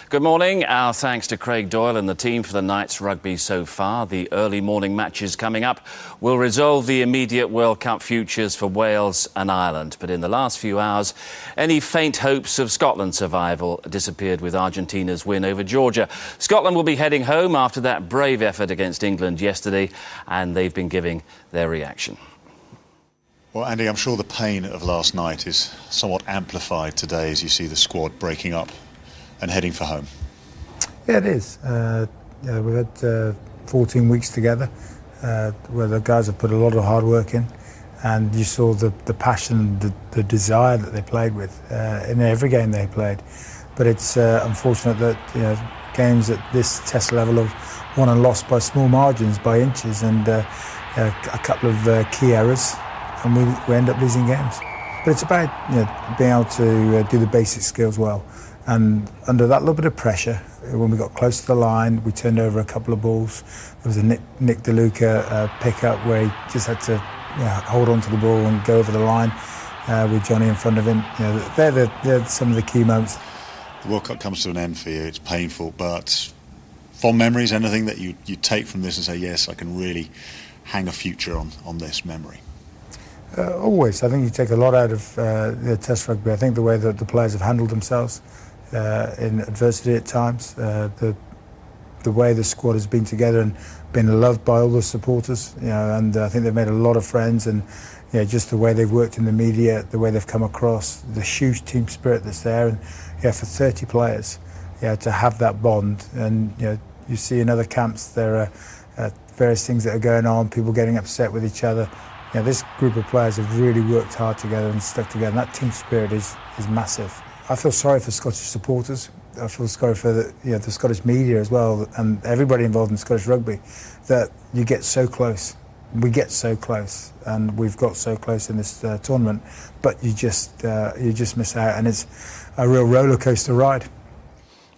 Good morning. Our thanks to Craig Doyle and the team for the night's rugby so far. The early morning matches coming up will resolve the immediate World Cup futures for Wales and Ireland. But in the last few hours, any faint hopes of Scotland's survival disappeared with Argentina's win over Georgia. Scotland will be heading home after that brave effort against England yesterday, and they've been giving their reaction. Well, Andy, I'm sure the pain of last night is somewhat amplified today as you see the squad breaking up and heading for home. Yeah, it is. We've had 14 weeks together where the guys have put a lot of hard work in, and you saw the passion, the desire that they played with in every game they played. But it's unfortunate that games at this test level have won and lost by small margins, by inches, and a couple of key errors, and we end up losing games. But it's about being able to do the basic skills well. And under that little bit of pressure, when we got close to the line, we turned over a couple of balls. There was a Nick DeLuca pick-up where he just had to hold on to the ball and go over the line with Johnny in front of him. They're some of the key moments. The World Cup comes to an end for you. It's painful, but fond memories, anything that you take from this and say, yes, I can really hang a future on this memory? Always. I think you take a lot out of the Test rugby. I think the way that the players have handled themselves in adversity at times, the way the squad has been together and been loved by all the supporters, and I think they've made a lot of friends, and just the way they've worked in the media, the way they've come across, the huge team spirit that's there, and for 30 players, to have that bond. And you see in other camps there are various things that are going on, people getting upset with each other. This group of players have really worked hard together and stuck together, and that team spirit is massive. I feel sorry for Scottish supporters. I feel sorry for the Scottish media as well, and everybody involved in Scottish rugby, that you get so close. We get so close, and we've got so close in this tournament, but you just miss out, and it's a real roller coaster ride.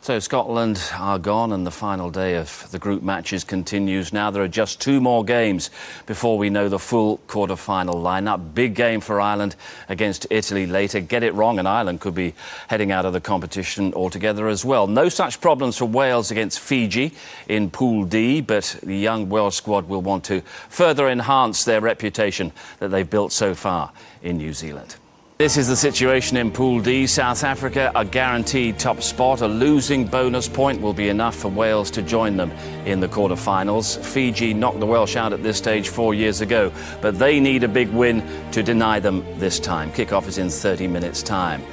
So Scotland are gone, and the final day of the group matches continues. Now there are just 2 more games before we know the full quarter-final lineup. Big game for Ireland against Italy later. Get it wrong and Ireland could be heading out of the competition altogether as well. No such problems for Wales against Fiji in Pool D, but the young Welsh squad will want to further enhance their reputation that they've built so far in New Zealand. This is the situation in Pool D. South Africa a guaranteed top spot. A losing bonus point will be enough for Wales to join them in the quarter-finals. Fiji knocked the Welsh out at this stage 4 years ago, but they need a big win to deny them this time. Kick-off is in 30 minutes' time.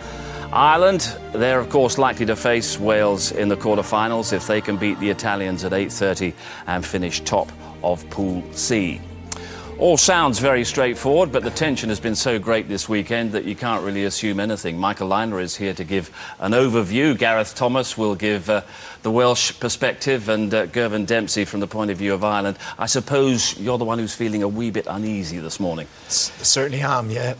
Ireland, they're of course likely to face Wales in the quarter-finals if they can beat the Italians at 8:30 and finish top of Pool C. All sounds very straightforward, but the tension has been so great this weekend that you can't really assume anything. Michael Liner is here to give an overview. Gareth Thomas will give the Welsh perspective, and Gervin Dempsey from the point of view of Ireland. I suppose you're the one who's feeling a wee bit uneasy this morning. Certainly am, yeah.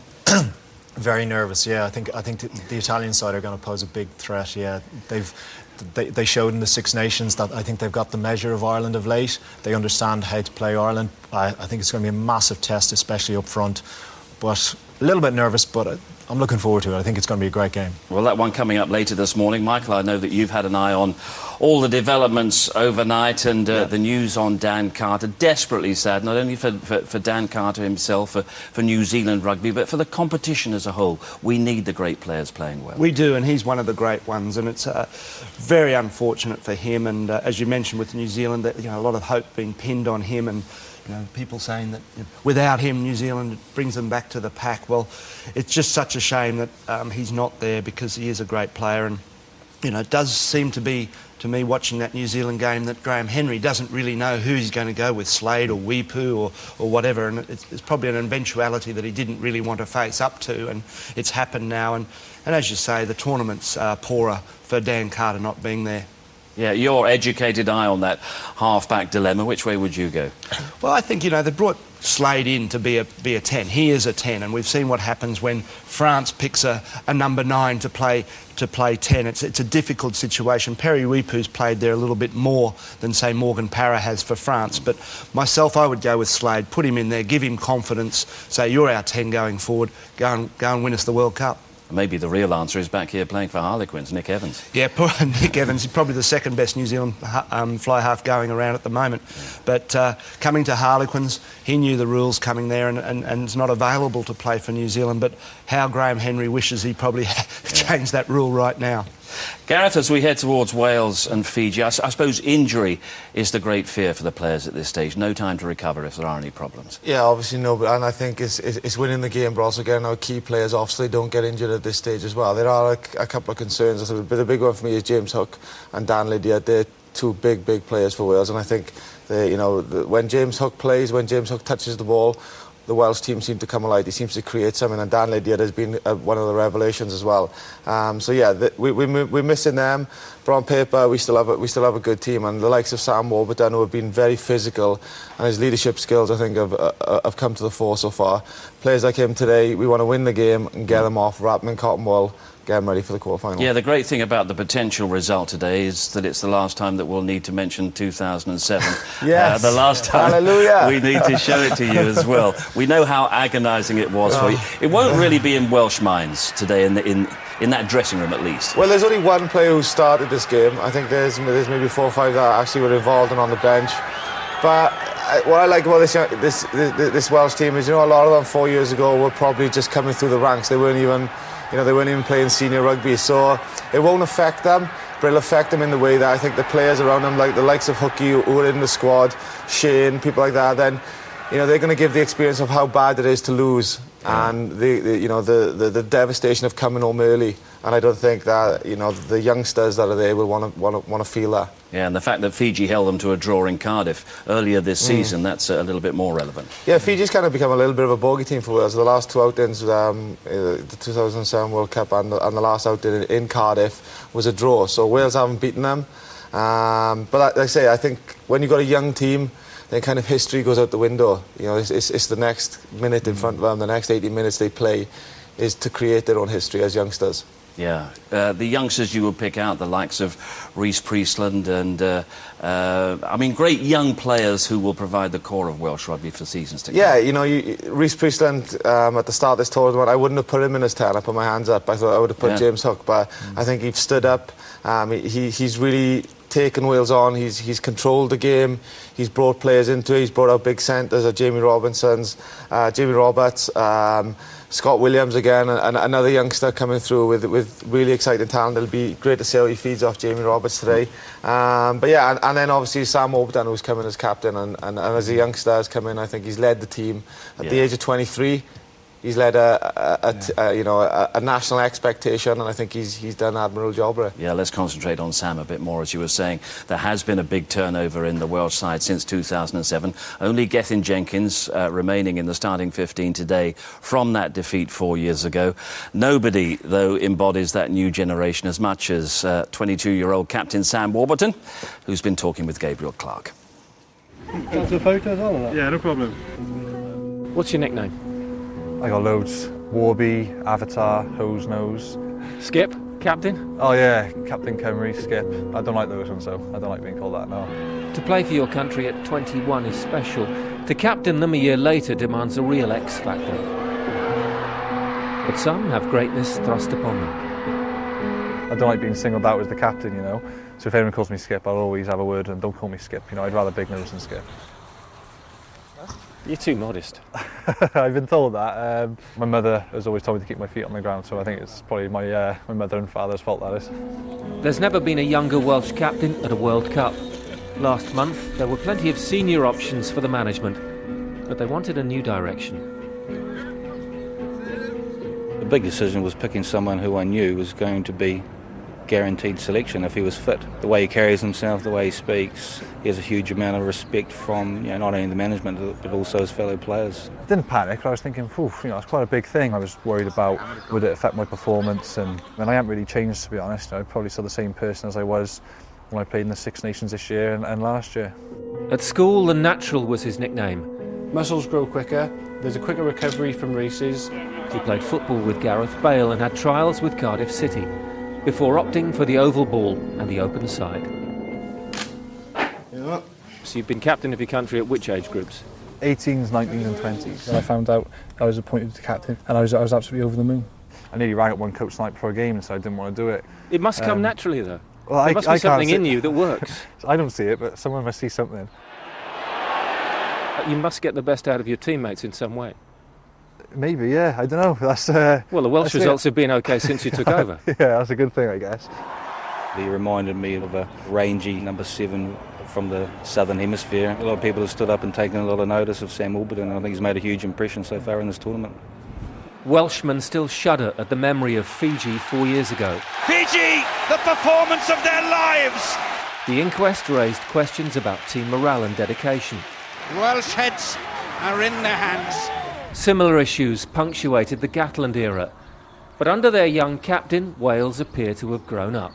Very nervous, yeah. I think the Italian side are going to pose a big threat, yeah. They showed in the Six Nations that I think they've got the measure of Ireland of late. They understand how to play Ireland. I think it's going to be a massive test, especially up front. But a little bit nervous, but I'm looking forward to it. I think it's going to be a great game. Well, that one coming up later this morning. Michael, I know that you've had an eye on all the developments overnight, and the news on Dan Carter. Desperately sad, not only for Dan Carter himself, for New Zealand rugby, but for the competition as a whole. We need the great players playing well. We do, and he's one of the great ones, and it's very unfortunate for him. And as you mentioned with New Zealand, that a lot of hope being pinned on him, and people saying that without him, New Zealand brings them back to the pack. Well, it's just such a shame that he's not there, because he is a great player. And, it does seem to be, to me, watching that New Zealand game, that Graham Henry doesn't really know who he's going to go with, Slade or Weepu or whatever. And it's probably an eventuality that he didn't really want to face up to. And it's happened now. And as you say, the tournament's poorer for Dan Carter not being there. Yeah, your educated eye on that half-back dilemma. Which way would you go? Well, I think, they brought Slade in to be a 10. He is a 10, and we've seen what happens when France picks a number 9 to play 10. It's a difficult situation. Perry Weepu's played there a little bit more than, say, Morgan Parra has for France. But myself, I would go with Slade, put him in there, give him confidence, say, you're our 10 going forward, go and win us the World Cup. Maybe the real answer is back here playing for Harlequins, Nick Evans. Yeah, poor Nick Evans is probably the second best New Zealand fly half going around at the moment. But coming to Harlequins, he knew the rules coming there and is not available to play for New Zealand. But how Graham Henry wishes he probably changed that rule right now. Gareth, as we head towards Wales and Fiji, I suppose injury is the great fear for the players at this stage. No time to recover if there are any problems. Yeah, obviously no, and I think it's winning the game, but also getting our key players off so they don't get injured at this stage as well. There are a couple of concerns. But the big one for me is James Hook and Dan Lydiard. They're two big players for Wales, and I think when James Hook plays, when James Hook touches the ball, the Welsh team seem to come alive. He seems to create something, and Dan Lydiard has been one of the revelations as well. So yeah, we're missing them, but on paper we still have a good team, and the likes of Sam Warburton, who have been very physical, and his leadership skills I think have come to the fore so far. Players like him today, we want to win the game and get them off, wrap them in cotton wool, get them ready for the quarterfinal. Yeah, the great thing about the potential result today is that it's the last time that we'll need to mention 2007. Yes. The last time. Hallelujah. We need to show it to you as well. We know how agonising it was for you. It won't really be in Welsh minds today, in that dressing room at least. Well, there's only one player who started this game. I think there's maybe 4 or 5 that actually were involved and on the bench. But what I like about this Welsh team is, a lot of them 4 years ago were probably just coming through the ranks. They weren't even playing senior rugby, so it won't affect them, but it'll affect them in the way that I think the players around them, like the likes of Hookie, who are in the squad, Shane, people like that, then they're going to give the experience of how bad it is to lose, and the devastation of coming home early. And I don't think that the youngsters that are there will want to feel that. Yeah, and the fact that Fiji held them to a draw in Cardiff earlier this season, that's a little bit more relevant. Yeah, Fiji's kind of become a little bit of a bogey team for Wales. The last 2 outings, the 2007 World Cup and the last outing in Cardiff was a draw. So Wales haven't beaten them. But like I say, I think when you've got a young team, then kind of history goes out the window. It's the next minute in front of them, the next 80 minutes they play is to create their own history as youngsters. Yeah, the youngsters you would pick out, the likes of Rhys Priestland and, great young players who will provide the core of Welsh rugby for seasons to come. Yeah, Rhys Priestland, at the start of this tournament, I wouldn't have put him in as 10. I put my hands up. I thought I would have put James Hook, but I think he stood up. He's really taken Wales on. He's controlled the game. He's brought players into it. He's brought out big centres, Jamie Roberts, Scott Williams again, and another youngster coming through with really exciting talent. It'll be great to see how he feeds off Jamie Roberts today. But yeah, and then obviously Sam Warburton, who's coming as captain, and as a youngster has come in. I think he's led the team at the age of 23. He's led a national expectation, and I think he's done an admirable job there. Yeah, let's concentrate on Sam a bit more. As you were saying, there has been a big turnover in the Welsh side since 2007. Only Gethin Jenkins remaining in the starting 15 today from that defeat 4 years ago. Nobody, though, embodies that new generation as much as 22-year-old captain Sam Warburton, who's been talking with Gabriel Clark. Got some photos on or not? Yeah, no problem. What's your nickname? I got loads. Warby, Avatar, Hose Nose. Skip? Captain? Oh yeah, Captain Cymru, Skip. I don't like those ones though. I don't like being called that, no. To play for your country at 21 is special. To captain them a year later demands a real X factor. But some have greatness thrust upon them. I don't like being singled out as the captain, So if anyone calls me Skip, I'll always have a word and don't call me Skip. I'd rather Big Nose than Skip. You're too modest. I've been told that. My mother has always told me to keep my feet on the ground, so I think it's probably my mother and father's fault, that is. There's never been a younger Welsh captain at a World Cup. Last month, there were plenty of senior options for the management, but they wanted a new direction. The big decision was picking someone who I knew was going to be guaranteed selection if he was fit. The way he carries himself, the way he speaks, he has a huge amount of respect from not only the management but also his fellow players. I didn't panic, I was thinking, it's quite a big thing. I was worried about would it affect my performance, and I haven't really changed, to be honest. I'm probably still the same person as I was when I played in the Six Nations this year and last year. At school, the natural was his nickname. Muscles grow quicker, there's a quicker recovery from races. He played football with Gareth Bale and had trials with Cardiff City, before opting for the oval ball and the open side. Yeah. So you've been captain of your country at which age groups? 18s, 19s and 20s. When I found out I was appointed to captain, and I was absolutely over the moon. I nearly rang up one coach night before a game and said I didn't want to do it. It must come naturally, though. Well, there must be something in you that works. I don't see it, but someone must see something. You must get the best out of your teammates in some way. Maybe, yeah. I don't know. That's well, the Welsh results have been okay since you took over. Yeah, that's a good thing, I guess. He reminded me of a rangy number 7 from the southern hemisphere. A lot of people have stood up and taken a lot of notice of Sam Alberton, and I think he's made a huge impression so far in this tournament. Welshmen still shudder at the memory of Fiji 4 years ago. Fiji, the performance of their lives! The inquest raised questions about team morale and dedication. Welsh heads are in their hands. Similar issues punctuated the Gatland era, but under their young captain, Wales appear to have grown up.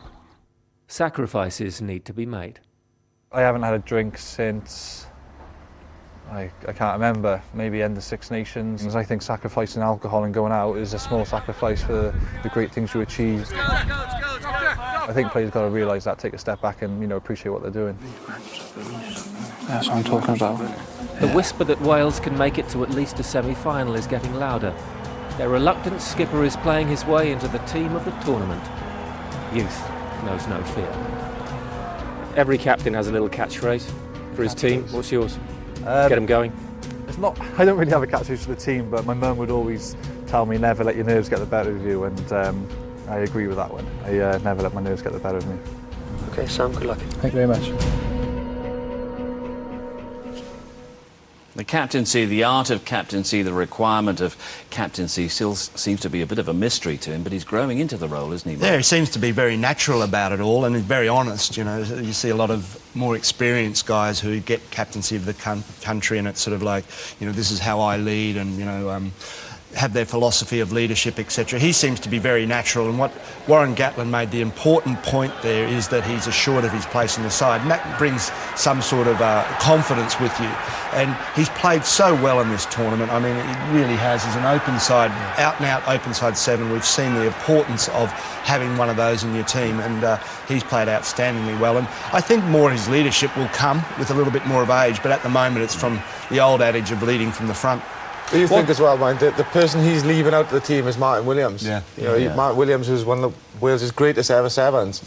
Sacrifices need to be made. I haven't had a drink since, I can't remember, maybe end of Six Nations. I think sacrificing alcohol and going out is a small sacrifice for the great things you achieve. I think players got to realise that, take a step back and, appreciate what they're doing. That's what I'm talking about. The whisper that Wales can make it to at least a semi-final is getting louder. Their reluctant skipper is playing his way into the team of the tournament. Youth knows no fear. Every captain has a little catchphrase for his team. What's yours? Get them going. I don't really have a catchphrase for the team, but my mum would always tell me never let your nerves get the better of you, and I agree with that one. I never let my nerves get the better of me. Okay, Sam, good luck. Thank you very much. The captaincy, the art of captaincy, the requirement of captaincy still seems to be a bit of a mystery to him, but he's growing into the role, isn't he, Mark? Yeah, he seems to be very natural about it all, and he's very honest. You see a lot of more experienced guys who get captaincy of the country, and it's sort of like, this is how I lead, and, have their philosophy of leadership, etc. He seems to be very natural, and what Warren Gatland made the important point there is that he's assured of his place in the side, and that brings some sort of confidence with you. And he's played so well in this tournament. I mean, it really has. He's an open side, out-and-out open side 7. We've seen the importance of having one of those in your team, and he's played outstandingly well. And I think more of his leadership will come with a little bit more of age, but at the moment it's from the old adage of leading from the front. Do you think as well, man, the person he's leaving out of the team is Martin Williams? Yeah. Martin Williams, who's one of Wales' greatest ever sevens.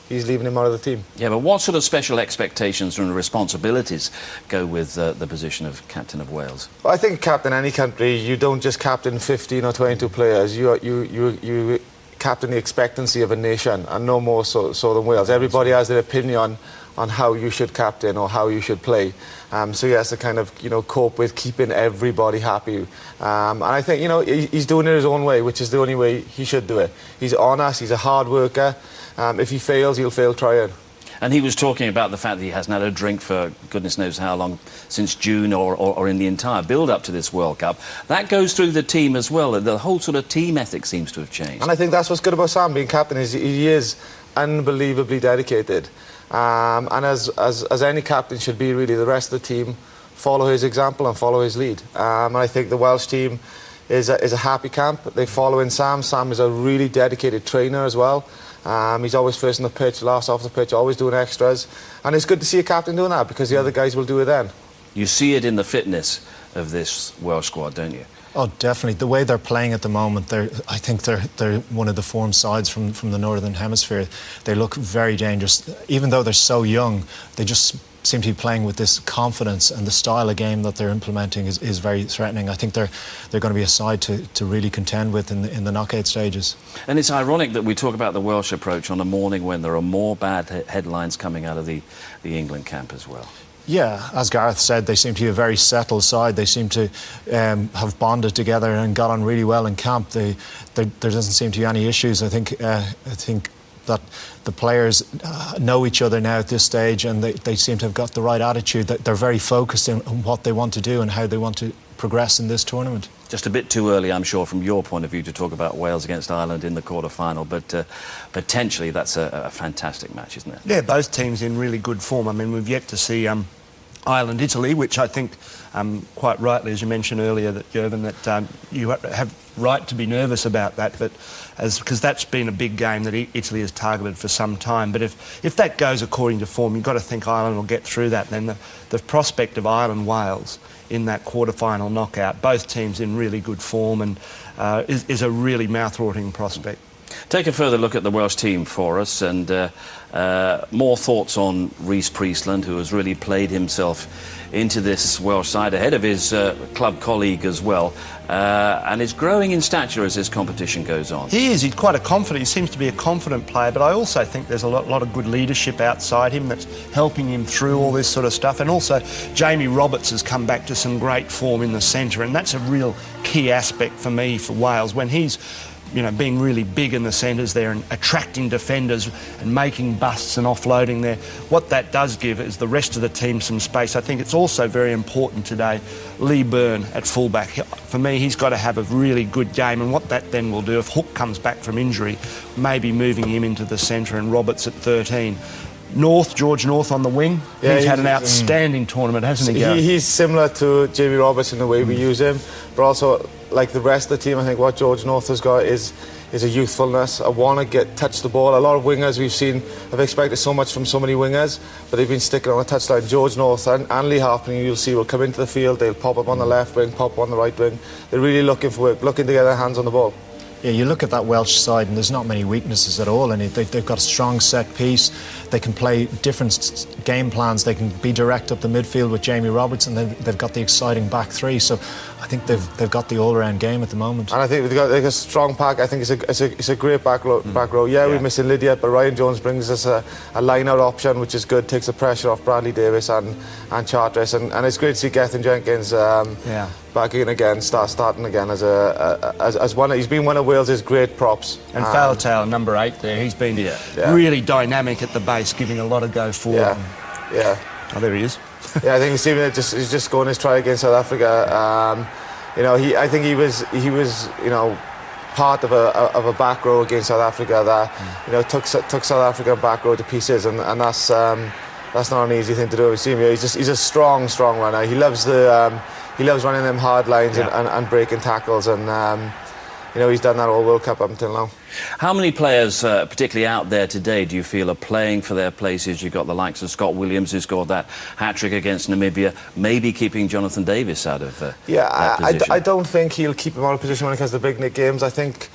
He's leaving him out of the team. Yeah, but what sort of special expectations and responsibilities go with the position of captain of Wales? Well, I think captain any country, you don't just captain 15 or 22 players. You captain the expectancy of a nation, and no more so than Wales. Everybody has their opinion on how you should captain or how you should play. So he has to kind of, cope with keeping everybody happy. And I think, he's doing it his own way, which is the only way he should do it. He's honest, he's a hard worker. If he fails, he'll fail trying. And he was talking about the fact that he hasn't had a drink for goodness knows how long, since June or in the entire build-up to this World Cup. That goes through the team as well. The whole sort of team ethic seems to have changed. And I think that's what's good about Sam being captain, is he is unbelievably dedicated. And as any captain should be, really, the rest of the team follow his example and follow his lead. And I think the Welsh team is a happy camp. They follow in Sam. Sam is a really dedicated trainer as well. He's always first on the pitch, last off the pitch, always doing extras. And it's good to see a captain doing that, because the other guys will do it then. You see it in the fitness of this Welsh squad, don't you? Oh, definitely. The way they're playing at the moment, I think they're one of the form sides from the Northern Hemisphere. They look very dangerous. Even though they're so young, they just seem to be playing with this confidence, and the style of game that they're implementing is very threatening. I think they're going to be a side to really contend with in the knockout stages. And it's ironic that we talk about the Welsh approach on a morning when there are more bad headlines coming out of the England camp as well. Yeah, as Gareth said, they seem to be a very settled side. They seem to have bonded together and got on really well in camp. There doesn't seem to be any issues. I think that the players know each other now at this stage, and they seem to have got the right attitude. That they're very focused on what they want to do and how they want to progress in this tournament. Just a bit too early, I'm sure, from your point of view, to talk about Wales against Ireland in the quarter-final, but potentially that's a fantastic match, isn't it? Yeah, both teams in really good form. I mean, we've yet to see Ireland-Italy, which I think, quite rightly, as you mentioned earlier, that Gervin, that you have right to be nervous about that, but because that's been a big game that Italy has targeted for some time. But if that goes according to form, you've got to think Ireland will get through that. Then the prospect of Ireland-Wales in that quarter-final knockout, both teams in really good form, and is a really mouth-watering prospect. Take a further look at the Welsh team for us, and more thoughts on Rhys Priestland, who has really played himself into this Welsh side ahead of his club colleague as well, and is growing in stature as this competition goes on. He is. He's quite a confident. He seems to be a confident player, but I also think there's a lot of good leadership outside him that's helping him through all this sort of stuff. And also, Jamie Roberts has come back to some great form in the centre, and that's a real key aspect for me for Wales when he's, you know, being really big in the centres there and attracting defenders and making busts and offloading there. What that does give is the rest of the team some space. I think it's also very important today, Lee Byrne at fullback. For me, he's got to have a really good game, and what that then will do, if Hook comes back from injury, maybe moving him into the centre and Roberts at 13. George North on the wing. Yeah, he's had an outstanding tournament, hasn't he, Gareth? He's similar to Jamie Roberts in the way we use him, but also, like the rest of the team, I think what George North has got is a youthfulness. I want to touch the ball. A lot of wingers we've seen have expected so much from so many wingers, but they've been sticking on the touchline. George North and Lee Harpling, you'll see, will come into the field. They'll pop up on the left wing, pop up on the right wing. They're really looking for work, looking to get their hands on the ball. Yeah, you look at that Welsh side and there's not many weaknesses at all in it. They've got a strong set piece. They can play different game plans. They can be direct up the midfield with Jamie Roberts, and they've got the exciting back three. So I think they've got the all-round game at the moment. And I think they've got a strong pack. I think it's a great back row. Yeah, we're missing Lydia, but Ryan Jones brings us a line-out option, which is good. Takes the pressure off Bradley Davis and Charteris, and it's great to see Gethin Jenkins back in again, starting again as one. He's been one of Wales's great props. And Faletau, number 8 there, he's been really dynamic at the base, giving a lot of go forward. Yeah. Oh, there he is. Yeah, I think we've seen him he's just going his try against South Africa. I think he was part of a back row against South Africa that took South Africa back row to pieces, and that's not an easy thing to do. We see him. He's a strong runner. He loves running them hard lines and breaking tackles, and he's done that all World Cup up until now. How many players, particularly out there today, do you feel are playing for their places? You've got the likes of Scott Williams, who scored that hat-trick against Namibia, maybe keeping Jonathan Davis out of that position. I don't think he'll keep him out of position when it comes to big games. I think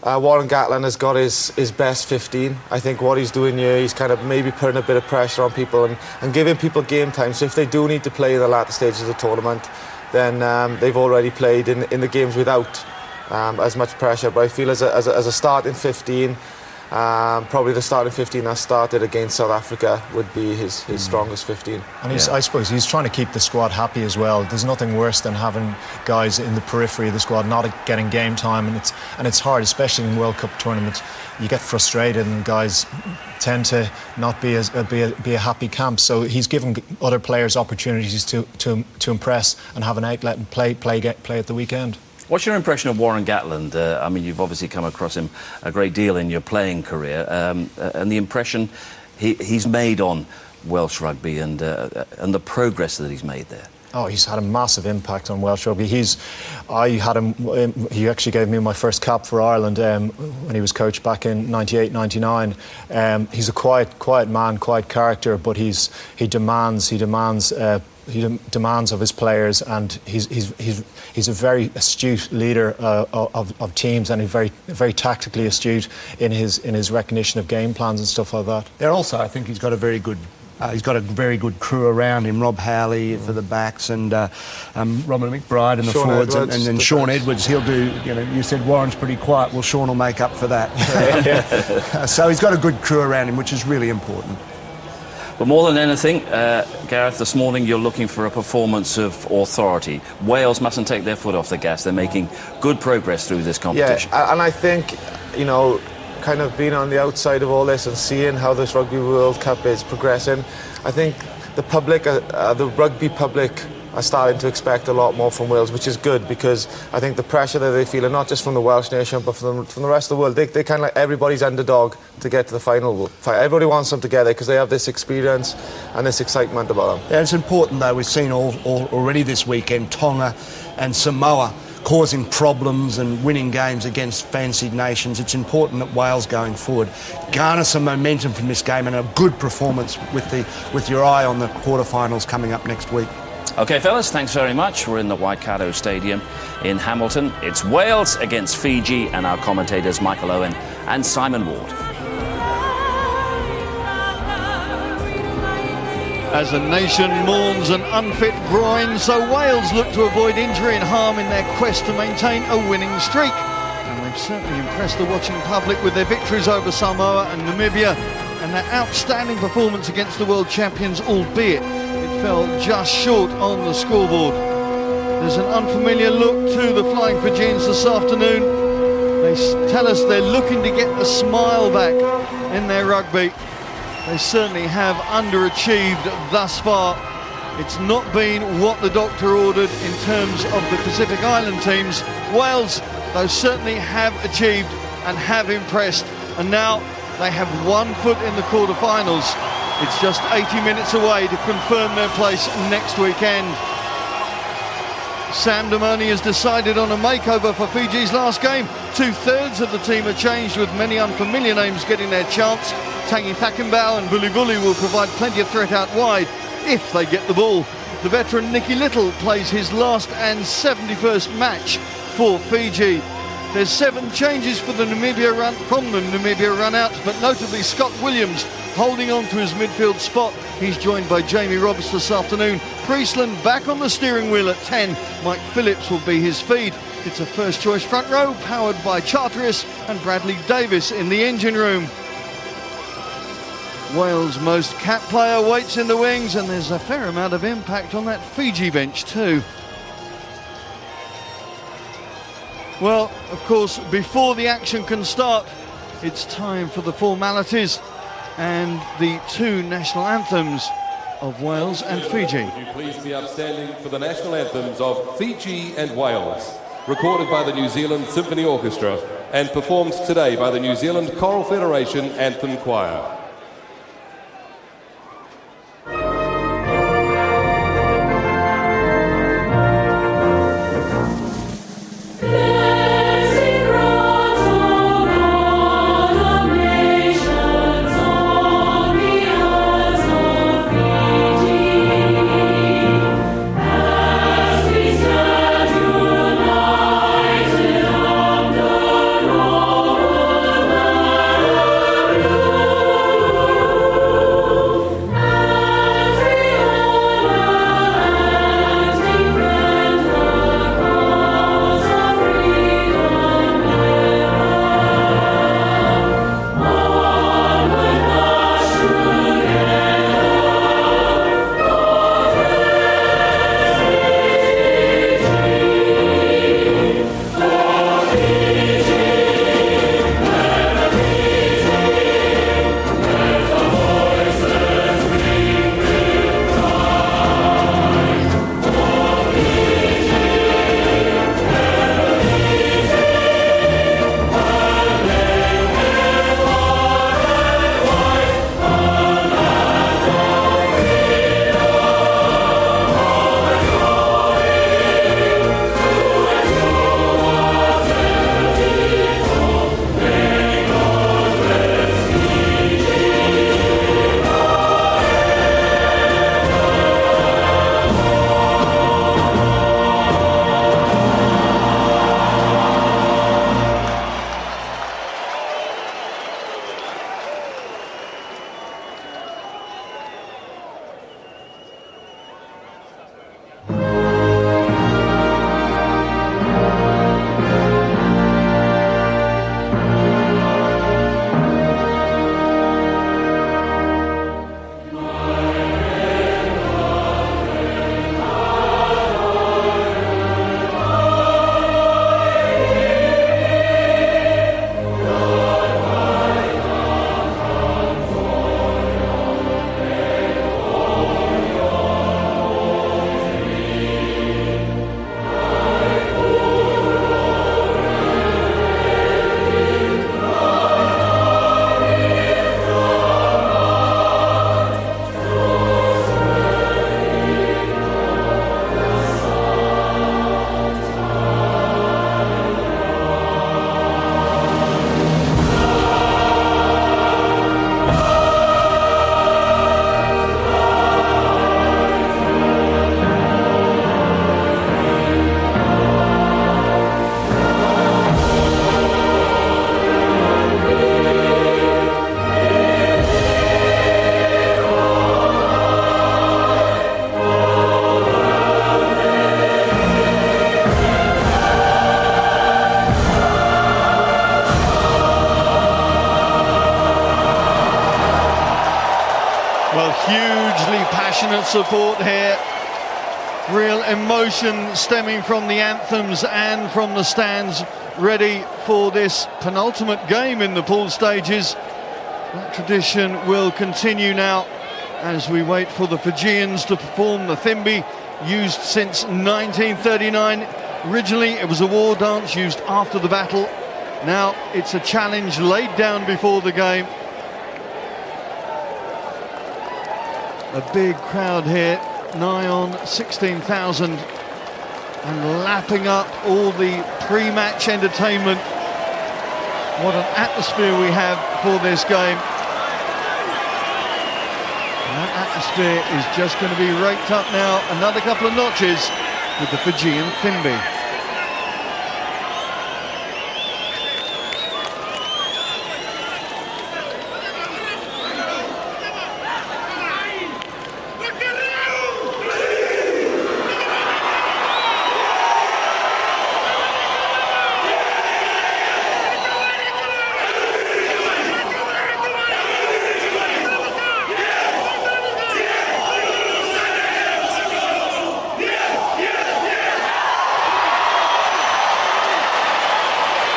Warren Gatland has got his best 15. I think what he's doing here, he's kind of maybe putting a bit of pressure on people and giving people game time. So if they do need to play in the latter stages of the tournament, then they've already played in the games without as much pressure. But I feel as a starting 15, probably the starting 15 that started against South Africa would be his strongest 15. And I suppose he's trying to keep the squad happy as well. There's nothing worse than having guys in the periphery of the squad not getting game time, and it's hard, especially in World Cup tournaments. You get frustrated, and guys tend to not be a happy camp. So he's giving other players opportunities to impress and have an outlet and play at the weekend. What's your impression of Warren Gatland? I mean, you've obviously come across him a great deal in your playing career, and the impression he's made on Welsh rugby and the progress that he's made there. Oh, he's had a massive impact on Welsh rugby. He actually gave me my first cap for Ireland when he was coach back in 98, 99. He's a quiet man, quiet character, but he demands of his players, and he's a very astute leader of teams, and he's very tactically astute in his recognition of game plans and stuff like that. There also, I think he's got a very good crew around him. Rob Howley for the backs, and Robert McBride in the forwards, and then Sean Edwards. He'll do. You said Warren's pretty quiet. Well, Sean will make up for that. So he's got a good crew around him, which is really important. But more than anything, Gareth, this morning you're looking for a performance of authority. Wales mustn't take their foot off the gas. They're making good progress through this competition. Yeah, and I think, kind of being on the outside of all this and seeing how this Rugby World Cup is progressing, I think the public, the rugby public are starting to expect a lot more from Wales, which is good, because I think the pressure that they feel, and not just from the Welsh nation, but from the rest of the world, they kind of like everybody's underdog to get to the final fight. Everybody wants them together because they have this experience and this excitement about them. Yeah, it's important though. We've seen already this weekend Tonga and Samoa causing problems and winning games against fancied nations. It's important that Wales going forward garner some momentum from this game and a good performance with your eye on the quarterfinals coming up next week. OK, fellas, thanks very much. We're in the Waikato Stadium in Hamilton. It's Wales against Fiji, and our commentators Michael Owen and Simon Ward. As a nation mourns an unfit groin, so Wales look to avoid injury and harm in their quest to maintain a winning streak. And they've certainly impressed the watching public with their victories over Samoa and Namibia, and their outstanding performance against the world champions, albeit it fell just short on the scoreboard. There's an unfamiliar look to the Flying Fijians this afternoon. They tell us they're looking to get the smile back in their rugby. They certainly have underachieved thus far. It's not been what the doctor ordered in terms of the Pacific Island teams. Wales, though, certainly have achieved and have impressed, and now they have 1 foot in the quarterfinals. It's just 80 minutes away to confirm their place next weekend. Sam Damoni has decided on a makeover for Fiji's last game. 2/3 of the team are changed, with many unfamiliar names getting their chance. Tangi Thakimbau and Vuli Vuli will provide plenty of threat out wide if they get the ball. The veteran Nicky Little plays his last and 71st match for Fiji. There's 7 changes for the Namibia run-out, but notably Scott Williams holding on to his midfield spot. He's joined by Jamie Roberts this afternoon. Priestland back on the steering wheel at 10. Mike Phillips will be his feed. It's a first-choice front row powered by Charteris and Bradley Davis in the engine room. Wales' most capped player waits in the wings, and there's a fair amount of impact on that Fiji bench too. Well, of course, before the action can start, it's time for the formalities and the 2 national anthems of Wales and Fiji. Would you please be upstanding for the national anthems of Fiji and Wales, recorded by the New Zealand Symphony Orchestra and performed today by the New Zealand Choral Federation Anthem Choir. Well, hugely passionate support here. Real emotion stemming from the anthems and from the stands, ready for this penultimate game in the pool stages. That tradition will continue now as we wait for the Fijians to perform the thimbi, used since 1939. Originally it was a war dance used after the battle. Now it's a challenge laid down before the game. A big crowd here, nigh on 16,000, and lapping up all the pre-match entertainment. What an atmosphere we have for this game. And that atmosphere is just going to be raked up now another couple of notches with the Fijian thimbi.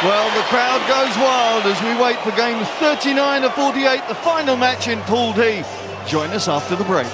Well, the crowd goes wild as we wait for game 39 of 48, the final match in Pool D. Join us after the break.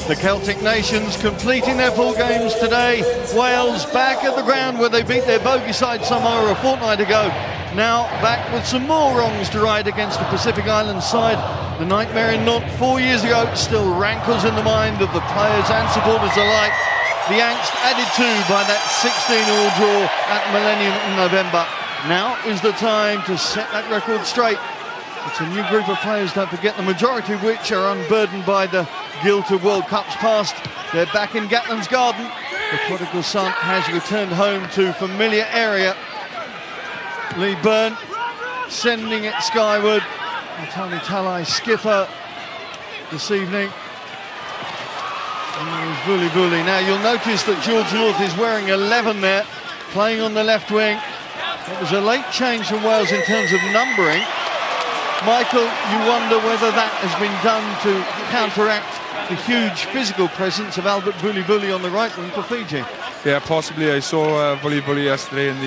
The Celtic nations completing their pool games today. Wales back at the ground where they beat their bogey side Samoa a fortnight ago. Now back with some more wrongs to right against the Pacific Islands side. The nightmare in Nantes 4 years ago still rankles in the mind of the players and supporters alike. The angst added to by that 16-all draw at Millennium in November. Now is the time to set that record straight. It's a new group of players, don't forget, the majority of which are unburdened by the guilt of World Cups past. They're back in Gatland's Garden. The prodigal son has returned home to familiar area. Lee Byrne sending it skyward. Tony Talai skipper this evening. And there's Vuli Vuli. Now you'll notice that George North is wearing 11 there, playing on the left wing. It was a late change from Wales in terms of numbering. Michael, you wonder whether that has been done to counteract the huge physical presence of Albert Vuli Vuli on the right wing for Fiji. Yeah, possibly. I saw Vuli Vuli yesterday in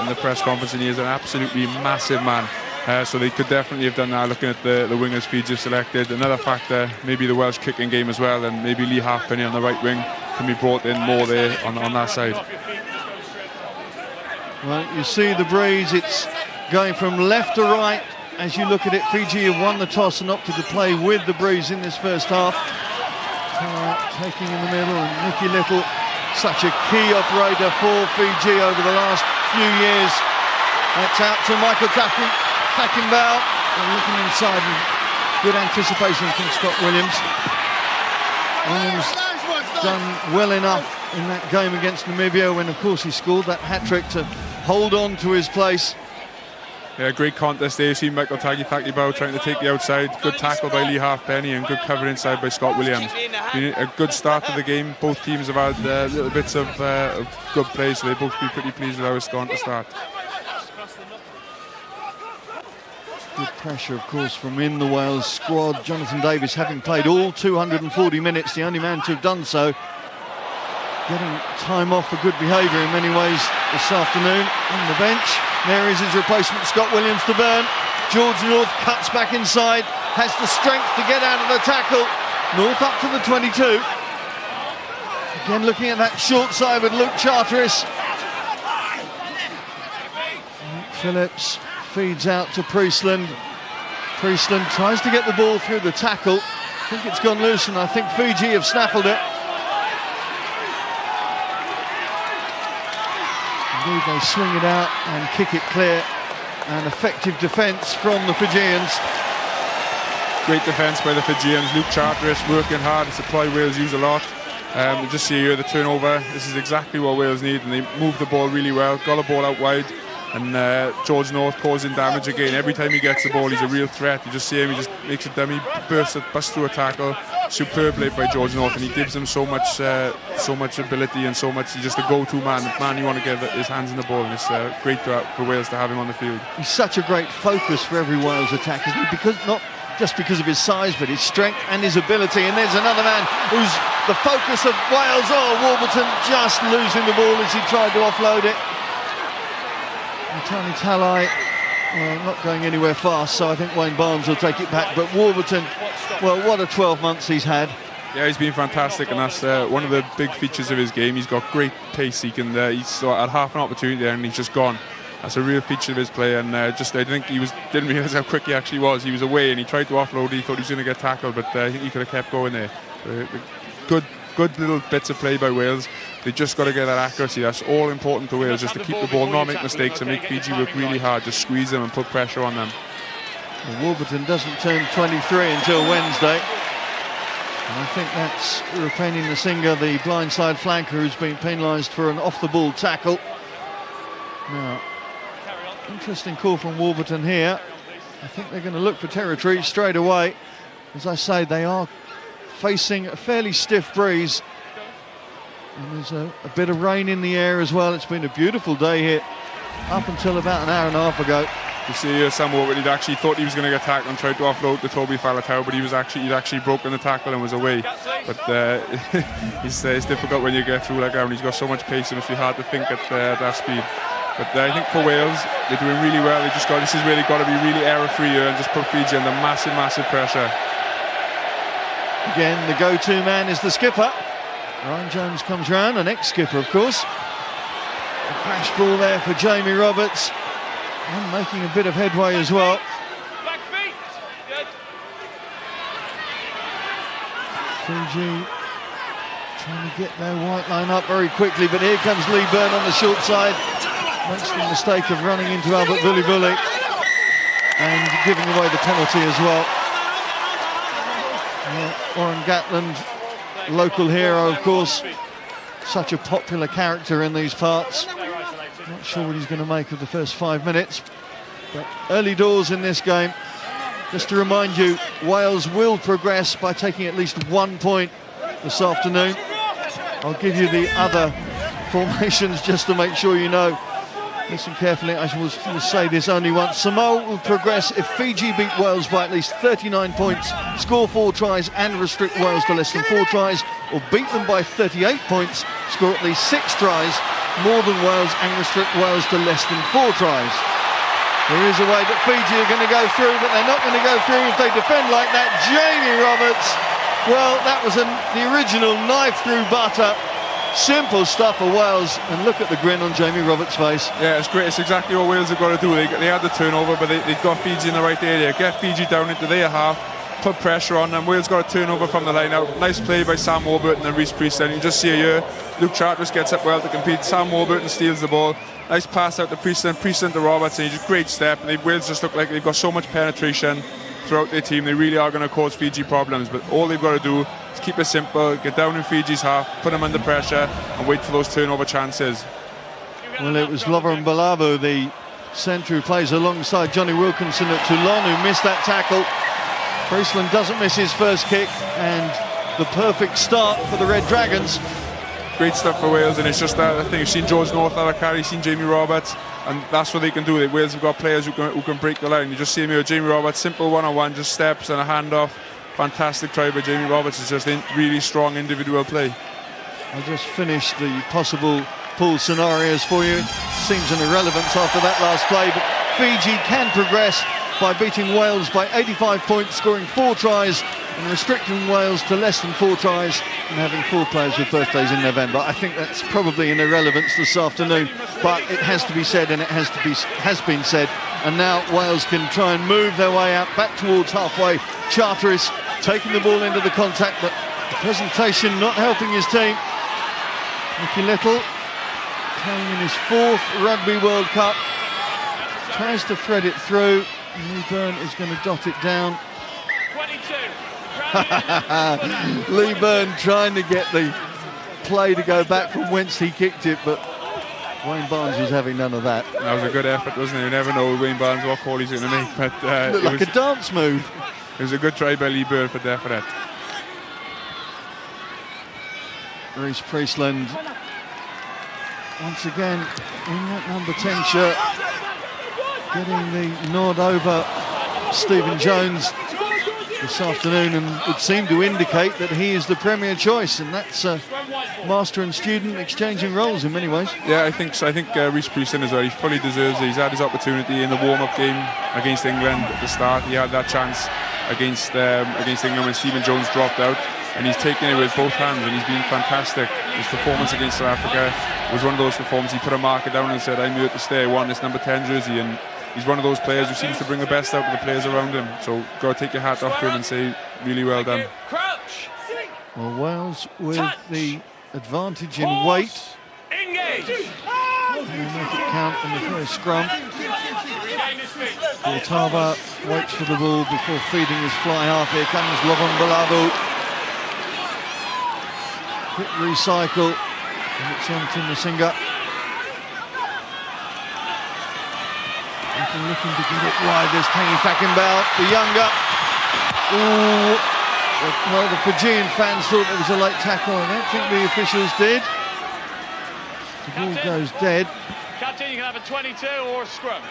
the press conference, and he is an absolutely massive man. So they could definitely have done that, looking at the wingers Fiji selected. Another factor, maybe the Welsh kicking game as well, and maybe Lee Halfpenny on the right wing can be brought in more there on that side. Well, you see the breeze, it's going from left to right. As you look at it, Fiji have won the toss and opted to play with the breeze in this first half. Taking in the middle, and Nicky Little, such a key operator for Fiji over the last few years. That's out to Michael Takenbau, and looking inside with good anticipation from Scott Williams. Williams done well enough in that game against Namibia when, of course, he scored that hat-trick to hold on to his place. Yeah, great contest there. You see Michael Takenbau trying to take the outside. Good tackle by Lee Halfpenny and good cover inside by Scott Williams. Been a good start to the game. Both teams have had little bits of good play, so they'll both be pretty pleased with how it's gone to start. Good pressure, of course, from in the Wales squad. Jonathan Davies, having played all 240 minutes, the only man to have done so. Getting time off for good behaviour in many ways this afternoon on the bench. There is his replacement, Scott Williams, to Byrne. George North cuts back inside, has the strength to get out of the tackle. North up to the 22. Again looking at that short side with Luke Charteris. Phillips feeds out to Priestland. Priestland tries to get the ball through the tackle. I think it's gone loose, and I think Fiji have snaffled it. Indeed, they swing it out and kick it clear. An effective defence from the Fijians. Great defence by the Fijians. Luke Charteris working hard. It's a ploy Wales use a lot. You just see here the turnover. This is exactly what Wales need, and they moved the ball really well. Got the ball out wide, and George North causing damage again. Every time he gets the ball, he's a real threat. You just see him, he just makes a dummy, busts through a tackle, superb play by George North, and he gives him so much ability and so much. He's just a go-to man you want to give his hands in the ball, and it's great for Wales to have him on the field. He's such a great focus for every Wales attack, isn't he? Because not just because of his size, but his strength and his ability. And there's another man who's the focus of Wales. Oh, Warburton just losing the ball as he tried to offload it. Tony Talai not going anywhere fast, so I think Wayne Barnes will take it back. But Warburton, well, what a 12 months he's had. Yeah, he's been fantastic, and that's one of the big features of his game. He's got great pace. He's had half an opportunity there, and he's just gone. That's a real feature of his play, and I think didn't realise how quick he actually was. He was away, and he tried to offload. He thought he was going to get tackled, but I think he could have kept going there. Good little bits of play by Wales. They just got to get that accuracy. That's all important to Wales, just to keep the ball, not make mistakes, and make Fiji work really hard. Just squeeze them and put pressure on them. Well, Warburton doesn't turn 23 until Wednesday. And I think that's Rupeni Nasinga, the blindside flanker, who's been penalised for an off-the-ball tackle. Now, interesting call from Warburton here. I think they're going to look for territory straight away. As I say, they are facing a fairly stiff breeze. And there's a bit of rain in the air as well. It's been a beautiful day here up until about an hour and a half ago. You see Sam Warburton, he'd actually thought he was going to get tackled and tried to offload to Toby Faletau, but he'd actually broken the tackle and was away. But it's difficult when you get through like that, and he's got so much pace, it must be hard to think at that speed. But I think for Wales, they're doing really well. This is where they've got to be really error-free here and just put Fiji under massive pressure. Again, the go-to man is the skipper. Ryan Jones comes round, an ex-skipper, of course. A crash ball there for Jamie Roberts. And making a bit of headway as well. Fiji trying to get their white line up very quickly, but here comes Lee Byrne on the short side. Makes the mistake of running into Albert Vuli and giving away the penalty as well. Warren Gatland, local hero, of course. Such a popular character in these parts. Not sure what he's going to make of the first 5 minutes. But early doors in this game. Just to remind you, Wales will progress by taking at least 1 point this afternoon. I'll give you the other formations just to make sure you know. Listen carefully, I will say this only once. Samoa will progress if Fiji beat Wales by at least 39 points, score 4 tries and restrict Wales to less than 4 tries, or beat them by 38 points, score at least 6 tries, more than Wales, and restrict Wales to less than 4 tries. There is a way that Fiji are going to go through, but they're not going to go through if they defend like that. Jamie Roberts, well, that was the original knife through butter. Simple stuff for Wales, and look at the grin on Jamie Roberts' face. Yeah, it's great. It's exactly what Wales have got to do. They had the turnover, but they've got Fiji in the right area. Get Fiji down into their half, put pressure on them. Wales got a turnover from the line out. Nice play by Sam Warburton and Rhys Priestland. You just see here, Luke Charteris gets up well to compete. Sam Warburton steals the ball. Nice pass out to Priestland to Roberts, and just great step. And Wales just look like they've got so much penetration throughout their team. They really are going to cause Fiji problems, but all they've got to do is keep it simple, get down in Fiji's half, put them under pressure, and wait for those turnover chances. Well, it was Lovren Balabu, the centre who plays alongside Johnny Wilkinson at Toulon, who missed that tackle. Priestland doesn't miss his first kick, and the perfect start for the Red Dragons. Great stuff for Wales, and it's just that I think you've seen George North have a carry, seen Jamie Roberts, and that's what they can do. Wales have got players who can break the line. You just see him here, Jamie Roberts, simple one-on-one, just steps and a handoff. Fantastic try by Jamie Roberts. It's just really strong individual play. I'll just finish the possible pool scenarios for you. Seems an irrelevance after that last play, but Fiji can progress by beating Wales by 85 points, scoring 4 tries and restricting Wales to less than 4 tries and having 4 players with birthdays in November. I think that's probably an irrelevance this afternoon, but it has to be said, and it has been said. And now Wales can try and move their way out back towards halfway. Charteris taking the ball into the contact, but the presentation not helping his team. Nicky Little playing in his 4th Rugby World Cup. Tries to thread it through. Lee Byrne is going to dot it down. 22. Lee Byrne trying to get the play to go back from whence he kicked it, but Wayne Barnes was having none of that. That was a good effort, wasn't it? You never know with Wayne Barnes what call he's going to make. But looked like a dance move. It was a good try by Lee Byrne for definite. Reece Priestland once again in that number 10 shirt, getting the nod over Stephen Jones this afternoon, and would seem to indicate that he is the premier choice, and that's master and student exchanging roles in many ways. Yeah, I think so. I think Reece Priestland as well, he fully deserves it. He's had his opportunity in the warm-up game against England at the start. He had that chance against England when Stephen Jones dropped out, and he's taken it with both hands, and he's been fantastic. His performance against South Africa was one of those performances. He put a marker down and said, I'm here to stay. I want this number 10 jersey, and he's one of those players who seems to bring the best out of the players around him. So got to take your hat off to him and say, really well done. Well, Wales with the advantage in weight. Engage! We'll make it count in the first scrum. Bultava waits for the ball before feeding his fly half. Here comes Lovan Balavu. Quick recycle, and it's on to Masinga. Looking to get it wide. There's Tangi Fakenbau, the younger. Ooh. Well, the Fijian fans thought it was a late tackle. I don't think the officials did. The ball goes dead. Captain, you can have a 22 or a scrum.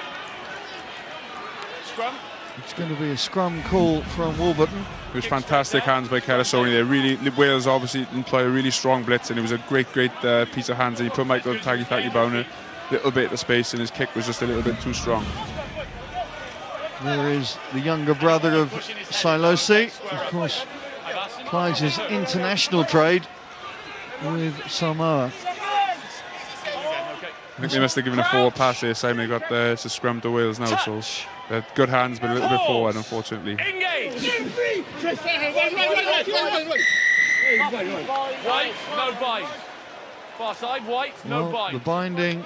Scrum. It's going to be a scrum call from Warburton. It was fantastic hands by Kelisoni there. Really, Wales obviously employ a really strong blitz, and it was a great piece of hands. And he put Michael Tangi Fakenbau in a little bit of space, and his kick was just a little bit too strong. There is the younger brother of Silosi, of course, plies his international trade with Samoa. I think they must have given a forward pass here, Simon. They got it's a scrum to Wales now, so they're good hands, but a little bit forward, unfortunately. White, no bind. Far side, white, no bind. The binding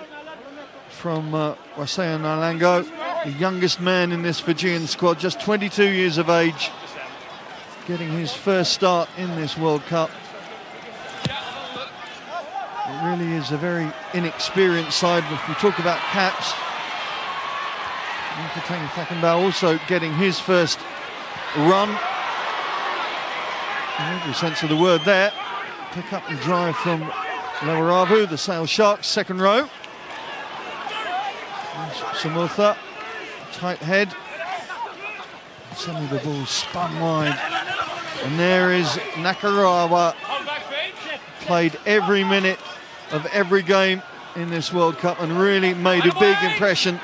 from Waseya Nalango, the youngest man in this Fijian squad, just 22 years of age, getting his first start in this World Cup. It really is a very inexperienced side. If we talk about caps, Tangi Fakenbau also getting his first run, in every sense of the word there. Pick up and drive from Lawaravu, the Sale Sharks, second row. Samutha, tight head. Suddenly the ball spun wide. And there is Nakarawa. Played every minute of every game in this World Cup and really made a big impression.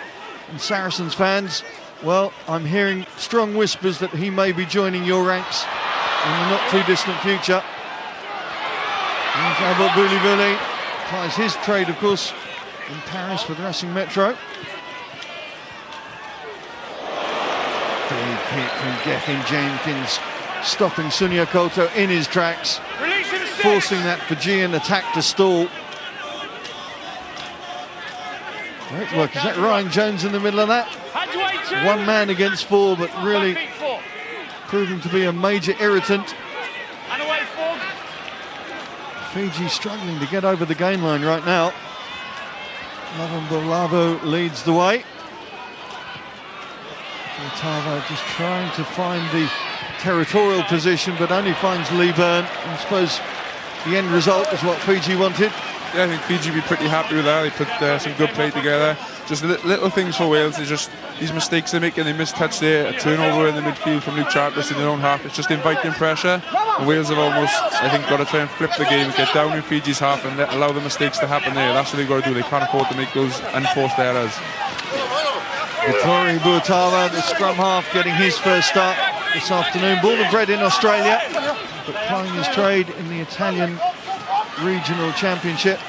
And Saracens fans, well, I'm hearing strong whispers that he may be joining your ranks in the not too distant future. And Albert Bouli applies his trade, of course, in Paris for the Racing Metro. Big hit from Gethin Jenkins, stopping Sunia Koto in his tracks, forcing that Fijian attack to stall. Great work. Is that Ryan Jones in the middle of that? One man against four, but really proving to be a major irritant. Fiji struggling to get over the gain line right now. Lovan Balavu leads the way. Bultava just trying to find the territorial position, but only finds Lee Byrne. I suppose the end result is what Fiji wanted. Yeah, I think Fiji will be pretty happy with that. They put some good play together. Just little things for Wales. It's just these mistakes they make, and they mistouch there. A turnover in the midfield from Luke Charteris in their own half. It's just inviting pressure. And Wales have almost, I think, got to try and flip the game, get down in Fiji's half, and allow the mistakes to happen there. That's what they've got to do. They can't afford to make those unforced errors. Vittori Bultava, the scrum half, getting his first start this afternoon. Born and bred in Australia, but plying his trade in the Italian Regional Championship.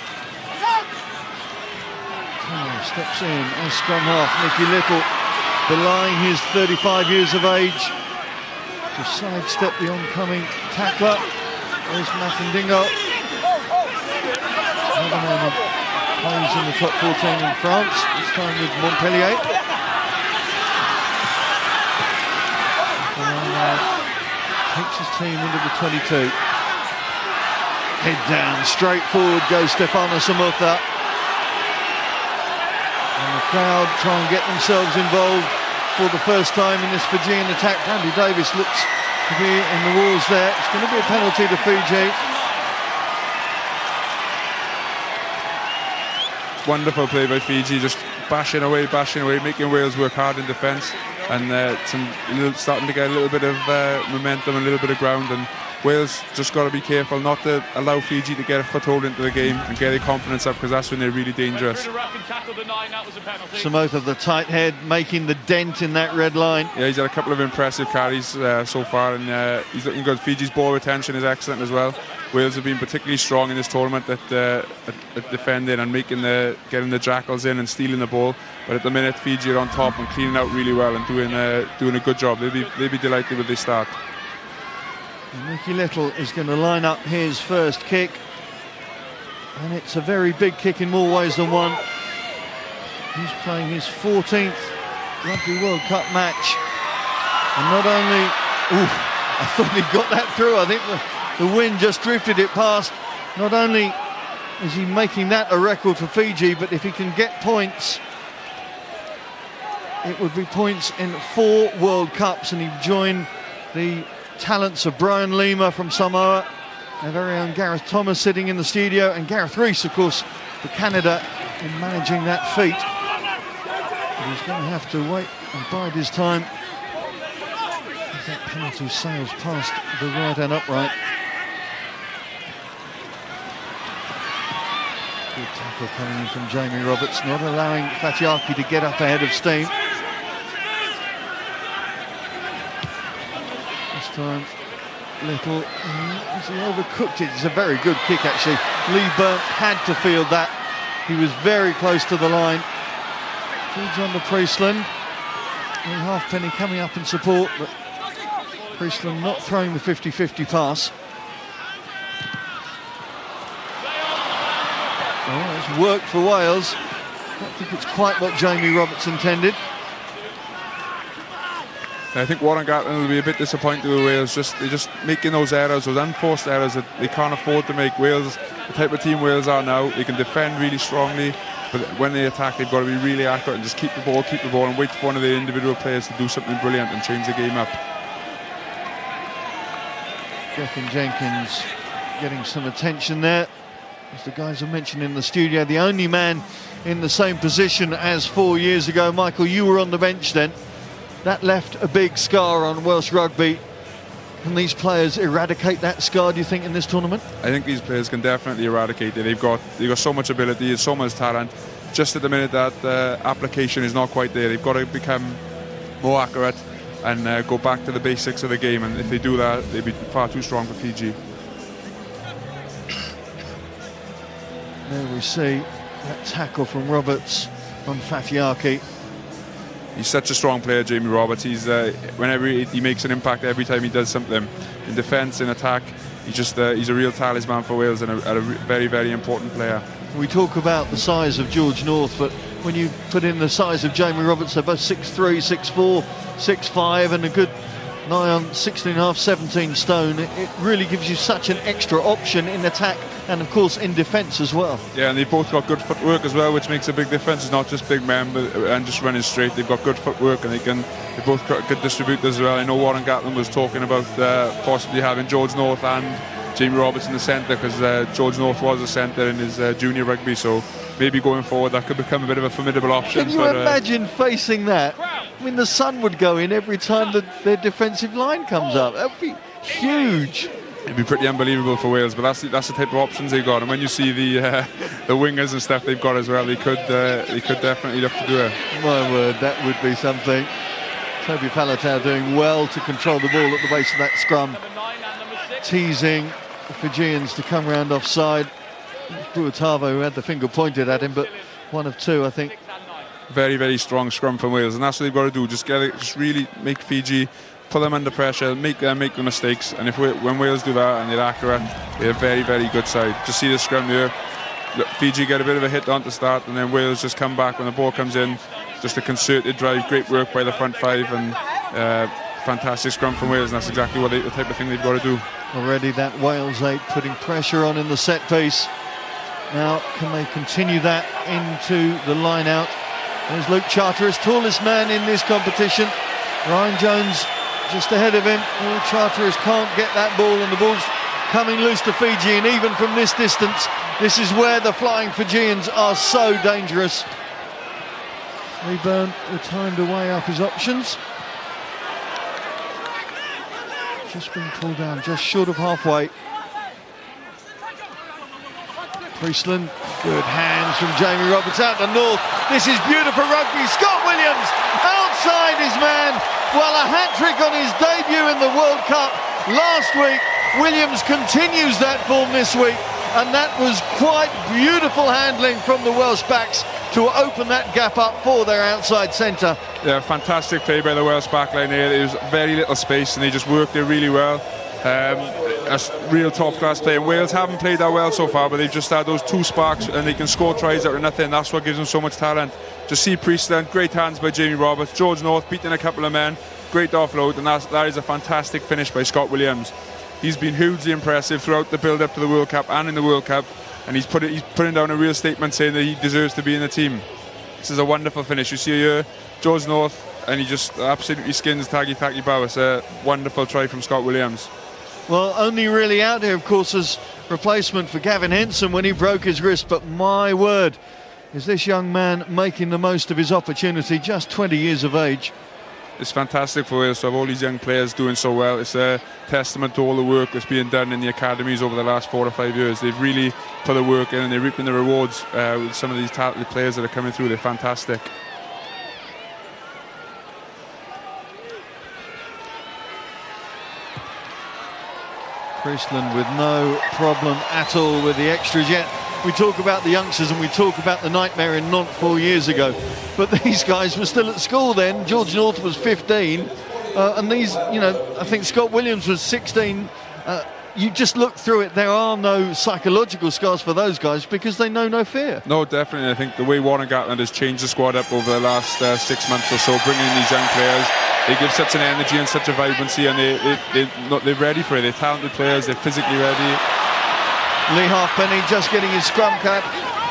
Steps in as scrum half. Nicky Little, belying his 35 years of age, to sidestep the oncoming tackler. There's Matindingo. Another man who plays in the top 14 in France, this time with Montpellier. Takes his team into the 22. Head down, straight forward goes Stefano Samutha. And the crowd try and get themselves involved for the first time in this Fijian attack. Andy Davis looks to be in the walls there. It's going to be a penalty to Fiji. wonderful play by Fiji, just bashing away, making Wales work hard in defence, and starting to get a little bit of momentum, a little bit of ground, and Wales just got to be careful not to allow Fiji to get a foothold into the game and get their confidence up, because that's when they're really dangerous. Samotha, the tight head, making the dent in that red line. Yeah, he's had a couple of impressive carries so far, and he's looking good. Fiji's ball retention is excellent as well. Wales have been particularly strong in this tournament at defending and getting the jackals in and stealing the ball. But at the minute, Fiji are on top and cleaning out really well and doing a good job. They'll be delighted with this start. Mickey Little is going to line up his first kick, and it's a very big kick in more ways than one. He's playing his 14th Rugby World Cup match, and not only, I thought he got that through. I think the wind just drifted it past. Not only is he making that a record for Fiji, but if he can get points, it would be points in 4 World Cups, and he'd join the talents of Brian Lima from Samoa, our very own Gareth Thomas sitting in the studio, and Gareth Rees, of course, for Canada, in managing that feat. But he's going to have to wait and bide his time as that penalty sails past the right and upright. Good tackle coming in from Jamie Roberts, not allowing Fatiaki to get up ahead of steam. This time, Little, has he overcooked it? It's a very good kick, actually. Lee Burnt had to field that. He was very close to the line. Feeds on to Priestland. Lee Halfpenny coming up in support, but Priestland not throwing the 50-50 pass. Oh, it's worked for Wales. I don't think it's quite what Jamie Roberts intended. I think Warren Gatland will be a bit disappointed with Wales. They're just making those errors, those unforced errors that they can't afford to make. Wales, the type of team Wales are now, they can defend really strongly, but when they attack, they've got to be really accurate and just keep the ball, and wait for one of the individual players to do something brilliant and change the game up. Gethin Jenkins getting some attention there. As the guys have mentioned in the studio, the only man in the same position as 4 years ago. Michael, you were on the bench then. That left a big scar on Welsh rugby. Can these players eradicate that scar, do you think, in this tournament? I think these players can definitely eradicate it. They've got so much ability, so much talent. Just at the minute that application is not quite there. They've got to become more accurate and go back to the basics of the game. And if they do that, they'll be far too strong for Fiji. There we see that tackle from Roberts on Fatiaki. He's such a strong player, Jamie Roberts. Whenever he makes an impact, every time he does something in defence, in attack, he's a real talisman for Wales and a very, very important player. We talk about the size of George North, but when you put in the size of Jamie Roberts, they're both 6'3", 6'4", 6'5", and a good nigh on 16.5, 17 stone. It really gives you such an extra option in attack and, of course, in defence as well. Yeah, and they've both got good footwork as well, which makes a big difference. It's not just big men and just running straight. They've got good footwork, and they both got good distributors as well. I know Warren Gatland was talking about possibly having George North and Jamie Roberts in the centre, because George North was a centre in his junior rugby, so maybe going forward that could become a bit of a formidable option. Can you imagine facing that? I mean, the sun would go in every time their defensive line comes up. That would be huge. It'd be pretty unbelievable for Wales, but that's the type of options they've got. And when you see the wingers and stuff they've got as well, they could definitely look to do it. My word, that would be something. Toby Faletau doing well to control the ball at the base of that scrum, teasing the Fijians to come round offside. Buatavo, who had the finger pointed at him, but one of two, I think. Very, very strong scrum from Wales, and that's what they've got to do. Just really make Fiji, put them under pressure, make them make the mistakes. And when Wales do that and they're accurate, they're a very, very good side. Just see the scrum there. Look, Fiji get a bit of a hit on to start, and then Wales just come back when the ball comes in. Just a concerted drive, great work by the front five, and fantastic scrum from Wales. And that's exactly the type of thing they've got to do. Already that Wales 8 putting pressure on in the set piece. Now, can they continue that into the line out? There's Luke Charteris, tallest man in this competition. Ryan Jones just ahead of him. Charteris can't get that ball, and the ball's coming loose to Fiji, and even from this distance, this is where the flying Fijians are so dangerous. Rayburn will time to weigh up his options. Just been pulled down, just short of halfway. Priestland, good hands from Jamie Roberts out to North. This is beautiful rugby. Scott Williams outside his man. Well, a hat-trick on his debut in the World Cup last week. Williams continues that form this week, and that was quite beautiful handling from the Welsh backs to open that gap up for their outside centre. Yeah, fantastic play by the Welsh backline here. There was very little space and they just worked it really well. A real top-class play. And Wales haven't played that well so far, but they've just had those two sparks and they can score tries out of nothing. That's what gives them so much talent. Just see Priestland, great hands by Jamie Roberts. George North beating a couple of men, great offload, and that is a fantastic finish by Scott Williams. He's been hugely impressive throughout the build-up to the World Cup and in the World Cup, and he's putting down a real statement saying that he deserves to be in the team. This is a wonderful finish. You see here, George North, and he just absolutely skins Tagi Thaki Bao. It's a wonderful try from Scott Williams. Well, only really out here, of course, as replacement for Gavin Henson when he broke his wrist, but my word, is this young man making the most of his opportunity, just 20 years of age. It's fantastic for Wales to have all these young players doing so well. It's a testament to all the work that's being done in the academies over the last 4 or 5 years. They've really put the work in and they're reaping the rewards with some of these talented players that are coming through. They're fantastic. Priestland with no problem at all with the extras yet. We talk about the youngsters and we talk about the nightmare in Nantes 4 years ago, but these guys were still at school then. George North was 15 and these, you know, I think Scott Williams was 16. You just look through it, there are no psychological scars for those guys because they know no fear. No, definitely. I think the way Warren Gatland has changed the squad up over the last 6 months or so, bringing in these young players, they give such an energy and such a vibrancy, and they're ready for it. They're talented players, they're physically ready. Lee Halfpenny just getting his scrum cap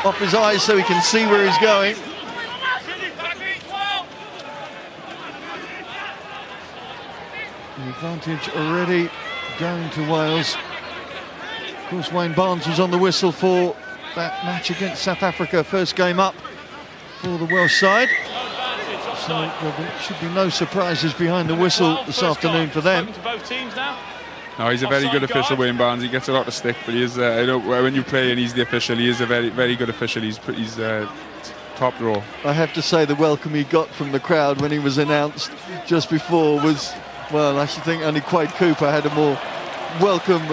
off his eyes so he can see where he's going. The advantage already going to Wales. Of course, Wayne Barnes was on the whistle for that match against South Africa, first game up for the Welsh side. So there should be no surprises behind the whistle this afternoon for them. No, he's a very good official, Wayne Barnes. He gets a lot of stick, but he is. I know when you play and he's the official, he is a very, very good official. He's top draw. I have to say the welcome he got from the crowd when he was announced just before was, well, I should think only Quade Cooper had a more welcome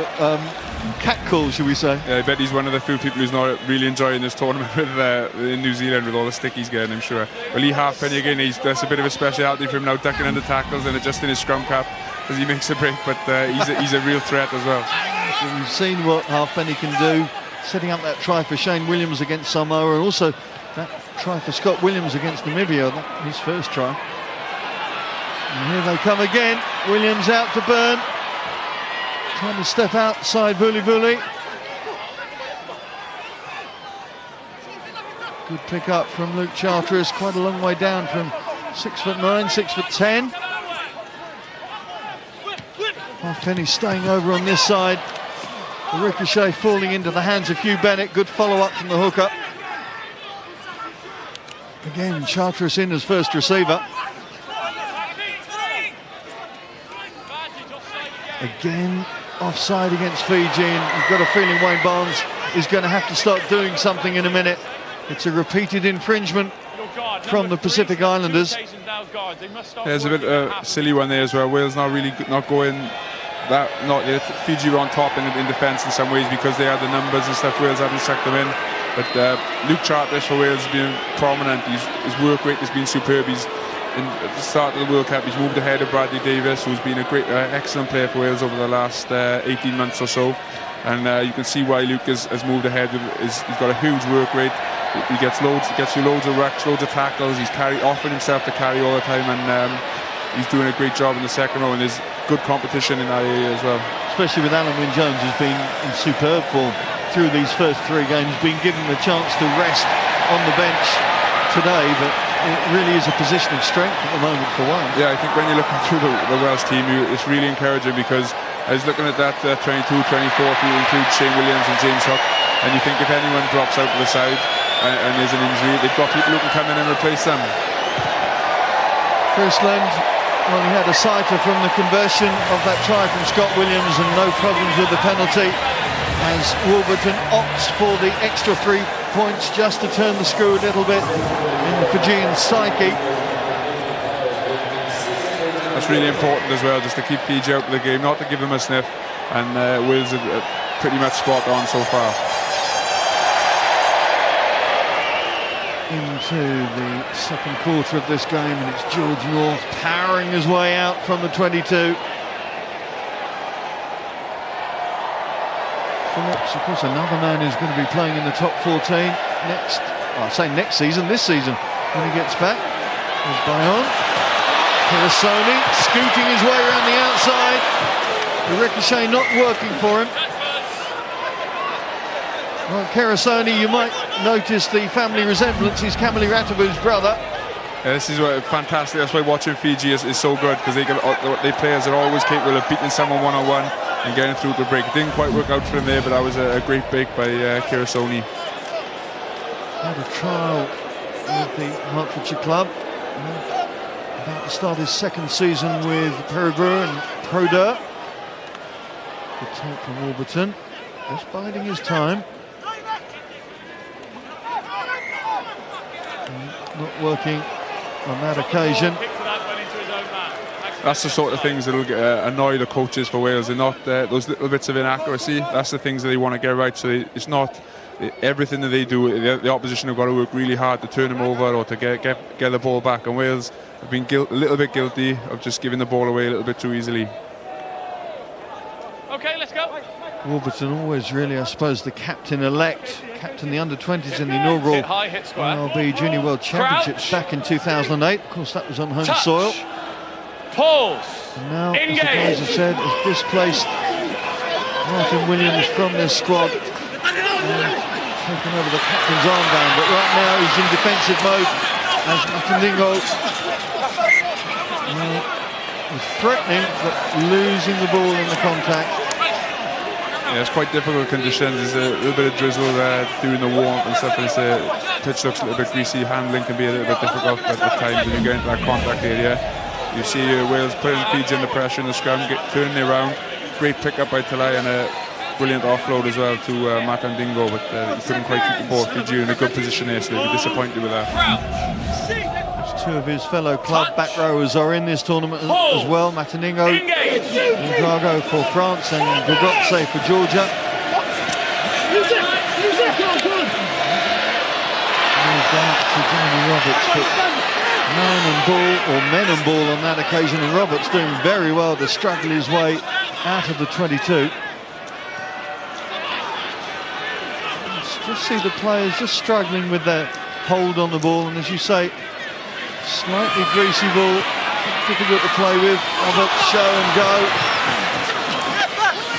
catcall, should we say. Yeah, I bet he's one of the few people who's not really enjoying this tournament in New Zealand with all the stick he's getting, I'm sure. Well, Lee Halfpenny again, that's a bit of a speciality for him now, ducking under tackles and adjusting his scrum cap as he makes a break, but he's a real threat as well. So you've seen what Halfpenny can do, setting up that try for Shane Williams against Samoa, and also that try for Scott Williams against Namibia, his first try. And here they come again. Williams out to Byrne, trying to step outside Vuli Vuli. Good pick up from Luke Charteris, quite a long way down from 6'9", 6'10". Halfpenny staying over on this side. The ricochet falling into the hands of Hugh Bennett. Good follow-up from the hooker. Again, Charteris in as first receiver. Again, offside against Fiji, and you've got a feeling Wayne Barnes is going to have to start doing something in a minute. It's a repeated infringement from the Pacific Islanders. There's a bit silly one there as well. Wales not going that, Fiji were on top in defence in some ways because they had the numbers and stuff. Wales hadn't sucked them in. But Luke Charteris for Wales has been prominent. His work rate has been superb. At the start of the World Cup, he's moved ahead of Bradley Davis, who's been a great, excellent player for Wales over the last 18 months or so. And you can see why Luke has moved ahead. He's got a huge work rate. He gets through loads of rucks, loads of tackles. He's offering himself to carry all the time, and he's doing a great job in the second row. And there's good competition in that area as well. Especially with Alan Wynne-Jones, who's been in superb form through these first 3 games, being given the chance to rest on the bench today, but it really is a position of strength at the moment for Wales. Yeah, I think when you're looking through the Welsh team, it's really encouraging because I was looking at that 22, 24, if you include Shane Williams and James Hook, and you think if anyone drops out to the side and there's an injury, they've got people who can come in and replace them. Friesland, well, he had a sighter from the conversion of that try from Scott Williams and no problems with the penalty, as Wolverton opts for the extra 3 points just to turn the screw a little bit in the Fijian psyche. That's really important as well, just to keep Fiji out of the game, not to give them a sniff, and Wales are pretty much spot on so far. Into the second quarter of this game, and it's George North powering his way out from the 22. Phillips, of course, another man who's going to be playing in the top 14 next, well, I say next season, this season, when he gets back. There's Bayon. Kerasoni scooting his way around the outside. The ricochet not working for him. Well, Kerasoni, you might notice the family resemblance. He's Kamali Ratabu's brother. Yeah, this is fantastic. That's why watching Fiji is so good, because they players are always capable of beating someone one-on-one and getting through the break. It didn't quite work out for him there, but that was a great break by Kerasoni. Had a trial with the Hertfordshire club. About to start his second season with Peregrine and Proder. Good take from Warburton. Just biding his time. Not working on that occasion. That's the sort of things that'll annoy the coaches for Wales. They're not those little bits of inaccuracy. That's the things that they want to get right. So it's not everything that they do. The opposition have got to work really hard to turn them over or to get the ball back. And Wales have been a little bit guilty of just giving the ball away a little bit too easily. Okay, let's go. Warburton always really, I suppose, the captain-elect, captain the under-20s in the inaugural IRB Junior World Championships back in 2008. Of course, that was on home soil. Pause. And now, as the guys have said, has displaced Martin Williams from this squad and taken over the captain's armband. But right now he's in defensive mode as Matandingo is threatening but losing the ball in the contact. Yeah, it's quite difficult conditions. There's a little bit of drizzle during the warmth and stuff. And the pitch looks a little bit greasy. Handling can be a little bit difficult at times when you get into that contact area. You see Wales putting Fiji under pressure in the scrum, turning it around. Great pick-up by Talai and a brilliant offload as well to Matandingo, but he couldn't quite keep the ball. Fiji in a good position here, so they'll be disappointed with that. Two of his fellow club back rowers are in this tournament as well. Matandingo and Drago for France and Gugotse for Georgia. Moved out to Jeremy Roberts, but men and ball on that occasion, and Roberts doing very well to struggle his way out of the 22. Just see the players just struggling with their hold on the ball, and as you say, slightly greasy ball, difficult to play with. Roberts show and go.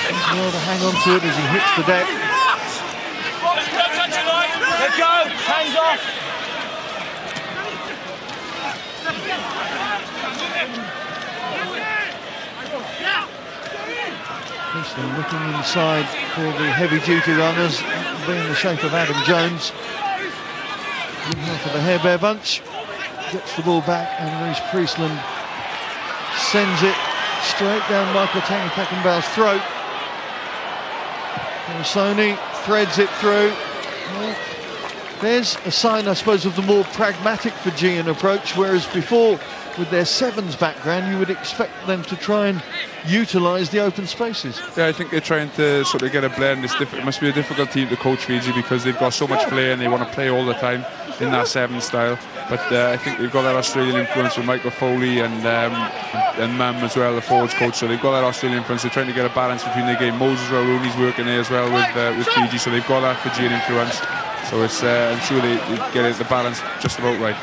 He's able to hang on to it as he hits the deck. Let go, hands off. Looking inside for the heavy-duty runners, being the shape of Adam Jones. In half of the Hair Bear bunch. Gets the ball back, and Reece Priestland sends it straight down Michael Tangi-Peckenbau's throat. Sony threads it through. Well, there's a sign, I suppose, of the more pragmatic Fijian approach, whereas before, with their sevens background, you would expect them to try and utilise the open spaces. Yeah, I think they're trying to sort of get a blend. It must be a difficult team to coach, Fiji, because they've got so much flair and they want to play all the time in that seven style. But I think they've got that Australian influence with Michael Foley and Mam as well, the forwards coach. So they've got that Australian influence. They're trying to get a balance between their game. Moses Rarooni's working there as well with Fiji, so they've got that Fijian influence. So it's I'm sure they get the balance just about right.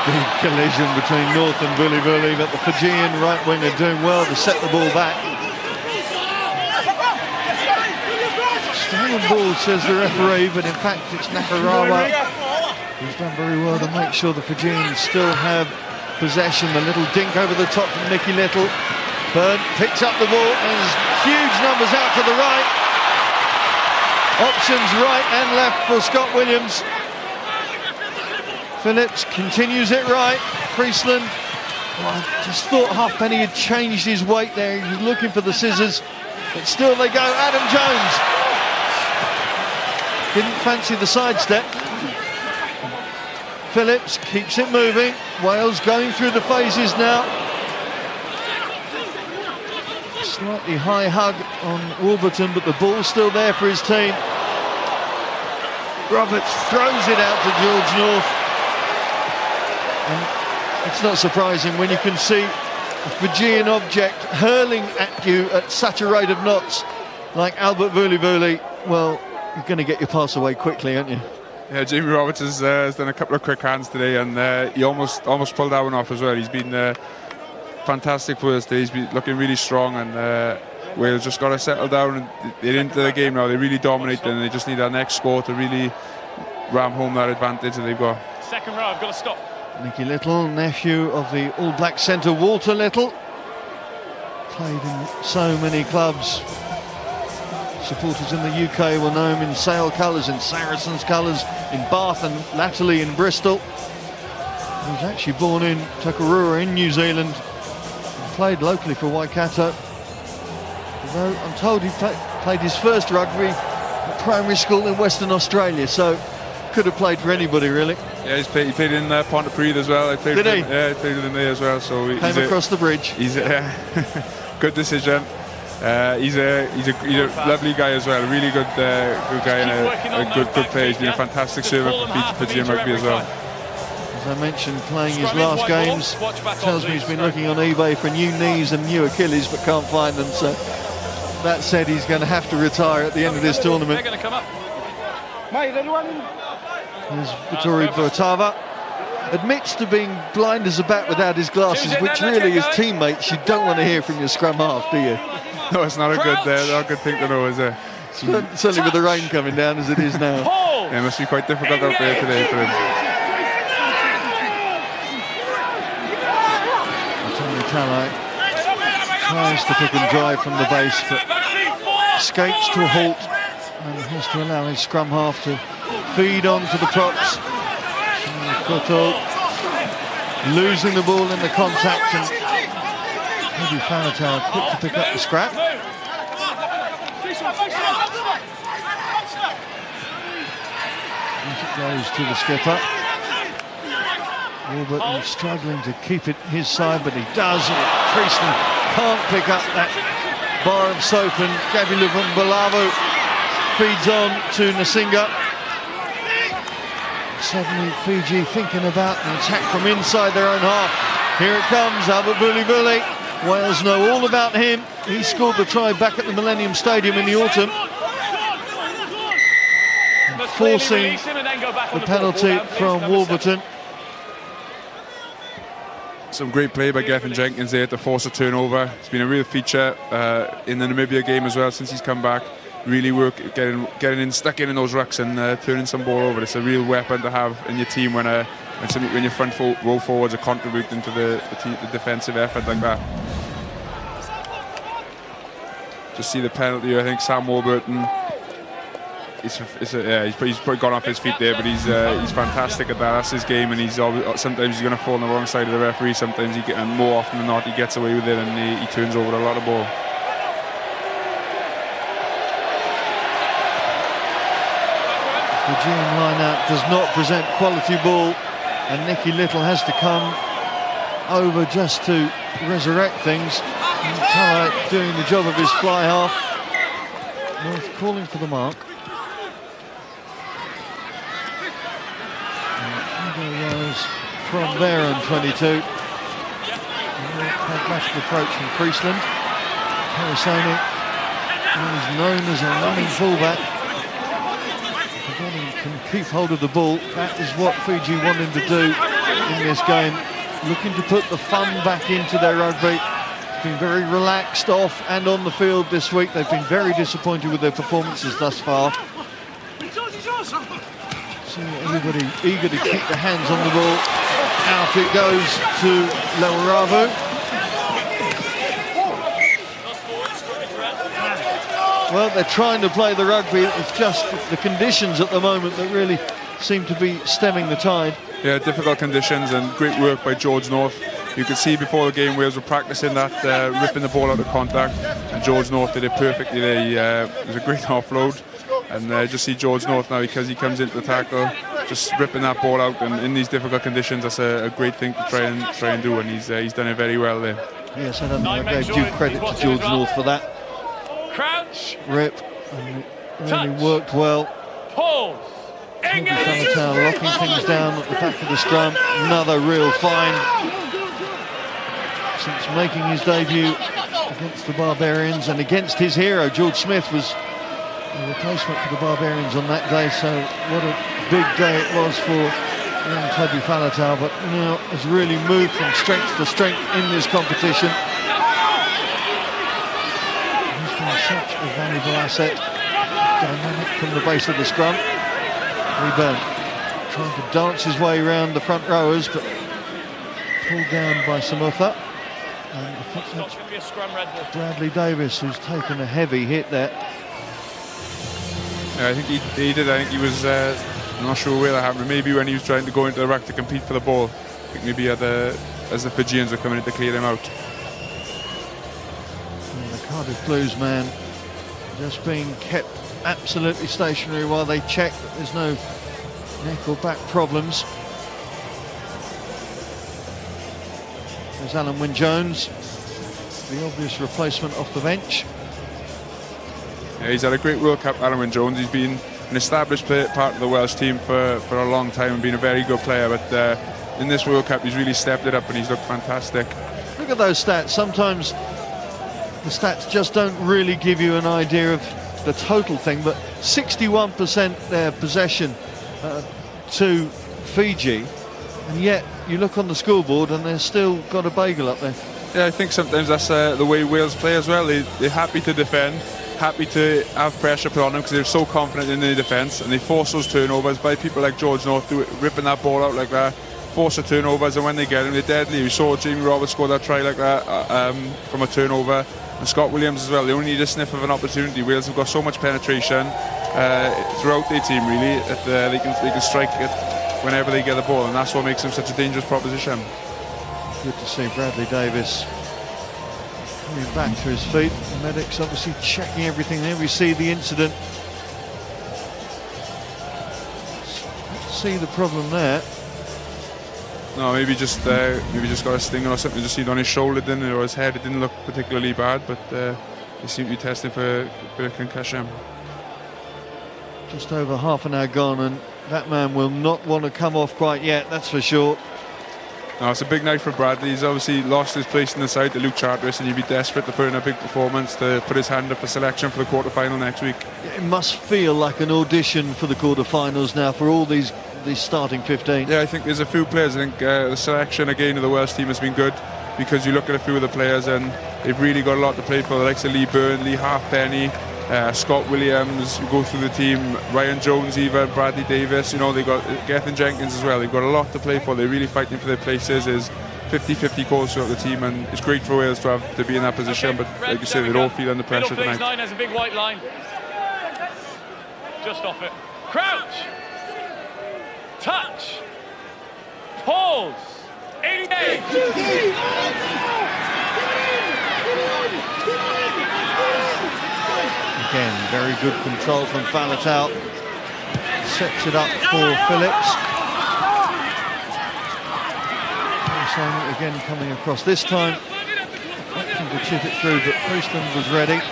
Big collision between North and Bully, but the Fijian right winger doing well to set the ball back. Stolen ball, says the referee, but in fact it's Nakarawa who's done very well to make sure the Fijians still have possession. The little dink over the top from Nicky Little. Byrne picks up the ball. There's huge numbers out to the right. Options right and left for Scott Williams. Phillips continues it right. Priestland, I just thought Halfpenny had changed his weight there. He was looking for the scissors, but still they go. Adam Jones didn't fancy the sidestep. Phillips keeps it moving. Wales going through the phases now. Slightly high hug on Warburton, but the ball's still there for his team. Roberts throws it out to George North. And it's not surprising when you can see a Fijian object hurling at you at such a rate of knots like Albert Vuli. Well, you're going to get your pass away quickly, aren't you? Yeah, Jamie Roberts has done a couple of quick hands today, and he almost pulled that one off as well. He's been fantastic for us today. He's been looking really strong, and Wales just got to settle down and they're into the game now. They really dominate, and they just need that next score to really ram home that advantage that they've got. Second row, I've got to stop. Nicky Little, nephew of the All Black centre Walter Little, played in so many clubs. Supporters in the UK will know him in Sale colours, in Saracens colours, in Bath and latterly in Bristol. He was actually born in Takarura in New Zealand, and played locally for Waikato. Although I'm told he played his first rugby at primary school in Western Australia, so could have played for anybody really. Yeah, he played in Pontypridd as well. Did he? Yeah, he played with him there as well. So came across the bridge. He's good decision. He's a lovely guy as well. Really good guy and a good player. He's been a fantastic servant for Fijian rugby as well. As I mentioned, playing his last games, tells me he's been looking on eBay for new knees and new Achilles, but can't find them. So that said, he's going to have to retire at the end of this tournament. They're going to come up. Here's Vittori Botava. Admits to being blind as a bat without his glasses, which really is teammates you don't want to hear from your scrum half, do you? No, it's not a good thing to know, is it? Certainly with the rain coming down as it is now. Yeah, it must be quite difficult out there today for him. Tony Talai tries to pick and drive from the base, but escapes to a halt and has to allow his scrum half to feed on to the props. Koto losing the ball in the contact, and maybe Falatau quick to pick up the scrap. It goes to the skipper. Warburton struggling to keep it his side, but he does. Priestley can't pick up that bar of soap, and Gabilu Balavo feeds on to Nasinga. Suddenly Fiji thinking about an attack from inside their own half. Here it comes, Albert Vuli. Wales know all about him. He scored the try back at the Millennium Stadium in the autumn, forcing the penalty from Warburton. Some great play by Gethin Jenkins there to force a turnover. It's been a real feature in the Namibia game as well since he's come back. Really stuck in those rucks and turning some ball over. It's a real weapon to have in your team when your front row forwards are contributing to the defensive effort like that. Just see the penalty. I think Sam Warburton. He's probably gone off his feet there, but he's fantastic at that. That's his game, and sometimes he's going to fall on the wrong side of the referee. Sometimes and more often than not, he gets away with it, and he turns over a lot of ball. The Fijian line-out does not present quality ball, and Nicky Little has to come over just to resurrect things. And Talai doing the job of his fly half. North calling for the mark. Rose from there on 22. Pragmatic approach from Priestland. Karasoni is known as a running fullback. If he can keep hold of the ball, that is what Fiji wanted to do in this game. Looking to put the fun back into their rugby. It's been very relaxed off and on the field this week. They've been very disappointed with their performances thus far. See everybody eager to keep their hands on the ball. Out it goes to Lewaravo. Well, they're trying to play the rugby. It's just the conditions at the moment that really seem to be stemming the tide. Yeah, difficult conditions and great work by George North. You could see before the game Wales were practicing that, ripping the ball out of contact, and George North did it perfectly there. It was a great offload, and just see George North now, because he comes into the tackle, just ripping that ball out, and in these difficult conditions, that's a great thing to try and do, and he's done it very well there. Yes, I don't think I gave due credit to George North for that. Crouch. Rip, and it really worked well. Pause. Faletau locking things down at the back of the scrum. Another real find since making his debut against the Barbarians, and against his hero George Smith was a replacement for the Barbarians on that day. So what a big day it was for young Toby Faletau, but now has really moved from strength to strength in this competition. He's been such a valuable asset, dynamic from the base of the scrum. Rebound, trying to dance his way around the front rowers, but pulled down by Samutha. And I think that's Bradley Davis who's taken a heavy hit there. Yeah, I think he did. I think he was not sure where that happened. Maybe when he was trying to go into the ruck to compete for the ball. I think maybe as the Fijians were coming in to clear him out. And the Cardiff Blues man just being kept absolutely stationary while they check that there's no neck or back problems. There's Alan Wynne-Jones, the obvious replacement off the bench. Yeah, he's had a great World Cup, Alan Wynne-Jones. He's been an established part of the Welsh team for a long time and been a very good player, but in this World Cup he's really stepped it up and he's looked fantastic. Look at those stats. Sometimes the stats just don't really give you an idea of the total thing, but 61% their possession to Fiji, and yet you look on the scoreboard and they've still got a bagel up there. Yeah, I think sometimes that's the way Wales play as well. They're happy to defend, happy to have pressure put on them because they're so confident in their defence, and they force those turnovers by people like George North ripping that ball out like that, force the turnovers, and when they get them they're deadly. We saw Jamie Roberts score that try like that from a turnover, and Scott Williams as well. They only need a sniff of an opportunity. Wales have got so much penetration throughout their team really that they can strike it whenever they get the ball, and that's what makes them such a dangerous proposition. Good to see Bradley Davis coming back to his feet. The medics obviously checking everything there. We see the incident. Let's see the problem there. No, maybe just got a stinger or something. Just seen on his shoulder, or his head. It didn't look particularly bad, but he seemed to be testing for a bit of concussion. Just over half an hour gone, and that man will not want to come off quite yet, that's for sure. No, it's a big night for Bradley. He's obviously lost his place in the side to Luke Charteris, and he'd be desperate to put in a big performance to put his hand up for selection for the quarter-final next week. It must feel like an audition for the quarter-finals now for all these starting 15. Yeah, I think there's a few players. I think the selection again of the Welsh team has been good, because you look at a few of the players and they've really got a lot to play for. The likes of Lee Byrne, Lee Halfpenny, Scott Williams, you go through the team, Ryan Jones even, Bradley Davis, you know, they got Gethin Jenkins as well. They've got a lot to play for. They're really fighting for their places. There's 50-50 calls throughout the team, and it's great for Wales to be in that position, but like you said, they all feel under pressure tonight. Line has a big white line. Just off it. Crouch. Touch. Pause. Engage. Again, very good control from Faletau. Sets it up for Phillips. Simon again coming across this time. Opting to chip it through, but Priestland was ready.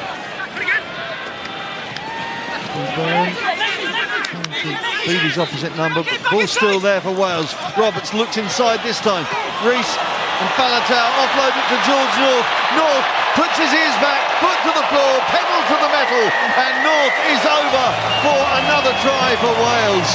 Beat his opposite number, but ball's still there for Wales. Roberts looks inside this time. Rees and Faletau offload it to George North. North puts his ears back, foot to the floor, pedal to the metal, and North is over for another try for Wales.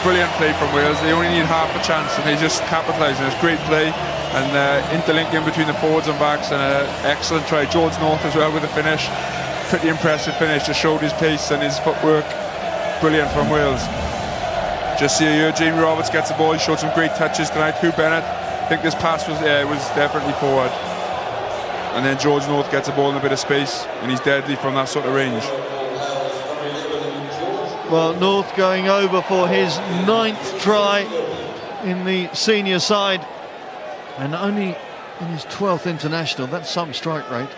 Brilliant play from Wales. They only need half a chance and they just capitalise, and it's great play and interlinking between the forwards and backs, and an excellent try. George North as well with the finish. Pretty impressive finish, just showed his pace and his footwork. Brilliant from Wales. Just see here, Jamie Roberts gets the ball. He showed some great touches tonight. Hugh Bennett, I think this pass was definitely forward. And then George North gets the ball in a bit of space, and he's deadly from that sort of range. Well, North going over for his 9th try in the senior side, and only in his 12th international. That's some strike rate.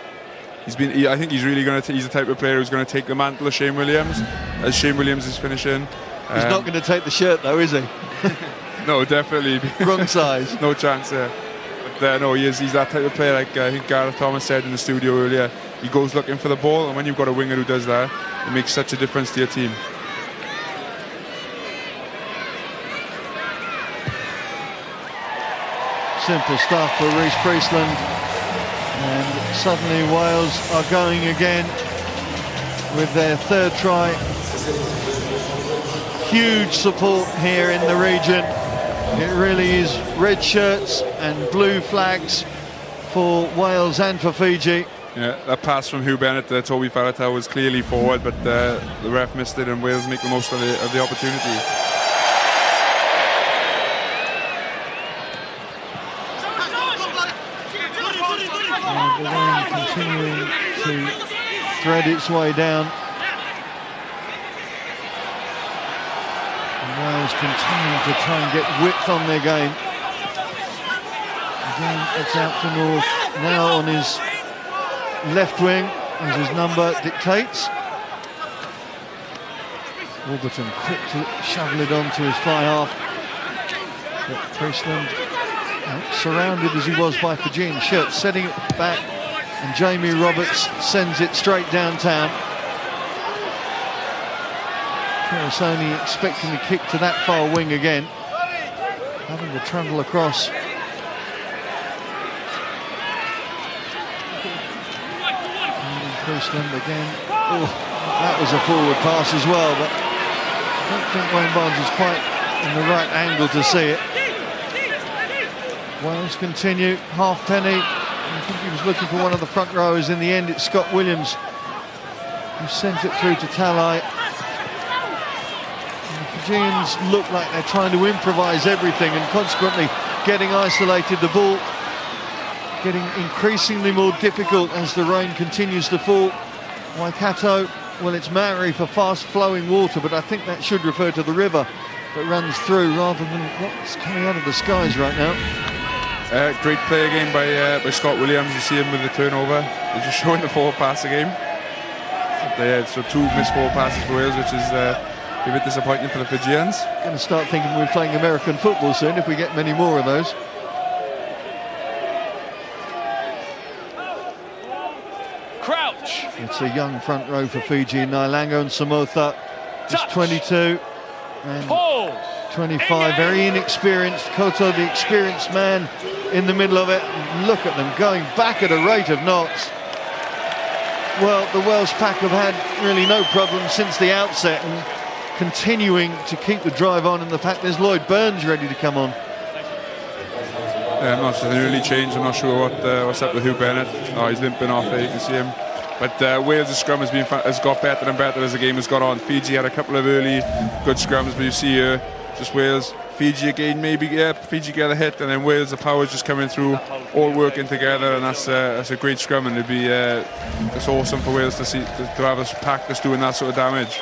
I think he's really going to. He's the type of player who's going to take the mantle of Shane Williams, as Shane Williams is finishing. He's not going to take the shirt, though, is he? No, definitely. Wrong size. No chance there. But no, he's that type of player. Like I think Gareth Thomas said in the studio earlier, he goes looking for the ball, and when you've got a winger who does that, it makes such a difference to your team. Simple stuff for Rhys Priestland, and suddenly Wales are going again with their 3rd try. Huge support here in the region. It really is red shirts and blue flags for Wales and for Fiji. Yeah, that pass from Hugh Bennett to Toby Faletau was clearly forward, but the ref missed it, and Wales make the most of the opportunity. And the rain continuing to thread its way down. And Wales continuing to try and get width on their game. Again, it's out to North, now on his left wing, as his number dictates. Warburton quick to shovel it onto his fly half. But Priestland, surrounded as he was by Fijian shirts, setting it back, and Jamie Roberts sends it straight downtown. Kerasoni expecting the kick to that far wing again, having to trundle across. And Priestland again. Oh, that was a forward pass as well, but I don't think Wayne Barnes is quite in the right angle to see it. Wales continue, halfpenny. I think he was looking for one of the front rowers. In the end, it's Scott Williams who sent it through to Talai. And the Fijians look like they're trying to improvise everything, and consequently getting isolated. The ball getting increasingly more difficult as the rain continues to fall. Waikato, well, it's Maori for fast-flowing water, but I think that should refer to the river that runs through rather than what's coming out of the skies right now. Great play again by Scott Williams. You see him with the turnover. He's just showing the forward pass again. So 2 missed forward passes for Wales, which is a bit disappointing for the Fijians. Going to start thinking we're playing American football soon if we get many more of those. Crouch. It's a young front row for Fiji. Nailango and Samotha, just 22 and 25, very inexperienced. Koto, the experienced man, in the middle of it. Look at them going back at a rate of knots. Well, the Welsh pack have had really no problem since the outset, and continuing to keep the drive on. In the fact there's Lloyd Burns ready to come on. I'm not sure, an early change. I'm not sure what's up with Hugh Bennett. Oh, he's limping off there, you can see him. But Wales' scrum has got better and better as the game has gone on. Fiji had a couple of early good scrums, but you see here, just Wales. Fiji again, maybe, yeah, Fiji get a hit, and then Wales, the power's just coming through, all working together, and that's a great scrum, and it'd be it's awesome for Wales to have a pack that's doing that sort of damage.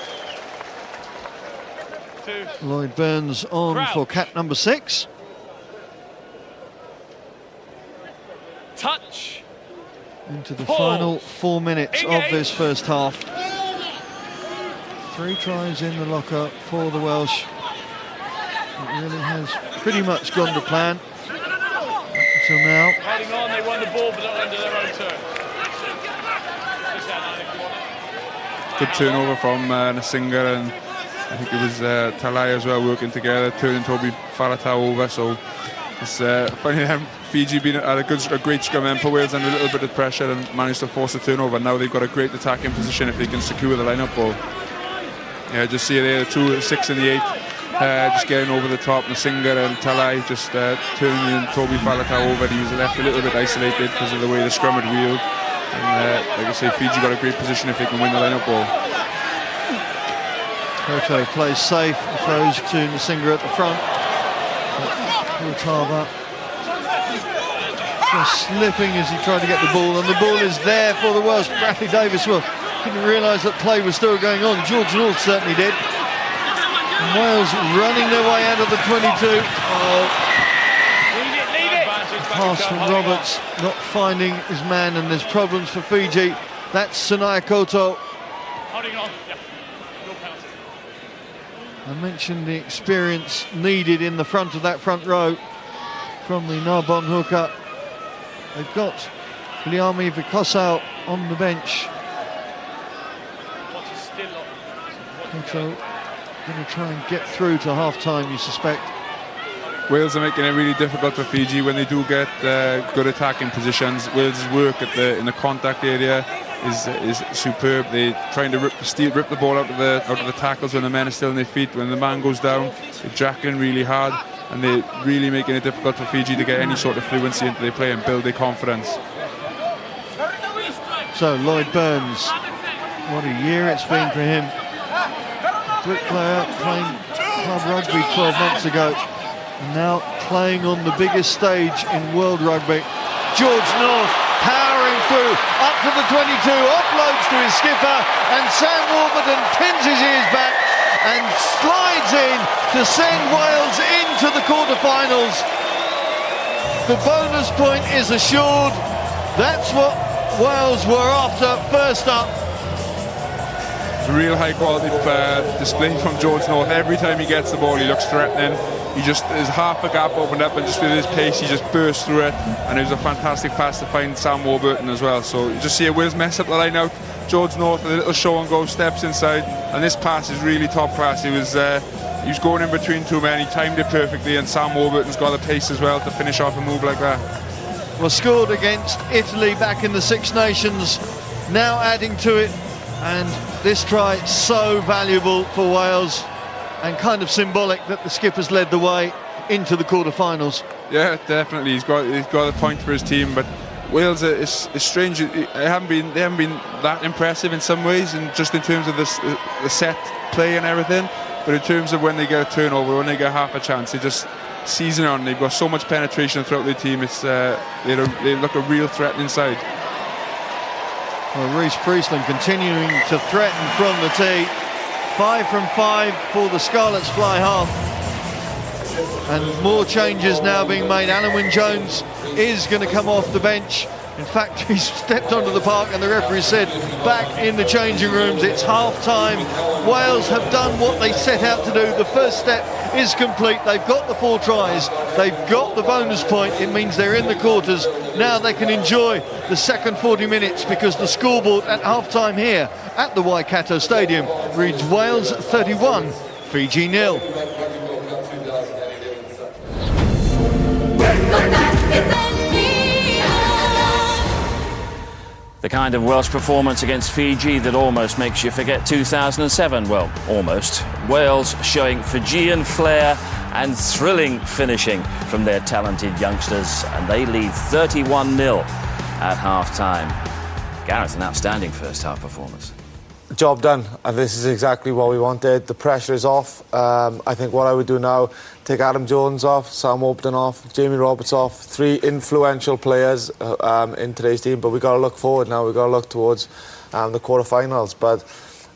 Lloyd Burns on for cap number 6. Touch. Into the final 4 minutes of this first half. 3 tries in the locker for the Welsh. It really has pretty much gone to plan until now. Heading on, they won the ball, but not under their own turn. Good turnover from Nasinga, and I think it was Talai as well, working together, turning Toby Faletau over. So it's funny them Fiji being at a great scrum end for Wales under a little bit of pressure and managed to force a turnover. Now they've got a great attacking position if they can secure the line-up ball. Yeah, just see there, the 2, 6 and the 8. Just getting over the top. Nasinga and Talai just turning Toby Faletau over. He was left a little bit isolated because of the way the scrum had wheeled. And like I say, Fiji got a great position if they can win the line-up ball. Koto plays safe, throws to Nsinga at the front. Kurtava just slipping as he tried to get the ball, and the ball is there for the Welsh. Bradley Davis didn't realise that play was still going on. George North certainly did. And Wales running their way out of the 22. Pass from Roberts, not finding his man, and there's problems for Fiji. That's Sanaya Koto. I mentioned the experience needed in the front of that front row from the Narbonne hooker. They've got Liami Vikosau on the bench. Koto going to try and get through to half-time, you suspect. Wales are making it really difficult for Fiji when they do get good attacking positions. Wales' work in the contact area is superb. They're trying to rip the ball out of the tackles when the men are still on their feet. When the man goes down, they're jacking really hard, and they're really making it difficult for Fiji to get any sort of fluency into their play and build their confidence. So Lloyd Burns, what a year it's been for him. Bricklayer playing club rugby 12 months ago, and now playing on the biggest stage in world rugby. George North powering through, up to the 22, offloads to his skipper, and Sam Warburton pins his ears back and slides in to send Wales into the quarterfinals. The bonus point is assured. That's what Wales were after first up. It's a real high quality display from George North. Every time he gets the ball, he looks threatening. There's half a gap opened up, and just with his pace, he just burst through it. And it was a fantastic pass to find Sam Warburton as well. So you just see a Wales mess up the line out. George North with a little show and go, steps inside, and this pass is really top class. He was going in between two men. He timed it perfectly, and Sam Warburton's got the pace as well to finish off a move like that. Well, scored against Italy back in the Six Nations, now adding to it, and this try so valuable for Wales, and kind of symbolic that the skipper's led the way into the quarterfinals. Yeah, definitely. He's got a point for his team, but Wales is strange. They haven't been that impressive in some ways, and just in terms of the set play and everything. But in terms of when they get a turnover, when they get half a chance, they just season on. They've got so much penetration throughout their team. It's they look a real threat inside. Well, Reece Priestland continuing to threaten from the tee. 5 from 5 for the Scarlets fly half. And more changes now being made. Alan Wynne-Jones is going to come off the bench. In fact, he's stepped onto the park, and the referee said back in the changing rooms. It's half-time. Wales have done what they set out to do. The first step is complete. They've got the 4 tries. They've got the bonus point. It means they're in the quarters. Now they can enjoy the second 40 minutes, because the scoreboard at half-time here at the Waikato Stadium reads Wales 31, Fiji 0. The kind of Welsh performance against Fiji that almost makes you forget 2007. Well, almost. Wales showing Fijian flair and thrilling finishing from their talented youngsters, and they lead 31-0 at half-time. Gareth, an outstanding first-half performance. Job done, and this is exactly what we wanted. The pressure is off. I think what I would do now, take Adam Jones off, Sam Warburton off, Jamie Roberts off. 3 influential players in today's team, but we've got to look forward now. We've got to look towards the quarterfinals. But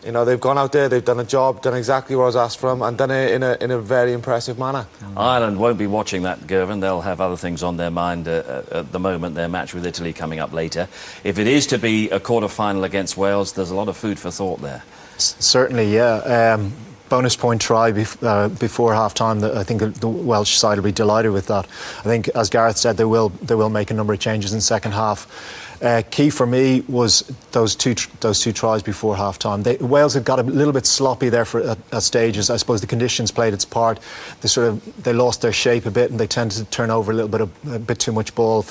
you know, they've gone out there, they've done a job, done exactly what I was asked from, and done it in a very impressive manner. Ireland won't be watching that, Gervin. They'll have other things on their mind at the moment. Their match with Italy coming up later. If it is to be a quarter-final against Wales, there's a lot of food for thought there. Certainly, yeah. Bonus point try before half-time. I think the Welsh side will be delighted with that. I think, as Gareth said, they will make a number of changes in the second half. Key for me was those two tries before half-time. Wales had got a little bit sloppy there at stages. I suppose the conditions played its part. They lost their shape a bit, and they tended to turn over a bit too much ball.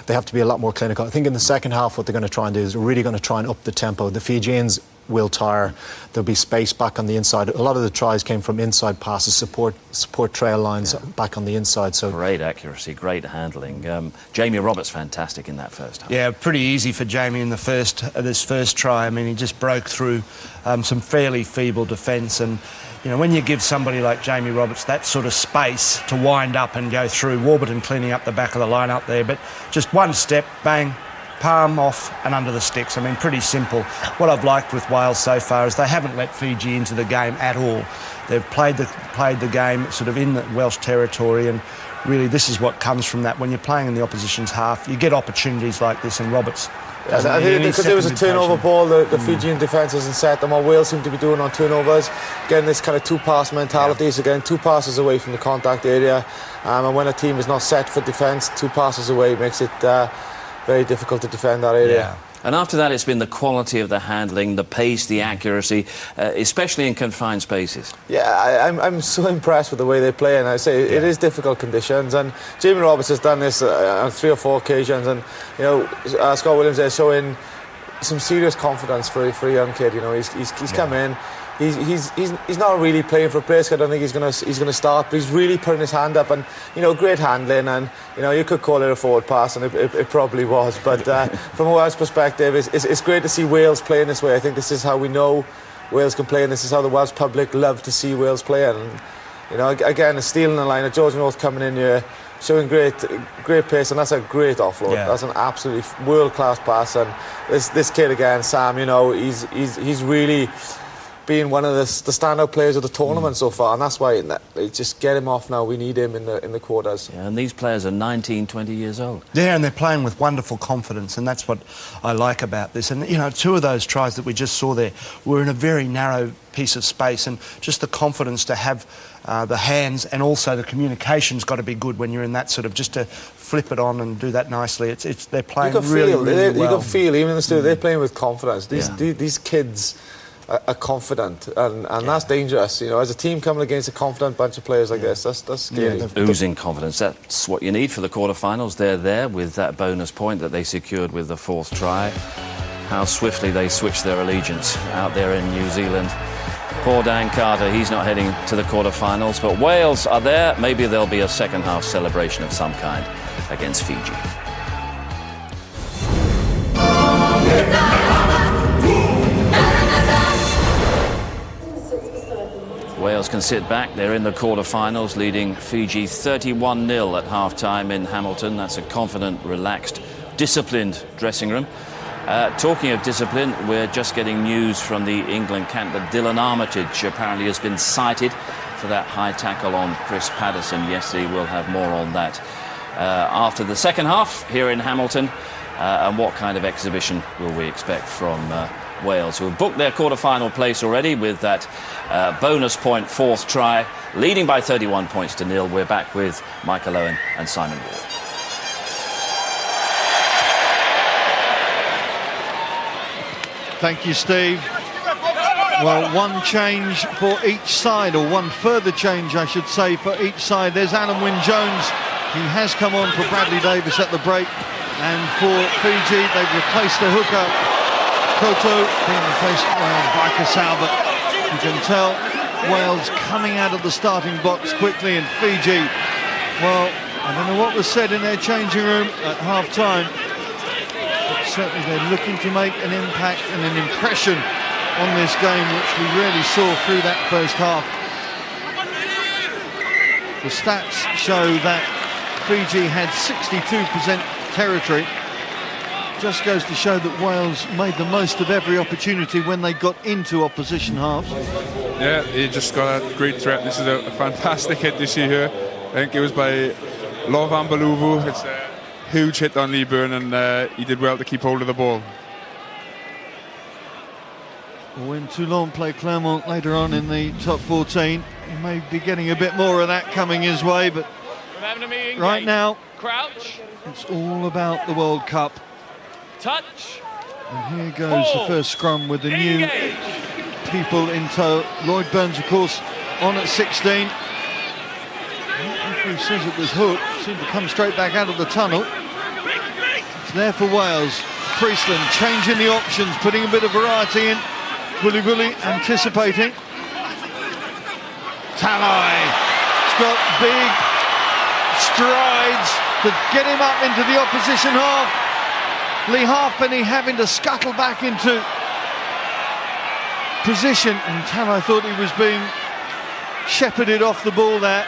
They have to be a lot more clinical. I think in the second half, what they're going to try and do is really going to try and up the tempo. The Fijians will tire. There'll be space back on the inside. A lot of the tries came from inside passes, support trail lines back on the inside. So great accuracy, great handling. Jamie Roberts fantastic in that first half. Yeah, pretty easy for Jamie in this first try. I mean, he just broke through some fairly feeble defence, and you know, when you give somebody like Jamie Roberts that sort of space to wind up and go through, Warburton cleaning up the back of the line up there, but just one step, bang, palm off and under the sticks. I mean, pretty simple. What I've liked with Wales so far is they haven't let Fiji into the game at all. They've played the game sort of in the Welsh territory, and really this is what comes from that. When you're playing in the opposition's half, you get opportunities like this, and Roberts... I think because there was a turnover ball, the Fijian defence hasn't set them. What Wales seem to be doing on turnovers, getting this kind of two-pass mentality, so getting 2 passes away from the contact area, and when a team is not set for defence, 2 passes away makes it very difficult to defend that area. Yeah. And after that, it's been the quality of the handling, the pace, the accuracy, especially in confined spaces. Yeah, I'm so impressed with the way they play, and I say it is difficult conditions. And Jamie Roberts has done this on 3 or 4 occasions, and you know, Scott Williams is showing some serious confidence for a young kid. You know, he's come in. He's not really playing for a place. I don't think he's gonna start, but he's really putting his hand up, and you know, great handling, and you know, you could call it a forward pass, and it probably was. But from a Welsh perspective, it's great to see Wales playing this way. I think this is how we know Wales can play, and this is how the Welsh public love to see Wales play. And you know, again, a stealing the line, George North coming in here, showing great pace, and that's a great offload. Yeah. That's an absolutely world-class pass, and this kid again, Sam, you know, he's really being one of the standout players of the tournament so far, and that's why just get him off now. We need him in the quarters. Yeah, and these players are 19, 20 years old. Yeah, and they're playing with wonderful confidence, and that's what I like about this. And you know, 2 of those tries that we just saw there were in a very narrow piece of space, and just the confidence to have the hands, and also the communication's got to be good when you're in that sort of, just to flip it on and do that nicely. They're playing really well. You can feel, even in the studio, they're playing with confidence. These kids are confident, and that's dangerous. You know, as a team coming against a confident bunch of players like this, that's scary. Oozing confidence. That's what you need for the quarterfinals. They're there with that bonus point that they secured with the 4th try. How swiftly they switched their allegiance out there in New Zealand. Poor Dan Carter, he's not heading to the quarterfinals, but Wales are there. Maybe there'll be a second half celebration of some kind against Fiji. Wales can sit back. They're in the quarterfinals, leading Fiji 31-0 at half-time in Hamilton. That's a confident, relaxed, disciplined dressing room. Talking of discipline, we're just getting news from the England camp that Dylan Armitage apparently has been cited for that high tackle on Chris Patterson yesterday. We'll have more on that after the second half here in Hamilton. And what kind of exhibition will we expect from Wales, who have booked their quarter-final place already with that bonus point 4th try, leading by 31 points to 0. We're back with Michael Owen and Simon Ward. Thank you, Steve. Well, one change for each side, or one further change, I should say, for each side. There's Alan Wynne-Jones. He has come on for Bradley Davis at the break. And for Fiji, they've replaced the hooker, Koto, being replaced by Kasau. But you can tell Wales coming out of the starting box quickly, and Fiji, well, I don't know what was said in their changing room at half-time, but certainly they're looking to make an impact and an impression on this game, which we really saw through that first half. The stats show that Fiji had 62% territory. Just goes to show that Wales made the most of every opportunity when they got into opposition halves. Yeah, he just got a great threat. This is a fantastic hit you see here. I think it was by Lovan Baluvu. It's a huge hit on Lee Byrne, and he did well to keep hold of the ball. When Toulon play Clermont later on in the top 14, he may be getting a bit more of that coming his way, but right now, Crouch. It's all about the World Cup. Touch. And here goes the first scrum with the new people in tow. Lloyd Burns, of course, on at 16. Referee says it was hooked. Seemed to come straight back out of the tunnel. It's there for Wales. Priestland changing the options, putting a bit of variety in. Bully anticipating. Talai. He's got big strides to get him up into the opposition half. Lee Halfpenny having to scuttle back into position, and Talai thought he was being shepherded off the ball there.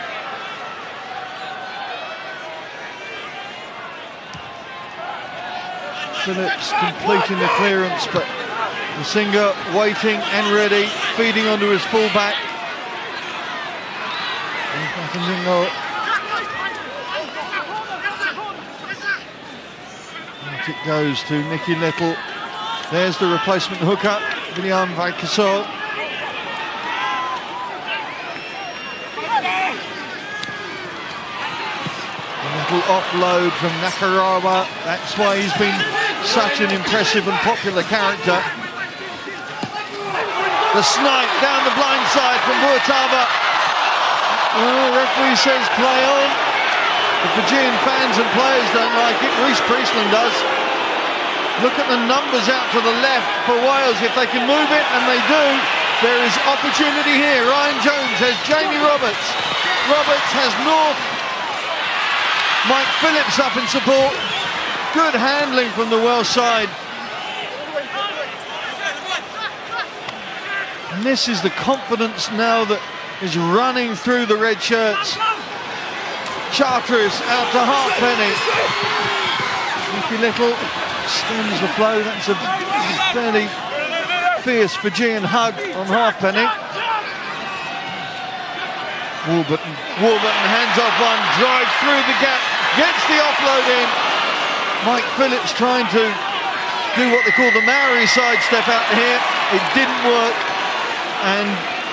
Phillips completing the clearance, but Masinga waiting and ready, feeding onto his fullback. Out it goes to Nicky Little. There's the replacement hooker, William Vaikasol. A little offload from Nakarawa. That's why he's been such an impressive and popular character. The snipe down the blind side from Buatava. Well, the referee says play on. The Fijian fans and players don't like it. Reece Priestland does. Look at the numbers out to the left for Wales. If they can move it, and they do, there is opportunity here. Ryan Jones has Jamie Roberts. Roberts has North. Mike Phillips up in support. Good handling from the Welsh side. And this is the confidence now that is running through the red shirts. Charteris out to Halfpenny. Nicky Little stems the flow. That's a fairly fierce Fijian hug on Halfpenny. Warburton hands off one, drives through the gap, gets the offload in. Mike Phillips trying to do what they call the Maori sidestep out here. It didn't work, and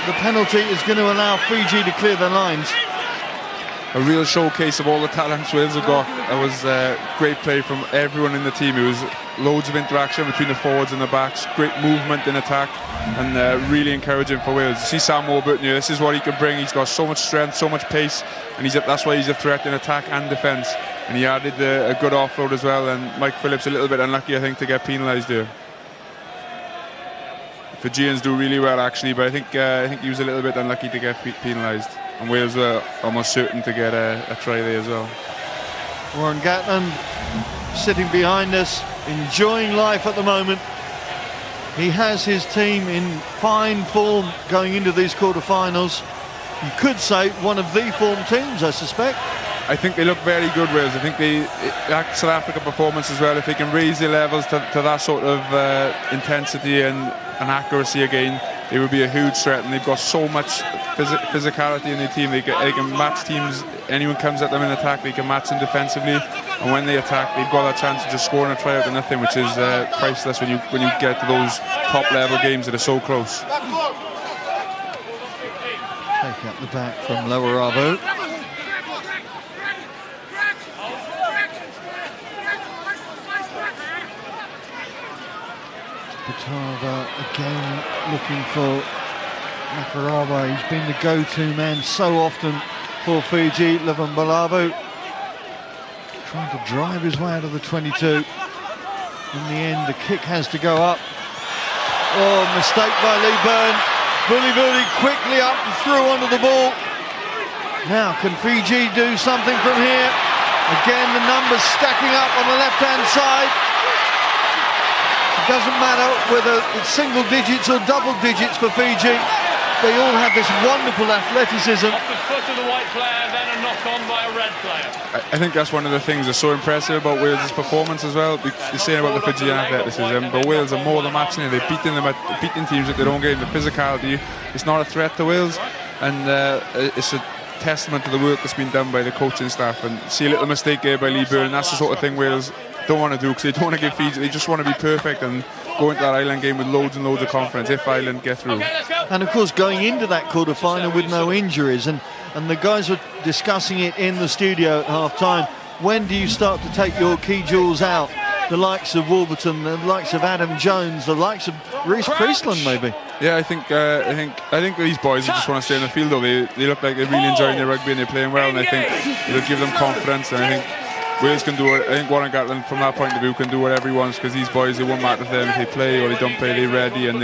the penalty is going to allow Fiji to clear their lines. A real showcase of all the talents Wales have got. That was great play from everyone in the team. It was loads of interaction between the forwards and the backs, great movement in attack, and really encouraging for Wales. You see Sam Warburton here, this is what he can bring. He's got so much strength, so much pace, and that's why he's a threat in attack and defence. And he added a good offload as well, and Mike Phillips a little bit unlucky, I think, to get penalised here. Fijians do really well actually, but I think he was a little bit unlucky to get penalised. And Wales were almost certain to get a try there as well. Warren Gatland sitting behind us, enjoying life at the moment. He has his team in fine form going into these quarterfinals. You could say one of the form teams, I suspect. I think they look very good, Wales. I think that South Africa performance as well, if they can raise their levels to that sort of intensity and accuracy again, they would be a huge threat. And they've got so much physicality in their team. They can match teams. Anyone comes at them in attack, they can match them defensively. And when they attack, they've got that chance of just scoring a try out of nothing, which is priceless when you get to those top level games that are so close. Take out the back from Lawaravo. Buatava again looking for Nakarawa. He's been the go-to man so often for Fiji. Levan Balavo trying to drive his way out of the 22. In the end, the kick has to go up. Oh, mistake by Lee Byrne. Bully quickly up and through onto the ball. Now, can Fiji do something from here? Again, the numbers stacking up on the left-hand side. It doesn't matter whether it's single digits or double digits for Fiji. They all have this wonderful athleticism. Off the foot of the white player, then a knock on by a red player. I think that's one of the things that's so impressive about Wales' performance as well. You're saying about the Fijian athleticism, but Wales are more than matching it. They're beating teams at their own game. The physicality, it's not a threat to Wales, and it's a testament to the work that's been done by the coaching staff. And see a little mistake there by Lee Byrne. That's the sort of thing Wales don't want to do, because they don't want to give Fiji. They just want to be perfect and go into that Ireland game with loads and loads of confidence if Ireland get through. And of course, going into that quarter-final with no injuries, and the guys were discussing it in the studio at half-time. When do you start to take your key jewels out? The likes of Warburton, the likes of Adam Jones, the likes of Reece Priestland, maybe. Yeah, I think these boys just want to stay in the field, though. They look like they're really enjoying their rugby and they're playing well, and I think it'll give them confidence. And I think Wales can do it. I think Warren Gatland, from that point of view, can do whatever he wants, because these boys, it won't matter to them if they play or they don't play. They're ready, and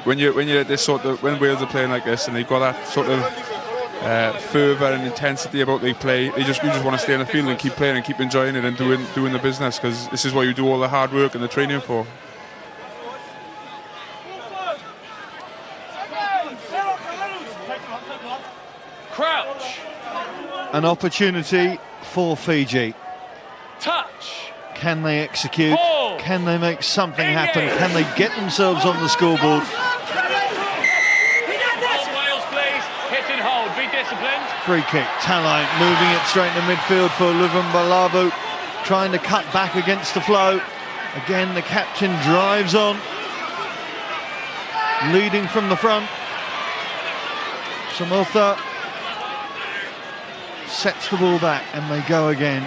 when you're at this sort of, when Wales are playing like this and they've got that sort of fervour and intensity about they play, you just want to stay on the field and keep playing and keep enjoying it and doing the business, because this is what you do all the hard work and the training for. Crouch. An opportunity for Fiji. Touch. Can they execute? Can they make something happen? Can they get themselves on the scoreboard? Wales, please. Hit and hold. Be disciplined. Free kick. Talai moving it straight into midfield for Luvumbalavу, trying to cut back against the flow. Again, the captain drives on, leading from the front. Samotha sets the ball back and they go again.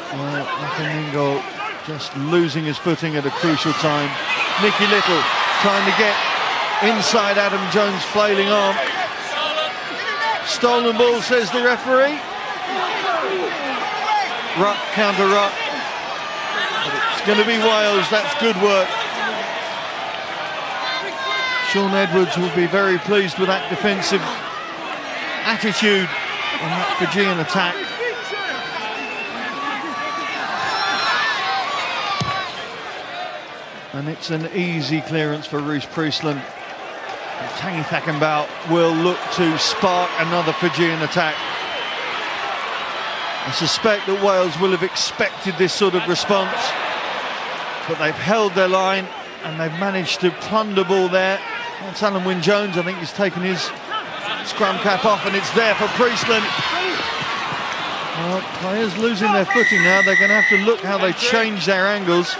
Well, Nakaningo just losing his footing at a crucial time. Nicky Little trying to get inside Adam Jones' flailing arm. Stolen ball, says the referee. Ruck, counter ruck. But it's going to be Wales. That's good work. Sean Edwards will be very pleased with that defensive attitude on that Fijian attack. And it's an easy clearance for Roos Priestland. Tangi Thakambau will look to spark another Fijian attack. I suspect that Wales will have expected this sort of response, but they've held their line and they've managed to plunder ball there. That's Alan Wynne-Jones, I think he's taken his scrum cap off, and it's there for Priestland. Well, players losing their footing now. They're going to have to look how they change their angles.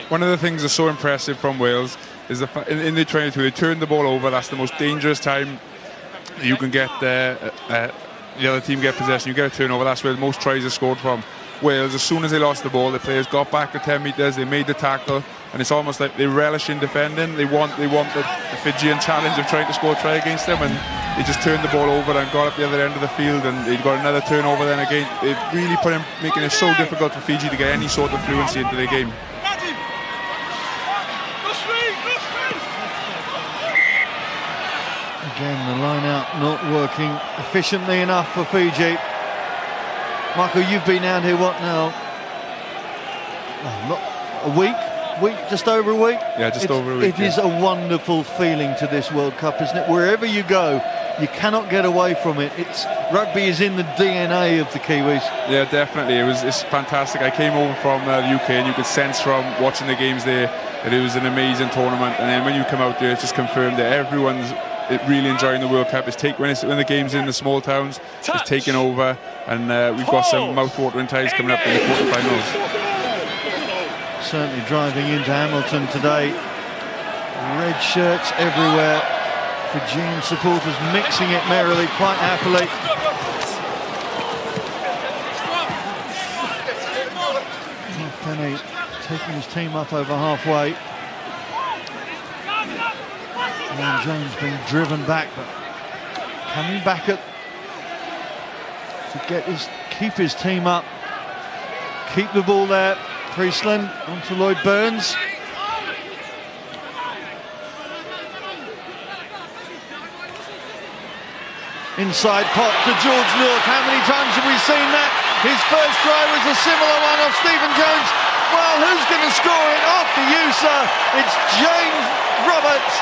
One of the things that's so impressive from Wales is in the training tour, they turn the ball over. That's the most dangerous time you can get the other team get possession. You get a turnover, that's where the most tries are scored from. Wales, as soon as they lost the ball, the players got back to 10 metres, they made the tackle, and it's almost like they relish in defending. They want the Fijian challenge of trying to score a try against them, and they just turned the ball over and got up the other end of the field, and they got another turnover then again. It really making it so difficult for Fiji to get any sort of fluency into their game. Again, the line out not working efficiently enough for Fiji. Michael, you've been out here, what now? A week, just over a week? Yeah, just over a week. It is a wonderful feeling to this World Cup, isn't it? Wherever you go, you cannot get away from it. Rugby is in the DNA of the Kiwis. Yeah, definitely. It's fantastic. I came over from the UK, and you could sense from watching the games there that it was an amazing tournament. And then when you come out there, it's just confirmed that everyone's really enjoying the World Cup. When the game's in the small towns, it's taking over, and we've got some mouth-watering ties coming up in the quarterfinals. Certainly driving into Hamilton today. Red shirts everywhere. Fijian supporters mixing it merrily, quite happily. Penny taking his team up over halfway. And Jones being driven back, but coming back to keep his team up, keep the ball there. Priestland onto Lloyd Burns. Inside pop to George North. How many times have we seen that? His first try was a similar one off Stephen Jones. Well, who's going to score it? After you, sir. It's James Roberts.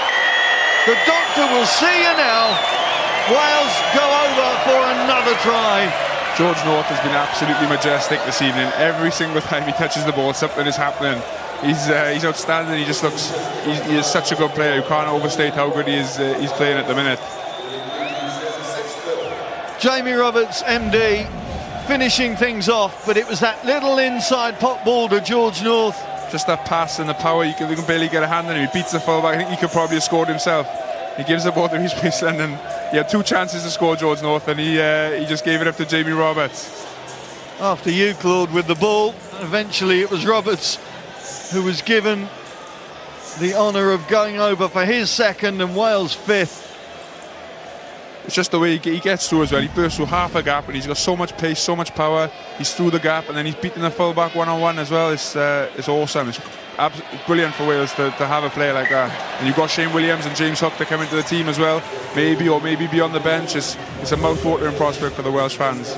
The doctor will see you now. Wales go over for another try. George North has been absolutely majestic this evening. Every single time he touches the ball, something is happening. He's outstanding. He just looks. He is such a good player. You can't overstate how good he is. He's playing at the minute. Jamie Roberts, MD, finishing things off, but it was that little inside pop ball to George North. Just that pass and the power. You can barely get a hand on him. He beats the fullback. I think he could probably have scored himself. He gives the ball to Roos Priestland, and he had 2 chances to score, George North, and he just gave it up to Jamie Roberts. After you, Claude, with the ball, eventually it was Roberts who was given the honour of going over for his second and Wales' 5th. it's just the way he gets through as well. He bursts through half a gap, and he's got so much pace, so much power. He's through the gap, and then he's beating the fullback one-on-one as well. It's awesome. It's brilliant for Wales to have a player like that. And you've got Shane Williams and James Hook to come into the team as well, maybe be on the bench. It's a mouth-watering prospect for the Welsh fans.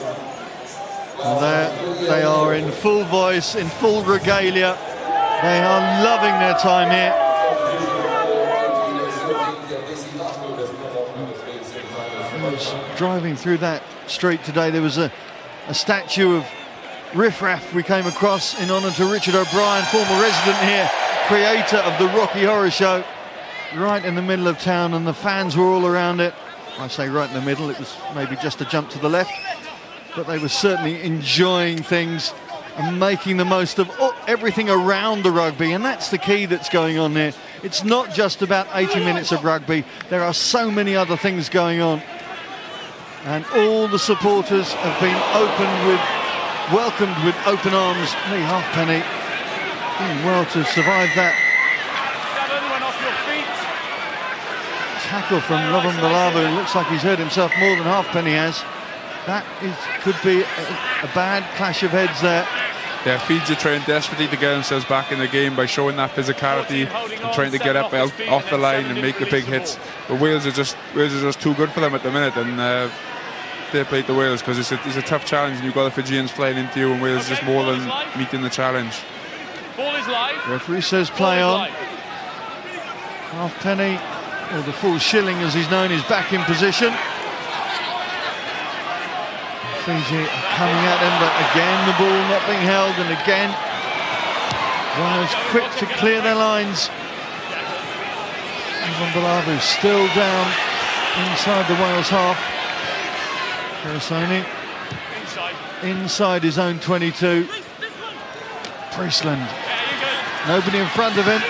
Well, there they are in full voice, in full regalia. They are loving their time here. I was driving through that street today. There was a statue of Riff Raff we came across in honour to Richard O'Brien, former resident here, creator of the Rocky Horror Show, right in the middle of town, and the fans were all around it. I say right in the middle, it was maybe just a jump to the left, but they were certainly enjoying things and making the most of everything around the rugby, and that's the key that's going on here. It's not just about 80 minutes of rugby, there are so many other things going on, and all the supporters have been welcomed with open arms. Lee Halfpenny doing well to survive that tackle from Lovan Balavu. Looks like he's hurt himself more than Halfpenny has. That could be a bad clash of heads there. Yeah, Fiji are trying desperately to get themselves back in the game by showing that physicality and trying to get up off the line and make the big hits. But Wales are just too good for them at the minute, and fair play to Wales, because it's a tough challenge, and you've got the Fijians flying into you, and Wales just more than meeting the challenge. Ball is live. Referee says play on. Halfpenny, or the full shilling as he's known, is back in position. Fiji coming at him, but again the ball not being held, and again Wales quick to clear their lines. Ivan Balavu still down inside the Wales half. Karasoni inside his own 22. Priestland, nobody in front of him.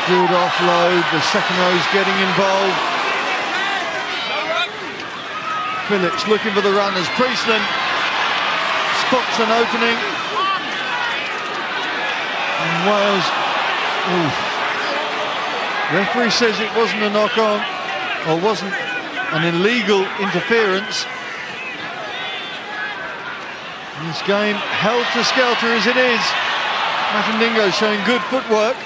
Good offload, the second row's getting involved. Phillips looking for the runners. Priestland spots an opening. And Wales, referee says it wasn't a knock-on, or wasn't an illegal interference. This game held to skelter as it is. Matindingo showing good footwork.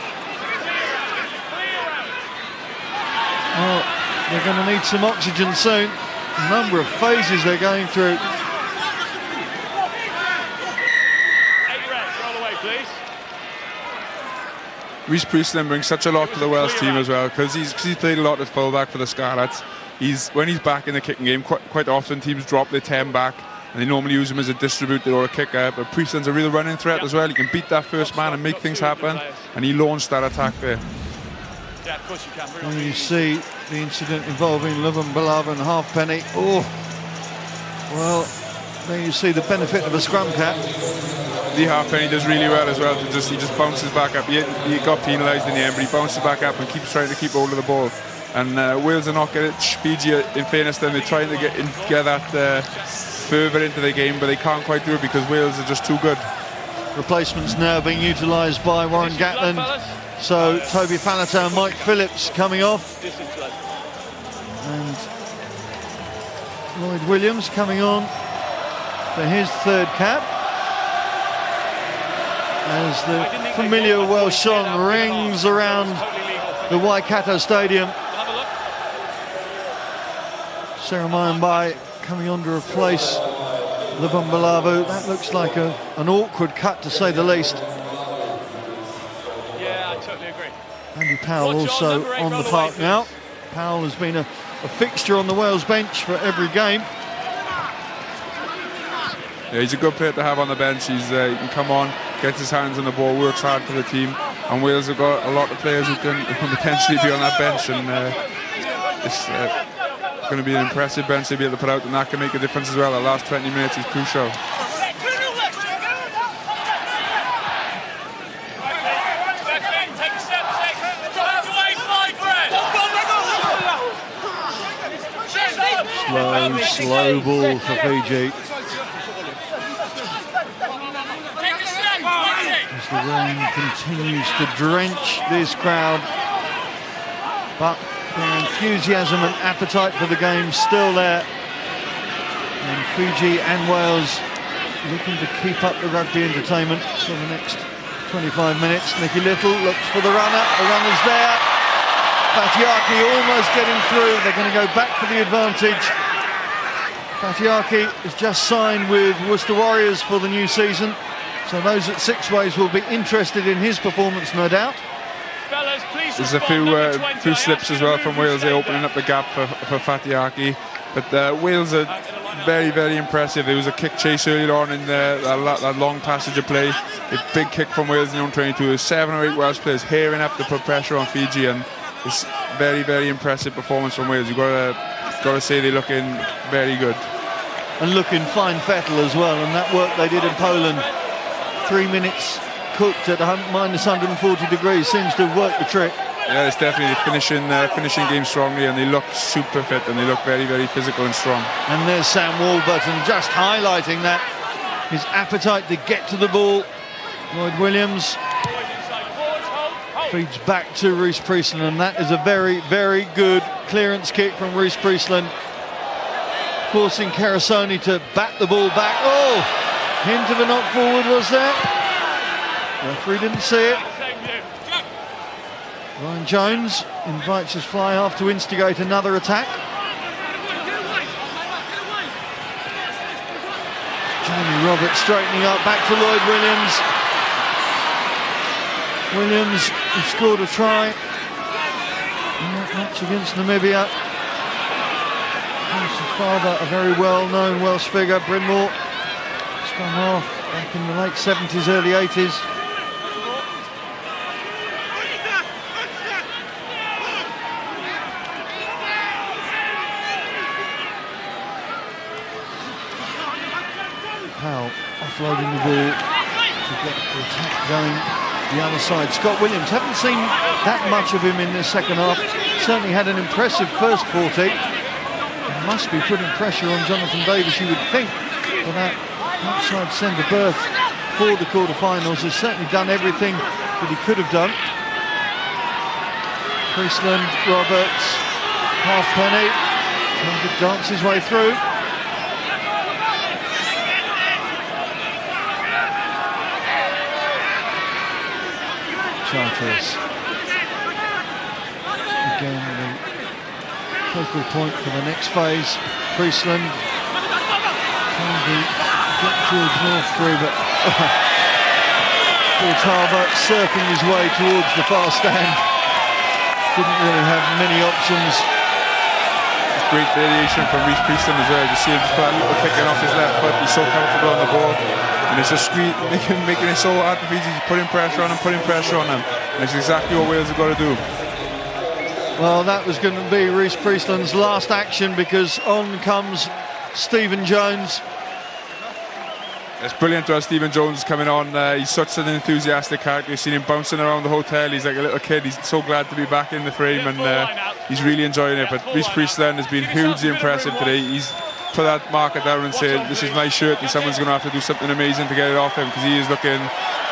Well, they're going to need some oxygen soon. A number of phases they're going through. Rhys Priestland brings such a lot to the Welsh team as well, because he's played a lot at fullback for the Scarlets. When he's back in the kicking game, quite often teams drop their 10 back, and they normally use him as a distributor or a kicker. But Priestland's a real running threat as well. He can beat that first man and make things happen, and he launched that attack there. Yeah, of course you can. When you see the incident involving Lovan Balavu and Halfpenny, well, there you see the benefit of a scrum cap. Lee Halfpenny does really well as well. He just bounces back up. He got penalised in the end, but he bounces back up and keeps trying to keep hold of the ball. And Wales are not getting it. Fiji, in fairness to them, they're trying to get that further into the game, but they can't quite do it because Wales are just too good. Replacements now being utilised by Warren Gatland. So Toby Faletau and Mike Phillips coming off. And Lloyd Williams coming on for his third cap. As the familiar Welsh song rings around the Waikato Stadium. Sarah Mayambai coming on to replace Lovan Balavu. That looks like an awkward cut, to say the least. Yeah, I totally agree. Andy Powell also on the park now. Powell has been a fixture on the Wales bench for every game. Yeah, he's a good player to have on the bench. He can come on, gets his hands on the ball, works hard for the team. And Wales have got a lot of players who can potentially be on that bench. And it's going to be an impressive bench to be able to put out, and that can make a difference as well. The last 20 minutes is crucial. Slow ball for Fiji. As the rain continues to drench this crowd. but the enthusiasm and appetite for the game still there. And Fiji and Wales looking to keep up the rugby entertainment for the next 25 minutes. Nicky Little looks for the runner. The runner's there. Fatiaki almost getting through. They're going to go back for the advantage. Fatiaki has just signed with Worcester Warriors for the new season, so those at Six Ways will be interested in his performance, no doubt. There's a few slips as well from Wales. They're opening up the gap for Fatiaki. But Wales are very, very impressive. There was a kick chase earlier on in that long passage of play. A big kick from Wales in the own 22. There's 7 or 8 Welsh players hearing up to put pressure on Fiji, and it's very, very impressive performance from Wales. You've got to say they're looking very good. And looking fine fettle as well, and that work they did in Poland, 3 minutes cooked at minus 140 degrees, seems to have worked the trick. Yeah, it's definitely finishing game strongly, and they look super fit and they look very, very physical and strong. And there's Sam Warburton just highlighting that, his appetite to get to the ball. Lloyd Williams feeds back to Reece Priestland, and that is a very, very good clearance kick from Reece Priestland, forcing Carasoni to bat the ball back. Oh, hint of a knock forward was there. Referee didn't see it. Ryan Jones invites his fly half to instigate another attack. Jamie Roberts straightening up, back to Lloyd Williams. Williams, who scored a try in that match against Namibia. His father, a very well-known Welsh figure, Bryn Mawr, scrum half back in the late 70s, early 80s. Powell offloading the ball to get the attack going the other side. Scott Williams, haven't seen that much of him in this second half. Certainly had an impressive first 40. Must be putting pressure on Jonathan Davis, you would think, for that outside centre berth for the quarterfinals. Has certainly done everything that he could have done. Priestland, Roberts, Halfpenny, trying to dance his way through. Charteris. Again, the focal point for the next phase. Priestland trying to get George North through, but George Harbour surfing his way towards the far stand. Didn't really have many options. Great variation from Reece Priestland as well. You see him just put a little kicking off his left foot. He's so comfortable on the ball, and it's just making it so hard for Fiji. He's putting pressure on him, and it's exactly what Wales have got to do. Well, that was going to be Reece Priestland's last action, because on comes Stephen Jones. It's brilliant to have Stephen Jones coming on. He's such an enthusiastic character. You've seen him bouncing around the hotel. He's like a little kid. He's so glad to be back in the frame, and he's really enjoying it. But Reece Priestland has been hugely impressive today. He's put that marker down and said, this is my shirt, and someone's going to have to do something amazing to get it off him, because he is looking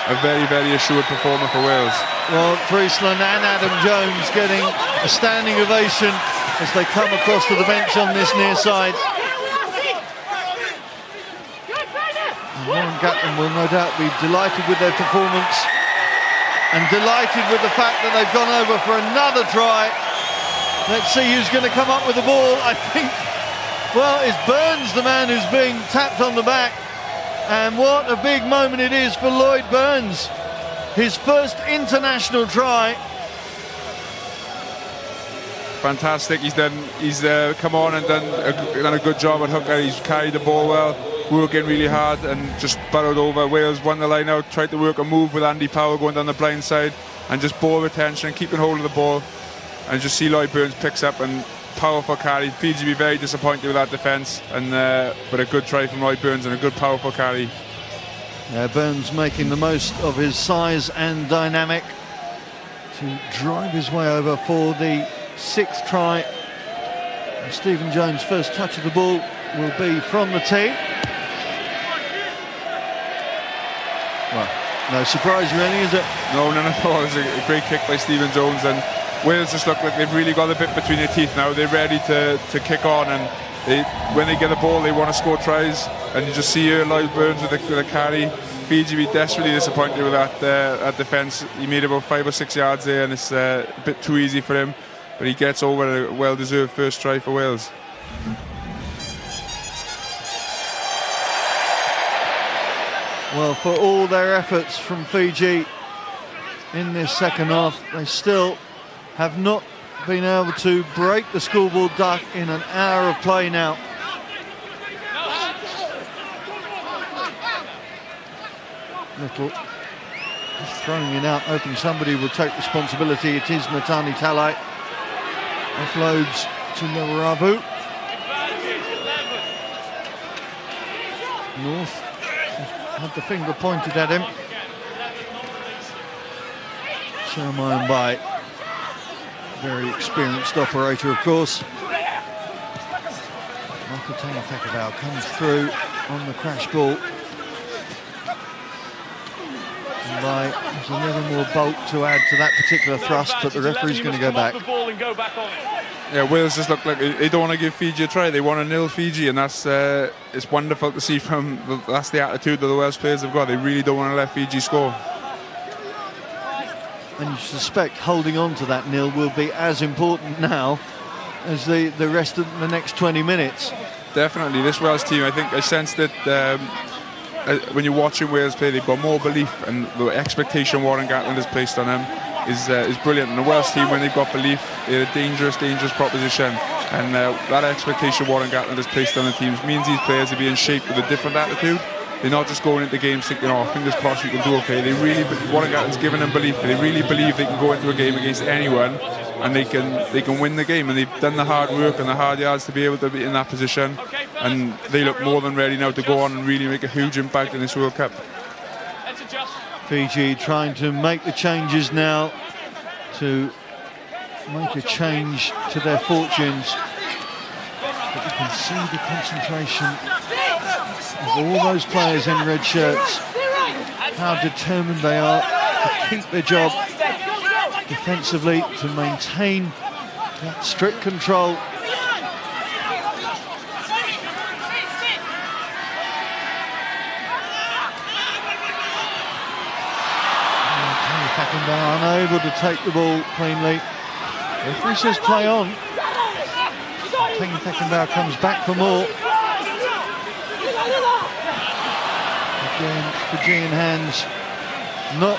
a very, very assured performer for Wales. Well, Priestland and Adam Jones getting a standing ovation as they come across to the bench on this near side. And Warren Gatland will no doubt be delighted with their performance, and delighted with the fact that they've gone over for another try. Let's see who's going to come up with the ball. I think, well, it's Burns, the man who's being tapped on the back. And what a big moment it is for Lloyd Burns. His first international try. Fantastic. He's come on and done a good job at hooker. He's carried the ball well, working really hard, and just burrowed over. Wales won the line out, tried to work a move with Andy Power going down the blind side, and just ball retention, keeping hold of the ball, and just see Lloyd Burns picks up and powerful carry. Fiji be very disappointed with that defence, and but a good try from Lloyd Burns and a good powerful carry. Burns making the most of his size and dynamic to drive his way over for the 6th try. And Stephen Jones' first touch of the ball will be from the tee. Well, no surprise really, is it? No. It was a great kick by Stephen Jones, and Wales just look like they've really got a bit between their teeth now. They're ready to kick on, and when they get the ball, they want to score tries. And you just see here, Lloyd Burns with the carry. Fiji be desperately disappointed with that defence. He made about 5 or 6 yards there, and it's a bit too easy for him. But he gets over a well-deserved first try for Wales. Well, for all their efforts from Fiji in this second half, they still have not been able to break the scoreboard duck in an hour of play now. Little just throwing it out, hoping somebody will take responsibility. It is Matani Talai. Offloads to Laravu. North had the finger pointed at him. Sherman by very experienced operator, of course. Makatana Fekavau comes through on the crash ball. And there's a little more bulk to add to that particular thrust, but the referee's going to go back. Yeah, Wales just look like they don't want to give Fiji a try. They want to nil Fiji, and that's it's wonderful to see that's the attitude that the Welsh players have got. They really don't want to let Fiji score. And you suspect holding on to that nil will be as important now as the rest of the next 20 minutes. Definitely, this Welsh team, I sense that when you're watching Wales play, they've got more belief, and the expectation Warren Gatland has placed on them is brilliant. And the Welsh team, when they've got belief, they're a dangerous proposition. And that expectation Warren Gatland has placed on the teams means these players are being shaped with a different attitude. They're not just going into games thinking, oh, fingers crossed we can do okay. Warren Gatland's given them belief. They really believe they can go into a game against anyone and they can win the game. And they've done the hard work and the hard yards to be able to be in that position. And they look more than ready now to go on and really make a huge impact in this World Cup. Fiji trying to make the changes now to make a change to their fortunes. But you can see the concentration of all those players in red shirts, how determined they are to keep their job defensively, to maintain that strict control. Unable to take the ball cleanly. The referee says play on. Tengi Thekkenbauer comes back for more. Again, Fijian hands not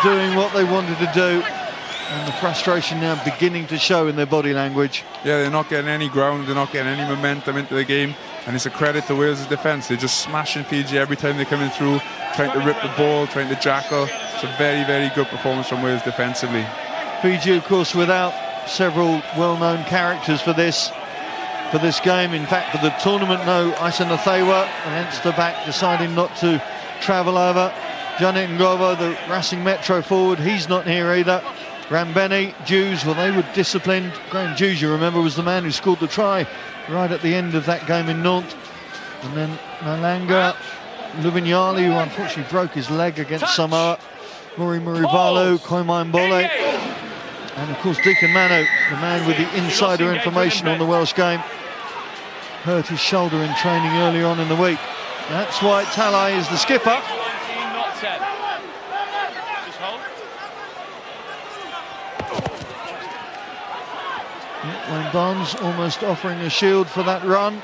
doing what they wanted to do, and the frustration now beginning to show in their body language. Yeah, they're not getting any ground, they're not getting any momentum into the game, and it's a credit to Wales' defence. They're just smashing Fiji every time they're coming through, trying to rip the ball, trying to jackal. It's a very, very good performance from Wales defensively. Fiji, of course, without several well-known characters for this game. In fact, for the tournament, no Isanathewa, and hence the back deciding not to travel over. Janet Ngovo, the Racing Metro forward, he's not here either. Rambeni, Jews, well, they were disciplined. Graham Jews, you remember, was the man who scored the try right at the end of that game in Nantes. And then Malanga, Luvinyali, who unfortunately broke his leg against Samoa. Muri Murivalu, Koimain Bole, and of course Deacon Manu, the man with the insider information on the Welsh game. Hurt his shoulder in training earlier on in the week. That's why Talai is the skipper. Wayne Barnes almost offering a shield for that run.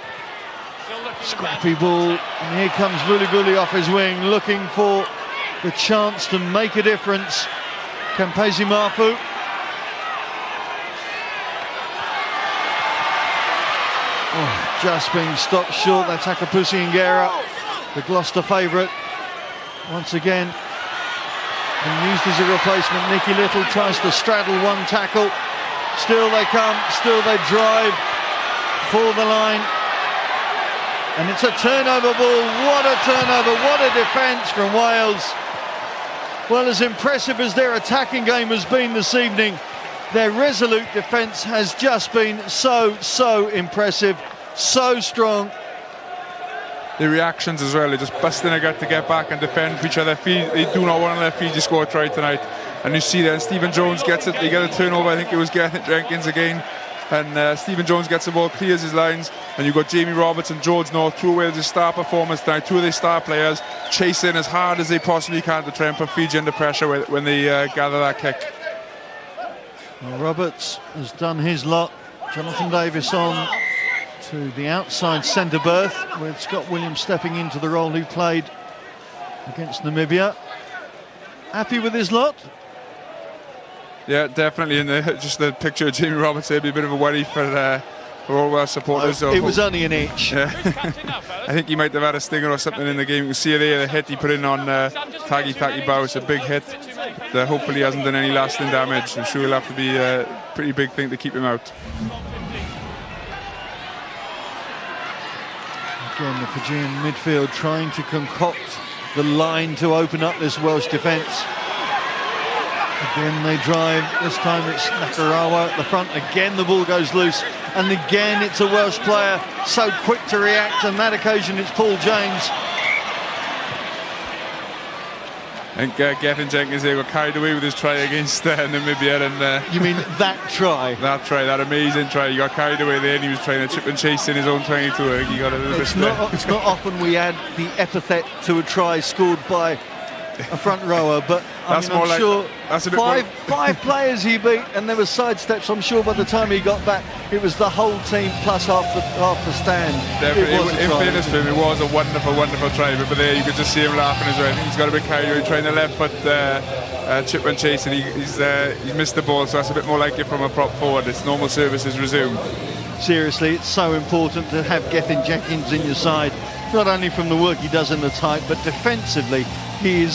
Scrappy ball, and here comes Vuliguli off his wing, looking for the chance to make a difference. Campesi Mafu. Oh, just being stopped short. That's Akapusi Ngera, the Gloucester favourite. Once again, and used as a replacement. Nicky Little tries to straddle one tackle. Still they come, still they drive for the line. And it's a turnover ball. What a turnover, what a defence from Wales. Well, as impressive as their attacking game has been this evening, their resolute defence has just been so impressive, so strong. The reactions as well, they're just busting a gut to get back and defend for each other. They do not want to let Fiji score a try tonight. And you see that Stephen Jones gets it. They get a turnover. I think it was Gethin Jenkins again. And Stephen Jones gets the ball, clears his lines, and you've got Jamie Roberts and George North, two of Wales' star performers tonight, two of their star players, chasing as hard as they possibly can to try and put Fiji under pressure when they gather that kick. Well, Roberts has done his lot. Jonathan Davis on to the outside centre berth, with Scott Williams stepping into the role he played against Namibia. Happy with his lot? Yeah, definitely. And just the picture of Jamie Roberts there be a bit of a worry for all our supporters. It was only an inch. Yeah. I think he might have had a stinger or something in the game. You can see there the hit he put in on Tagi Bao. It's a big hit that hopefully hasn't done any lasting damage. I'm sure it'll have to be a pretty big thing to keep him out. Again, the Fijian midfield trying to concoct the line to open up this Welsh defence. Again they drive, this time it's Nakarawa at the front, again the ball goes loose, and again it's a Welsh player so quick to react. On that occasion it's Paul James. I think Gethin Jenkins there got carried away with his try against Namibia. And you mean that try? That try, that amazing try. He got carried away there and he was trying to chip and chase in his own 22. He got a little it's not often we add the epithet to a try scored by a front rower, but I'm sure five players he beat, and there were sidesteps. I'm sure by the time he got back, it was the whole team plus half the stand. Definitely. In fairness to him, it was a wonderful, wonderful try. But there you could just see him laughing as well. I think he's got a bit carried away trying the left foot chip and chase, and he's missed the ball. So that's a bit more like it from a prop forward. It's normal services resumed. Seriously, it's so important to have Gethin Jenkins in your side, not only from the work he does in the tight, but defensively. He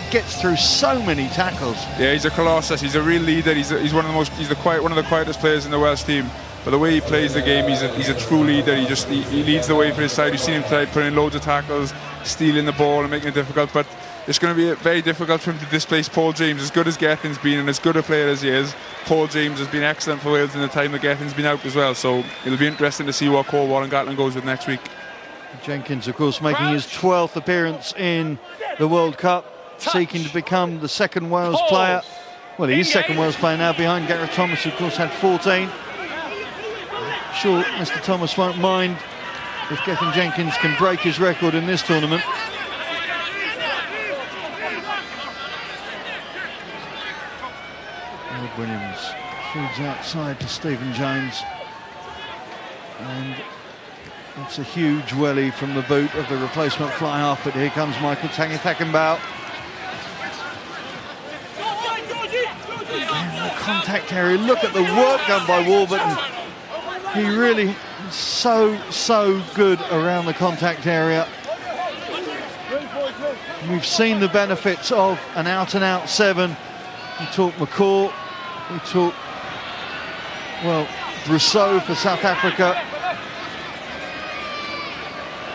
gets through so many tackles. Yeah, he's a colossus. He's a real leader. He's one of the quietest players in the Welsh team. But the way he plays the game, he's a true leader. He leads the way for his side. You've seen him tonight putting in loads of tackles, stealing the ball and making it difficult. But it's going to be very difficult for him to displace Paul James. As good as Gethin's been and as good a player as he is, Paul James has been excellent for Wales in the time that Gethin's been out as well. So it'll be interesting to see what Cornwall and Gatland goes with next week. Jenkins, of course, making his 12th appearance in the World Cup, seeking to become the second Wales player. Well, he is second Wales player now, behind Gareth Thomas, who of course had 14. I'm sure Mr. Thomas won't mind if Gethin Jenkins can break his record in this tournament. Ed Williams feeds outside to Stephen Jones, and it's a huge welly from the boot of the replacement fly half, but here comes Michael Tagi-Bao. In the contact area, look at the work done by Warburton. He really is so good around the contact area. We've seen the benefits of an out-and-out 7. We talk McCaw, we talk, well, Rousseau for South Africa.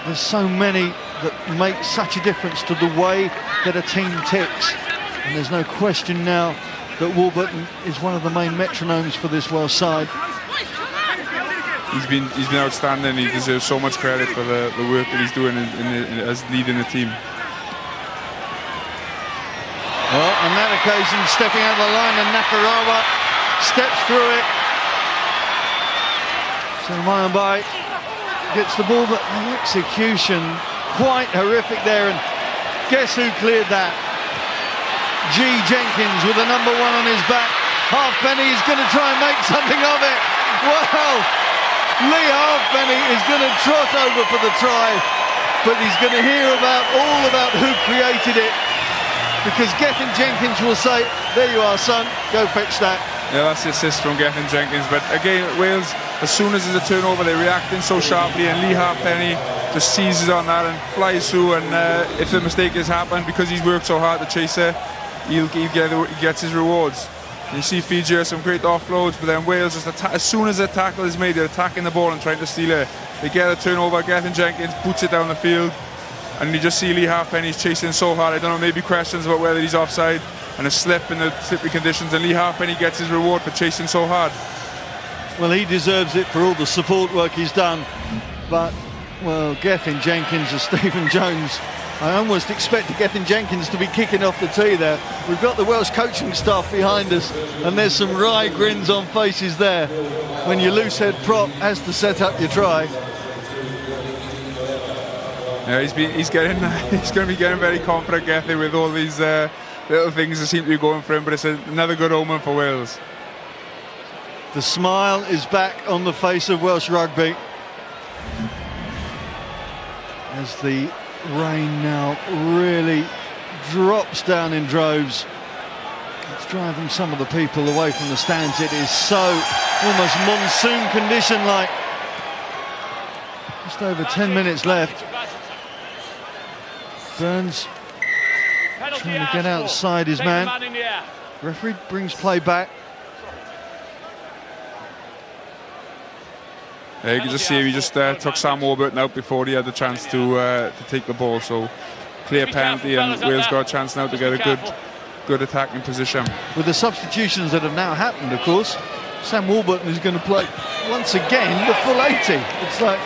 There's so many that make such a difference to the way that a team ticks. And there's no question now that Warburton is one of the main metronomes for this Welsh side. He's been outstanding. He deserves so much credit for the work that he's doing as leading the team. Well, on that occasion, stepping out of the line, and Nakarawa steps through it. So Mayambai gets the ball, but the execution quite horrific there. And guess who cleared that? G. Jenkins with the number 1 on his back. Halfpenny is going to try and make something of it. Well, Lee Halfpenny is going to trot over for the try, but he's going to hear all about who created it, because Gethin Jenkins will say, there you are, son, go fetch that. Yeah, that's the assist from Gethin Jenkins. But again, Wales, as soon as there's a turnover, they're reacting so sharply, and Lee Halfpenny just seizes on that and flies through. And if the mistake has happened, because he's worked so hard to chase her, he gets his rewards. And you see Fiji has some great offloads, but then Wales, just as soon as a tackle is made, they're attacking the ball and trying to steal it. They get a turnover, Gethin Jenkins boots it down the field, and you just see Lee Halfpenny's chasing so hard. I don't know, maybe questions about whether he's offside, and a slip in the slippery conditions, and Lee Halfpenny gets his reward for chasing so hard. Well, he deserves it for all the support work he's done, but Well, Gethin Jenkins and Stephen Jones. I almost expected Gethin Jenkins to be kicking off the tee there. We've got the Welsh coaching staff behind us, and there's some wry grins on faces there when your loose head prop has to set up your try. Yeah, he's going to be getting very confident, Gethin, with all these little things that seem to be going for him. But it's another good omen for Wales. The smile is back on the face of Welsh rugby as the rain now really drops down in droves. It's driving some of the people away from the stands. It is so almost monsoon condition like. Just over 10 minutes left. Burns trying to get outside his man. Referee brings play back. Yeah, you can just see he just took Sam Warburton out before he had the chance to take the ball. So clear penalty, and Wales got a chance now to get a good attacking position. With the substitutions that have now happened, of course, Sam Warburton is going to play once again the full 80. It's like,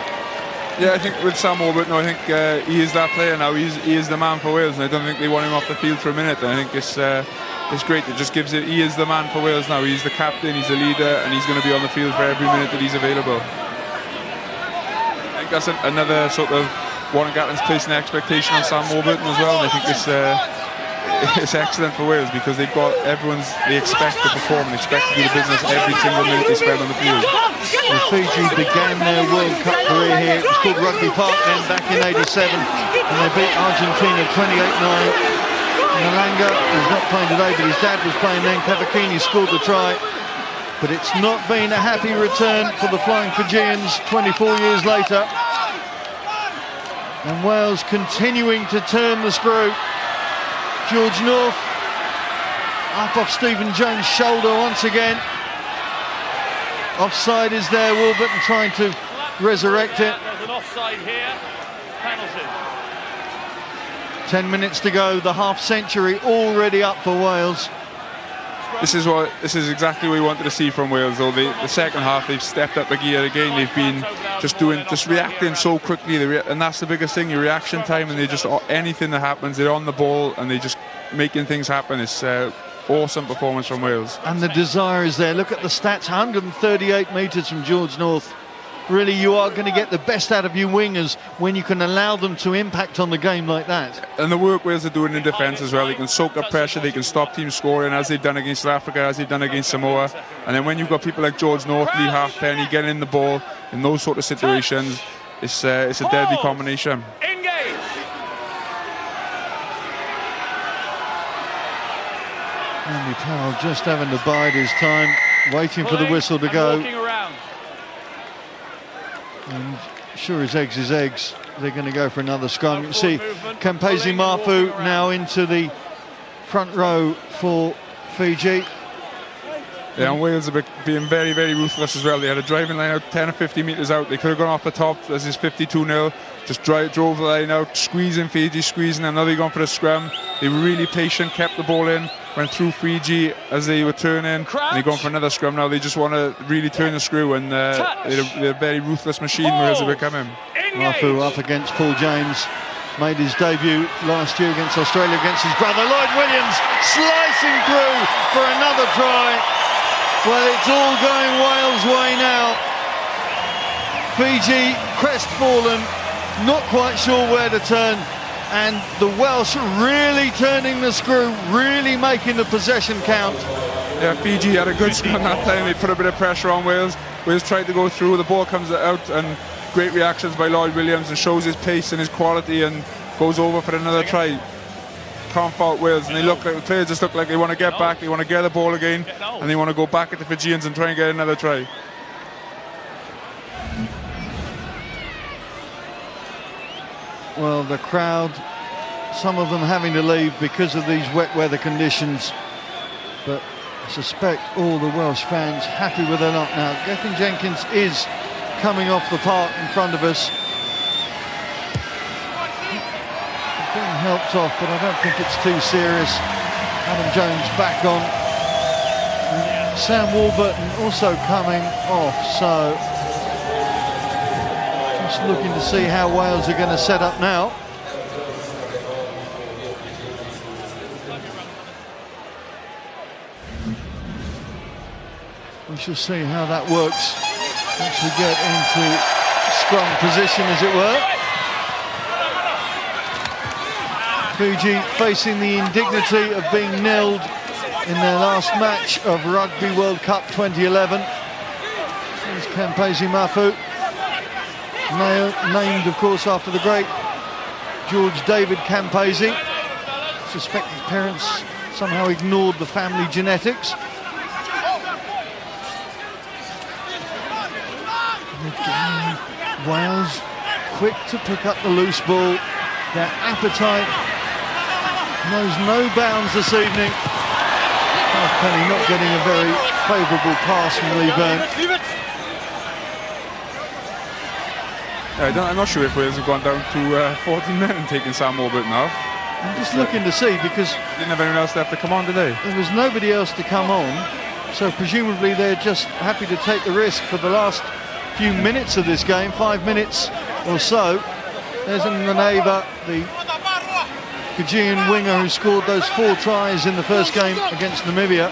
yeah, I think with Sam Warburton, I think he is that player now. He is the man for Wales, and I don't think they want him off the field for a minute. And I think it's great. It just gives it. He is the man for Wales now. He's the captain. He's the leader, and he's going to be on the field for every minute that he's available. I think that's another sort of Warren Gatland's placing an expectation on Sam Warburton as well, and I think it's excellent for Wales because they expect to perform and expect to do the business every single minute they spend on the field. Well, Fiji began their World Cup career here. It was called Rugby Park then back in '87, and they beat Argentina 28-9. Malanga is not playing today, but his dad was playing then. Cavacchini scored the try. But it's not been a happy return for the Flying Fijians 24 years later. And Wales continuing to turn the screw. George North up off Stephen Jones' shoulder once again. Offside is there, Warburton trying to resurrect it. There's an offside here, penalty. 10 minutes to go, the half century already up for Wales. This is exactly what we wanted to see from Wales. Though the second half, they've stepped up a gear again. They've been just reacting so quickly, and that's the biggest thing. Your reaction time, and they just anything that happens, they're on the ball and they just making things happen. It's awesome performance from Wales. And the desire is there. Look at the stats: 138 metres from George North. Really, you are going to get the best out of your wingers when you can allow them to impact on the game like that. And the work Wales are doing in defence as well. They can soak up pressure, they can stop teams scoring, as they've done against South Africa, as they've done against Samoa. And then when you've got people like George North, Lee Halfpenny getting in the ball in those sort of situations, it's a deadly combination. Engage. Andy Powell just having to bide his time, waiting for the whistle to go. And sure as eggs is eggs, they're going to go for another scrum. You see Kampezi Mafu now into the front row for Fiji. Yeah, and Wales are being very, very ruthless as well. They had a driving line out 10 or 50 metres out. They could have gone off the top as is 52-0. Just drove the line out, squeezing Fiji, squeezing, and now they've gone for a scrum. They were really patient, kept the ball in, went through Fiji as they were turning, and they've gone for another scrum now. They just want to really turn the screw, and they're a very ruthless machine Wales are becoming. Mafu up against Paul James. Made his debut last year against Australia against his brother. Lloyd Williams slicing through for another try. Well, it's all going Wales' way now. Fiji crestfallen, not quite sure where to turn, and the Welsh really turning the screw, really making the possession count. Yeah, Fiji had a good scrum that time. They put a bit of pressure on Wales. Wales tried to go through, the ball comes out, and great reactions by Lloyd Williams, and shows his pace and his quality, and goes over for another try. Can't fault Wales, and the players just look like they want to get back, they want to get the ball again, and they want to go back at the Fijians and try and get another try. Well, the crowd, some of them having to leave because of these wet weather conditions, but I suspect all the Welsh fans happy with their lot now. Gethin Jenkins is coming off the park in front of us. He's being helped off, but I don't think it's too serious. Adam Jones back on. And Sam Warburton also coming off, so Just looking to see how Wales are going to set up now. We shall see how that works once we get into scrum position, as it were. Fiji facing the indignity of being nilled in their last match of Rugby World Cup 2011. There's Kampezi Mafu, named of course after the great George David Kampezi. I suspect his parents somehow ignored the family genetics. Again, Wales quick to pick up the loose ball. Their appetite knows no bounds this evening. Halfpenny not getting a very favourable pass from Lee Byrne. I'm not sure if Wales have gone down to 14 men and taken Sam Warburton off. I'm just looking to see, because they didn't have anyone else left to come on today. There was nobody else to come on, so presumably they're just happy to take the risk for the last few minutes of this game, 5 minutes or so. There's Nganeva, the Fijian winger who scored those 4 tries in the first game against Namibia.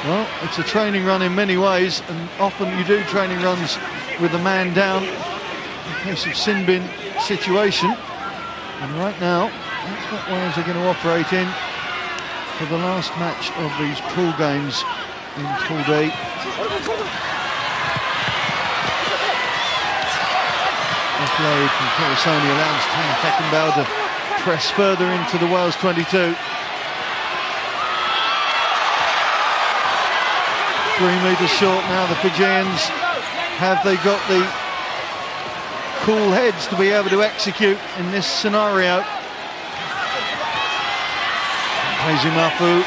Well, it's a training run in many ways, and often you do training runs with a man down in case of sin bin situation. And right now, that's what Wales are going to operate in for the last match of these pool games in Pool D. Offload from Kerrisoni allows Tang Feckenbauer to press further into the Wales 22. 3 metres short now, the Fijians. Have they got the cool heads to be able to execute in this scenario? Mafu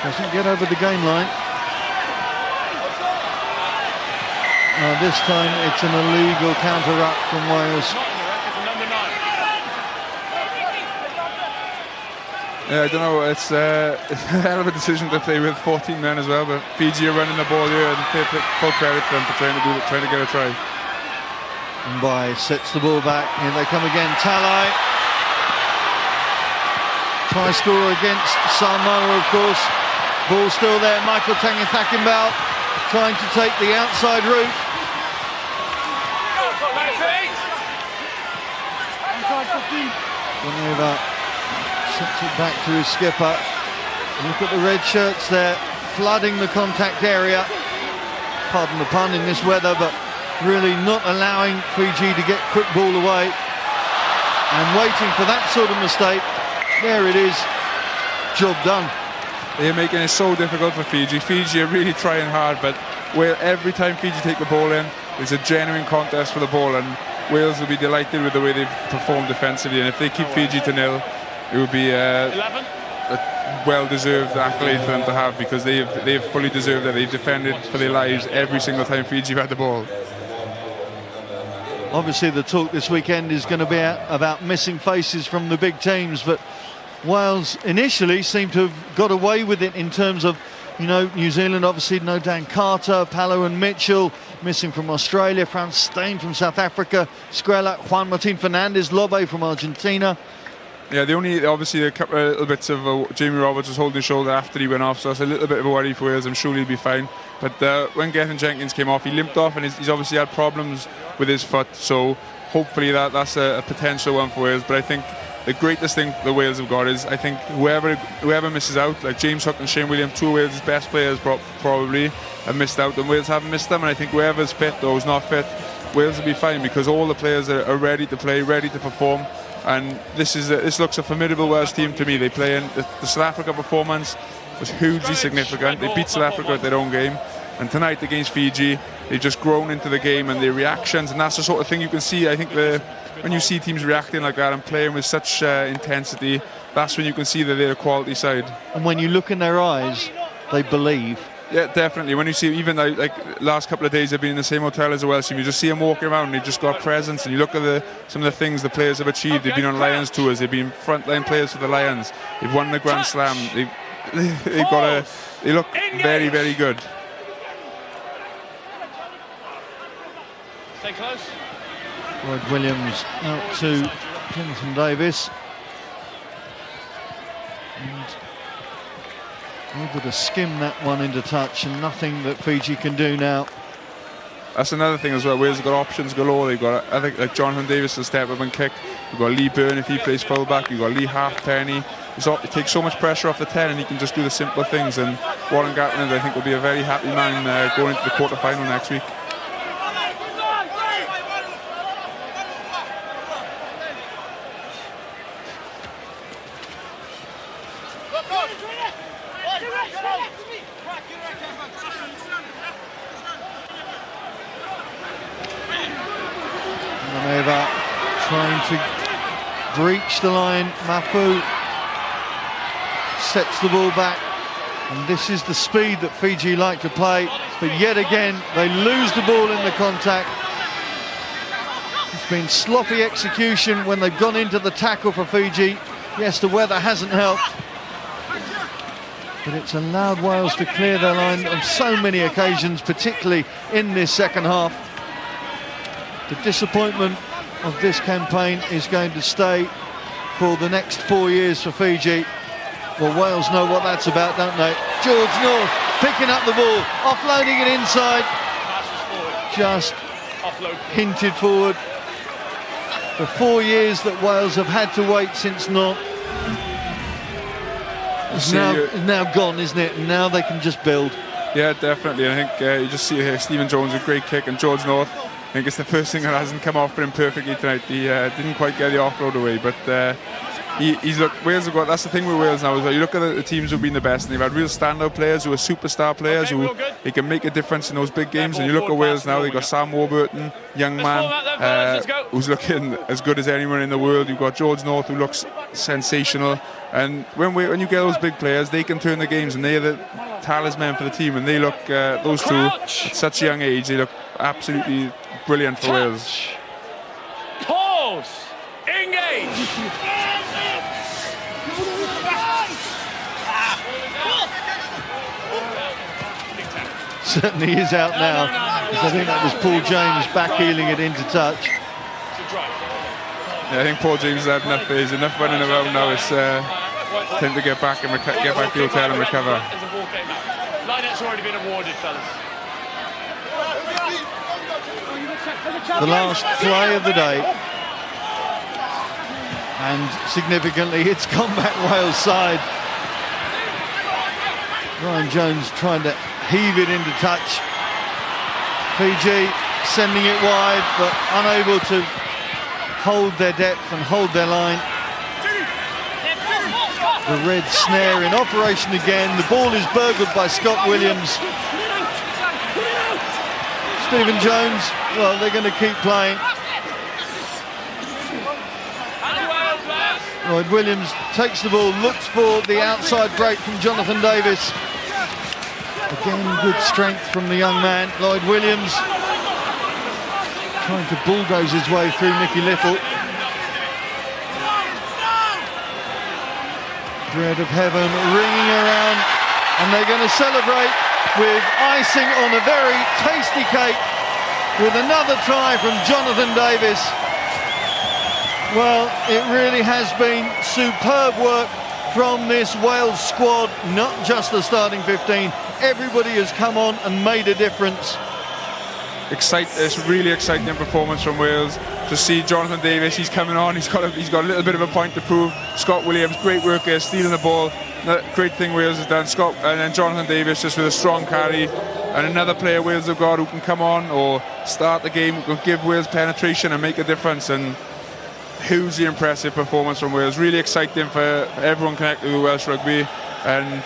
doesn't get over the game line. This time it's an illegal counter-ruck from Wales. Yeah, I don't know, it's a hell of a decision to play with 14 men as well, but Fiji are running the ball here and take full credit to them for trying to get a try. Mbai sets the ball back, here they come again, Talai. Try score against Samoa, of course. Ball still there, Michael Tangithakimbau trying to take the outside route. Nganeva sets it back to his skipper. Look at the red shirts there, flooding the contact area. Pardon the pun in this weather, but really not allowing Fiji to get quick ball away. And waiting for that sort of mistake. There it is, job done. They're making it so difficult for Fiji. Fiji are really trying hard, but every time Fiji take the ball in, it's a genuine contest for the ball, and Wales will be delighted with the way they've performed defensively, and if they keep Fiji to nil, it would be a well-deserved accolade for them to have, because they've fully deserved that. They've defended for their lives every single time Fiji had the ball. Obviously the talk this weekend is going to be about missing faces from the big teams, but Wales initially seem to have got away with it in terms of, you know, New Zealand obviously no Dan Carter, Palau and Mitchell, missing from Australia, Frans Steyn from South Africa, Skrela, Juan Martin Fernandez, Lobe from Argentina. Yeah, obviously a couple of little bits of Jamie Roberts was holding his shoulder after he went off, so that's a little bit of a worry for Wales. I'm sure he'll be fine. But when Gethin Jenkins came off, he limped off, and he's obviously had problems with his foot, so hopefully that's a potential one for Wales. But I think the greatest thing the Wales have got is, I think whoever misses out, like James Hook and Shane Williams, 2 of Wales' best players probably have missed out, and Wales haven't missed them. And I think whoever's fit or who's not fit, Wales will be fine, because all the players are ready to play, ready to perform. And this looks a formidable Welsh team to me. They play in the South Africa performance was hugely significant. They beat South Africa at their own game, and tonight against Fiji, they've just grown into the game, and their reactions, and that's the sort of thing you can see. I think when you see teams reacting like that and playing with such intensity, that's when you can see that they're a quality side. And when you look in their eyes, they believe. Yeah, definitely. When you see, even like last couple of days, I've been in the same hotel as the Welsh team. You just see them walking around, and they've just got presence. And you look at some of the things the players have achieved. They've been on Lions tours. They've been frontline players for the Lions. They've won the Grand Slam. They look very, very good. close. Lloyd Williams out to Jonathan Davis. And able to skim that one into touch, and nothing that Fiji can do now. That's another thing as well. Wales have got options galore. They've got, I think, like Jonathan Davis will step up and kick. We've got Lee Byrne if he plays fullback. We've got Lee Halfpenny. It takes so much pressure off the 10, and he can just do the simple things. And Warren Gatland, I think, will be a very happy man going into the quarter-final next week. Maneva trying to breach the line. Mafu sets the ball back, and this is the speed that Fiji like to play, but yet again they lose the ball in the contact. It's been sloppy execution when they've gone into the tackle for Fiji. Yes, the weather hasn't helped, but it's allowed Wales to clear their line on so many occasions, particularly in this second half. The disappointment of this campaign is going to stay for the next 4 years for Fiji. Well, Wales know what that's about, don't they? George North picking up the ball, offloading it inside. Just hinted forward. The 4 years that Wales have had to wait since Nantes is now gone, isn't it? And now they can just build. Yeah, definitely. I think you just see here Stephen Jones a great kick, and George North, I think it's the first thing that hasn't come off for him perfectly tonight. He didn't quite get the offload away, but Wales have got, that's the thing with Wales now, is that you look at the teams who've been the best, and they've had real standout players who are superstar players who they can make a difference in those big games. And you look at Wales now, they've got Sam Warburton, young man, who's looking as good as anyone in the world. You've got George North, who looks sensational. And when you get those big players, they can turn the games, and they're the talisman for the team. And they look, those two, at such a young age, they look absolutely brilliant for Wales. Pause. Engage. Certainly is out now. I think that was Paul James backheeling it into touch. Yeah, I think Paul James has had enough. He's enough running around now. It's time to get back and get back to the hotel and recover. Line-out's already been awarded, fellas. The last play of the day, and significantly it's gone back Wales' side. Ryan Jones trying to heave it into touch. Fiji sending it wide, but unable to hold their depth and hold their line. The red snare in operation again. The ball is burgled by Scott Williams. Stephen Jones, well, they're going to keep playing. Lloyd Williams takes the ball, looks for the outside break from Jonathan Davis. Again, good strength from the young man, Lloyd Williams. Trying to bulldoze his way through Nicky Little. Bread of heaven ringing around, and they're going to celebrate with icing on a very tasty cake with another try from Jonathan Davis. Well, it really has been superb work from this Wales squad, not just the starting 15. Everybody has come on and made a difference. It's really exciting performance from Wales. To see Jonathan Davis, he's coming on, he's got a little bit of a point to prove. Scott Williams, great work here, stealing the ball. Great thing Wales has done. Scott, and then Jonathan Davis just with a strong carry. And another player Wales have got who can come on or start the game, who can give Wales penetration and make a difference. And hugely impressive performance from Wales. Really exciting for everyone connected with Welsh rugby. And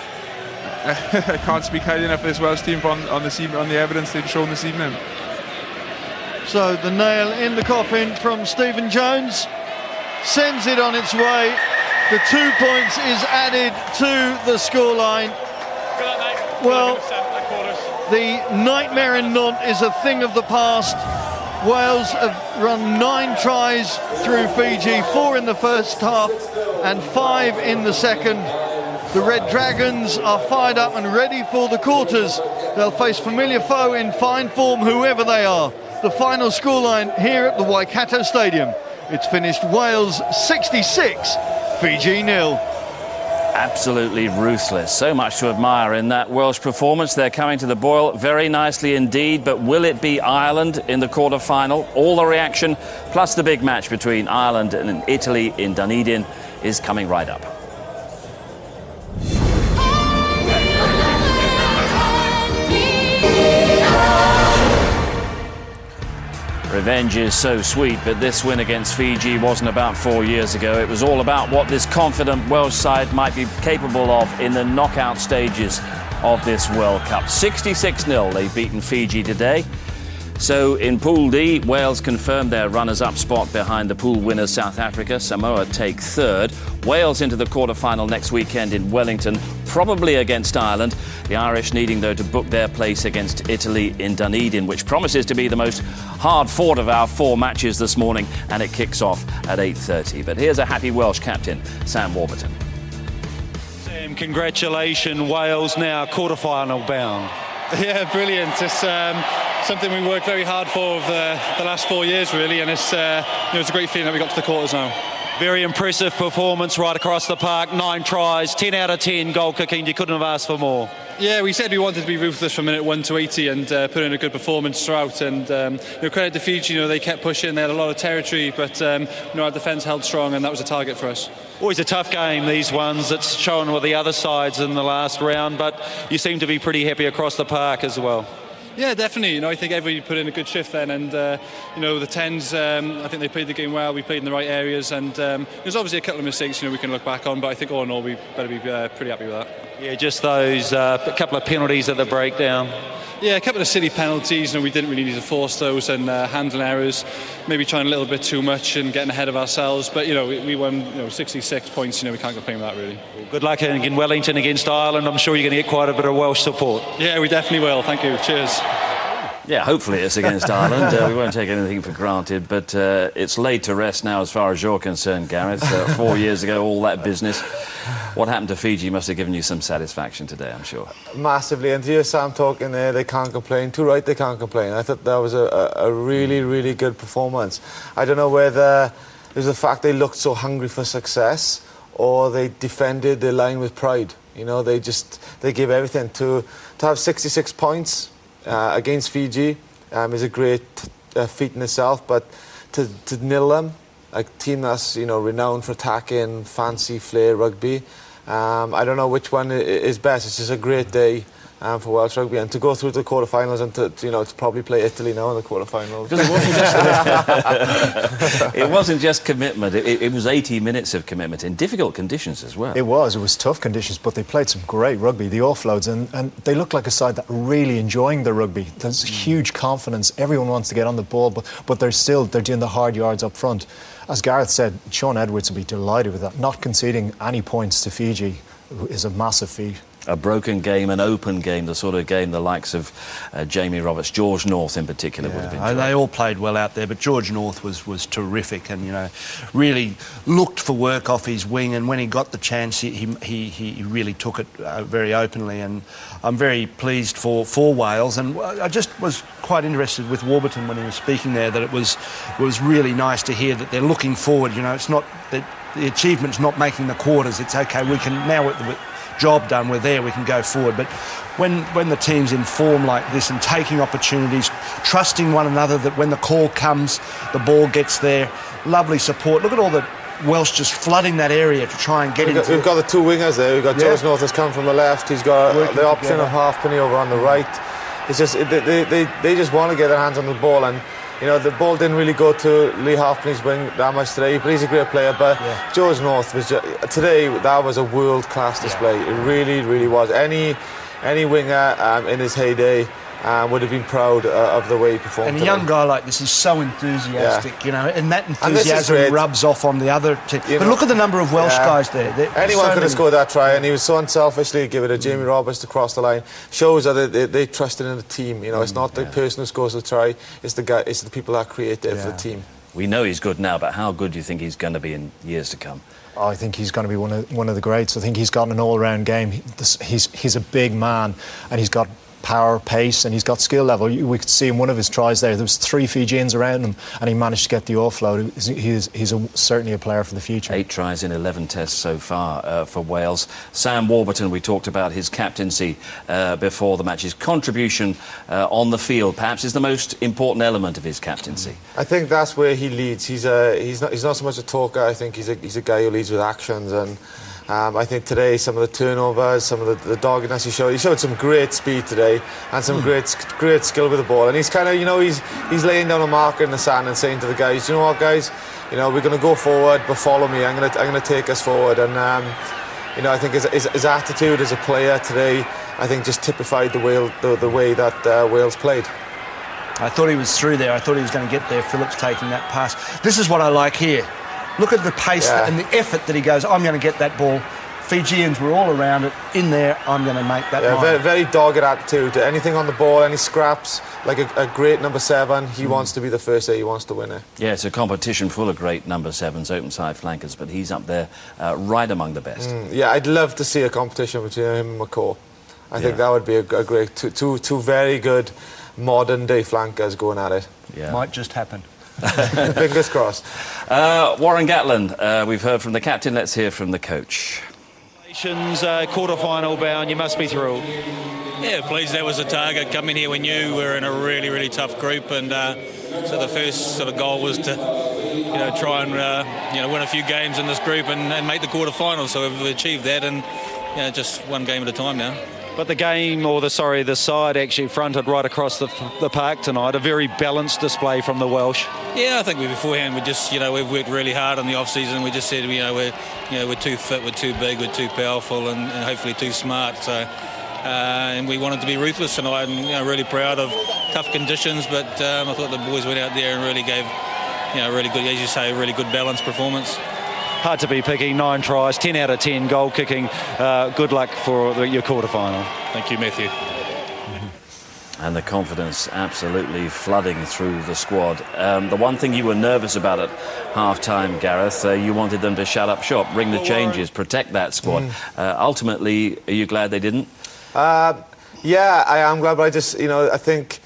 I can't speak highly enough of this Welsh team on the evidence they've shown this evening. So the nail in the coffin from Stephen Jones sends it on its way. The 2 points is added to the scoreline. Well, the nightmare in Nantes is a thing of the past. Wales have run 9 tries through Fiji, 4 in the first half and 5 in the second. The Red Dragons are fired up and ready for the quarters. They'll face familiar foe in fine form, whoever they are. The final scoreline here at the Waikato Stadium. It's finished Wales 66, Fiji 0. Absolutely ruthless. So much to admire in that Welsh performance. They're coming to the boil very nicely indeed, but will it be Ireland in the quarter-final? All the reaction, plus the big match between Ireland and Italy in Dunedin is coming right up. Revenge is so sweet, but this win against Fiji wasn't about 4 years ago. It was all about what this confident Welsh side might be capable of in the knockout stages of this World Cup. 66-0 they've beaten Fiji today. So in Pool D, Wales confirmed their runners-up spot behind the pool winners South Africa. Samoa take third. Wales into the quarter-final next weekend in Wellington, probably against Ireland. The Irish needing, though, to book their place against Italy in Dunedin, which promises to be the most hard-fought of our 4 matches this morning, and it kicks off at 8:30. But here's a happy Welsh captain, Sam Warburton. Sam, congratulations, Wales now quarter-final bound. Yeah, brilliant. It's something we worked very hard for over the last 4 years, really, and it's it's a great feeling that we got to the quarters now. Very impressive performance right across the park. 9 tries, 10 out of 10 goal kicking. You couldn't have asked for more. Yeah, we said we wanted to be ruthless from minute 1 to 80 and put in a good performance throughout. And credit to Fiji, they kept pushing. They had a lot of territory, but our defence held strong, and that was a target for us. Always a tough game, these ones. It's shown with the other sides in the last round, but you seem to be pretty happy across the park as well. Yeah, definitely. I think everybody put in a good shift then, and the 10s, I think they played the game well. We played in the right areas, and there's obviously a couple of mistakes we can look back on, but I think all in all we better be pretty happy with that. Yeah, just those a couple of penalties at the breakdown. Yeah, a couple of silly penalties. We didn't really need to force those, and handling errors, maybe trying a little bit too much and getting ahead of ourselves. But we won 66 points. We can't complain with that really. Well, good luck in Wellington against Ireland. I'm sure you're going to get quite a bit of Welsh support. Yeah, we definitely will. Thank you. Cheers. Yeah, hopefully it's against Ireland. We won't take anything for granted, but it's laid to rest now as far as you're concerned, Gareth. 4 years ago, all that business. What happened to Fiji must have given you some satisfaction today, I'm sure. Massively. And to hear Sam talking there, they can't complain. Too right, they can't complain. I thought that was a really, really good performance. I don't know whether it was the fact they looked so hungry for success or they defended their line with pride. They gave everything. To have 66 points against Fiji is a great feat in itself, but to nil them, a team that's renowned for attacking, fancy flair rugby, I don't know which one is best. It's just a great day for Welsh rugby, and to go through to the quarterfinals and to probably play Italy now in the quarterfinals. Because it wasn't just commitment. It was 80 minutes of commitment in difficult conditions as well. It was tough conditions, but they played some great rugby. The offloads, and they look like a side that are really enjoying the rugby. There's huge confidence. Everyone wants to get on the ball, but they're doing the hard yards up front. As Gareth said, Sean Edwards will be delighted with that. Not conceding any points to Fiji is a massive feat. A broken game, an open game, the sort of game the likes of Jamie Roberts, George North in particular would have been. They all played well out there, but George North was terrific, and really looked for work off his wing, and when he got the chance he really took it very openly, and I'm very pleased for Wales. And I just was quite interested with Warburton when he was speaking there, that it was really nice to hear that they're looking forward. It's not that the achievement's not making the quarters. It's okay, we can now with the job done, we're there, we can go forward. But when the team's in form like this and taking opportunities, trusting one another, that when the call comes, the ball gets there, lovely support. Look at all the Welsh just flooding that area to try and get into. We've got the 2 wingers there. We've got George North has come from the left. He's got the option of Halfpenny over on the right. It's just they just want to get their hands on the ball, and the ball didn't really go to Lee Halfpenny's wing that much today, but he's a great player. But George North was today, that was a world-class display. It really, really was. Any winger in his heyday would have been proud of the way he performed. And a young guy like this is so enthusiastic, and that enthusiasm rubs off on the other team. But look at the number of Welsh guys there. Anyone could have scored that try, and he was so unselfishly give it to Jamie Roberts to cross the line. Shows that they trusted in the team. It's not the person who scores the try; it's the people that create it for the team. We know he's good now, but how good do you think he's going to be in years to come? I think he's going to be one of the greats. I think he's got an all-round game. He's a big man, and he's got power, pace, and he's got skill level. We could see in one of his tries there was 3 Fijians around him, and he managed to get the offload. He's certainly a player for the future. 8 tries in 11 tests so far for Wales. Sam Warburton, we talked about his captaincy before the match. His contribution on the field, perhaps, is the most important element of his captaincy. I think that's where he leads. He's not so much a talker. I think he's a guy who leads with actions, and I think today some of the turnovers, some of the doggedness he showed some great speed today and some great skill with the ball. And he's kind of, he's laying down a marker in the sand and saying to the guys, you know what, guys, we're going to go forward, but follow me. I'm going to take us forward. And I think his attitude as a player today, I think, just typified the way that Wales played. I thought he was through there. I thought he was going to get there. Phillips taking that pass. This is what I like here. Look at the pace and the effort that he goes, I'm going to get that ball. Fijians were all around it. In there, I'm going to make that mine. Very, very dogged attitude. Anything on the ball, any scraps, like a great number 7, he wants to be the first there, he wants to win it. Yeah, it's a competition full of great number 7s, open side flankers, but he's up there right among the best. Yeah, I'd love to see a competition between him and McCaw. I think that would be a great... Two very good modern-day flankers going at it. Yeah. Might just happen. Fingers crossed. Warren Gatland, we've heard from the captain, let's hear from the coach. Quarter-final bound, you must be thrilled. Yeah, pleased. That was the target. Coming here, we knew we were in a really, really tough group, and so the first sort of goal was to, try and win a few games in this group and make the quarter-final. So we've achieved that, and just one game at a time now. But the side actually fronted right across the park tonight. A very balanced display from the Welsh. Yeah, I think beforehand we just, we've worked really hard on the off-season. We just said, we're too fit, we're too big, we're too powerful, and hopefully too smart. So, and we wanted to be ruthless tonight, and really proud of tough conditions. But I thought the boys went out there and really gave, really good, as you say, really good balanced performance. Hard to be picky, 9 tries, 10 out of 10 goal kicking. Good luck for your quarter-final. Thank you, Matthew. And the confidence absolutely flooding through the squad. The one thing you were nervous about at half-time, Gareth, you wanted them to shut up shop, bring the changes, protect that squad. Ultimately, are you glad they didn't? Yeah, I am glad, but I just, I think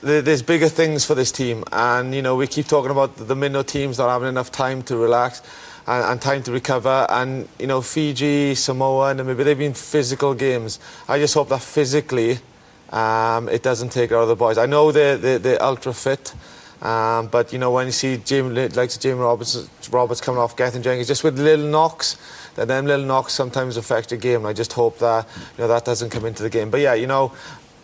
there's bigger things for this team. And, we keep talking about the minnow teams not having enough time to relax and time to recover. And, Fiji, Samoa, and maybe they've been physical games. I just hope that physically it doesn't take out of the boys. I know they're ultra fit, but when you see Jamie Roberts coming off Gethin Jenkins just with little knocks, then them little knocks sometimes affect the game. And I just hope that that doesn't come into the game. But yeah,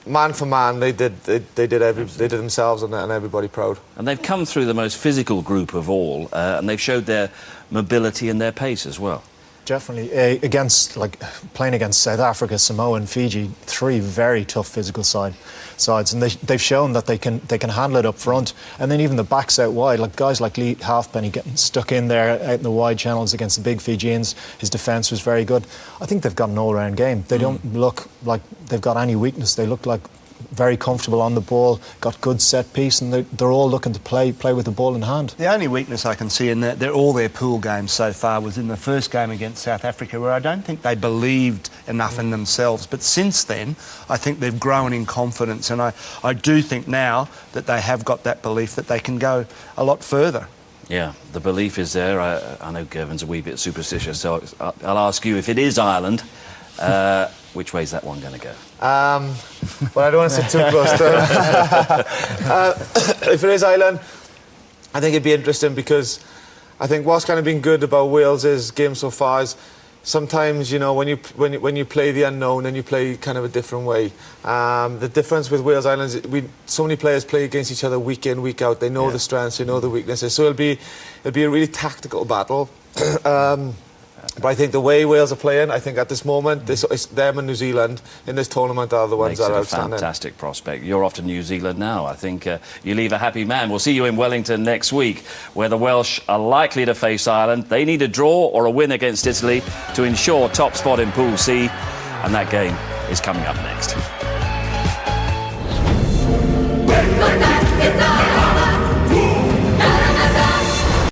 man for man, they did themselves and everybody proud. And they've come through the most physical group of all, and they've showed their mobility and their pace as well. Definitely. Playing against South Africa, Samoa and Fiji, 3 very tough physical sides, and they've shown that they can handle it up front, and then even the backs out wide, like guys like Lee Halfpenny getting stuck in there out in the wide channels against the big Fijians. His defence was very good. I think they've got an all-round game. They don't look like they've got any weakness. They look like very comfortable on the ball, got good set piece, and they're all looking to play with the ball in hand. The only weakness I can see in all their pool games so far was in the first game against South Africa, where I don't think they believed enough in themselves. But since then, I think they've grown in confidence, and I do think now that they have got that belief that they can go a lot further. Yeah, the belief is there. I know Gervin's a wee bit superstitious, so I'll ask you, if it is Ireland, which way's that one going to go? Well, I don't want to sit too close to it. If it is Ireland, I think it'd be interesting, because I think what's kind of been good about Wales' game so far is sometimes, when you play the unknown and you play kind of a different way. The difference with Wales Islands, so many players play against each other week in, week out. They know the strengths, they know the weaknesses. So it'll be a really tactical battle. But I think the way Wales are playing, I think at this moment, it's them and New Zealand in this tournament are the ones that are outstanding. Makes it a fantastic prospect. You're off to New Zealand now. I think you leave a happy man. We'll see you in Wellington next week, where the Welsh are likely to face Ireland. They need a draw or a win against Italy to ensure top spot in Pool C, and that game is coming up next.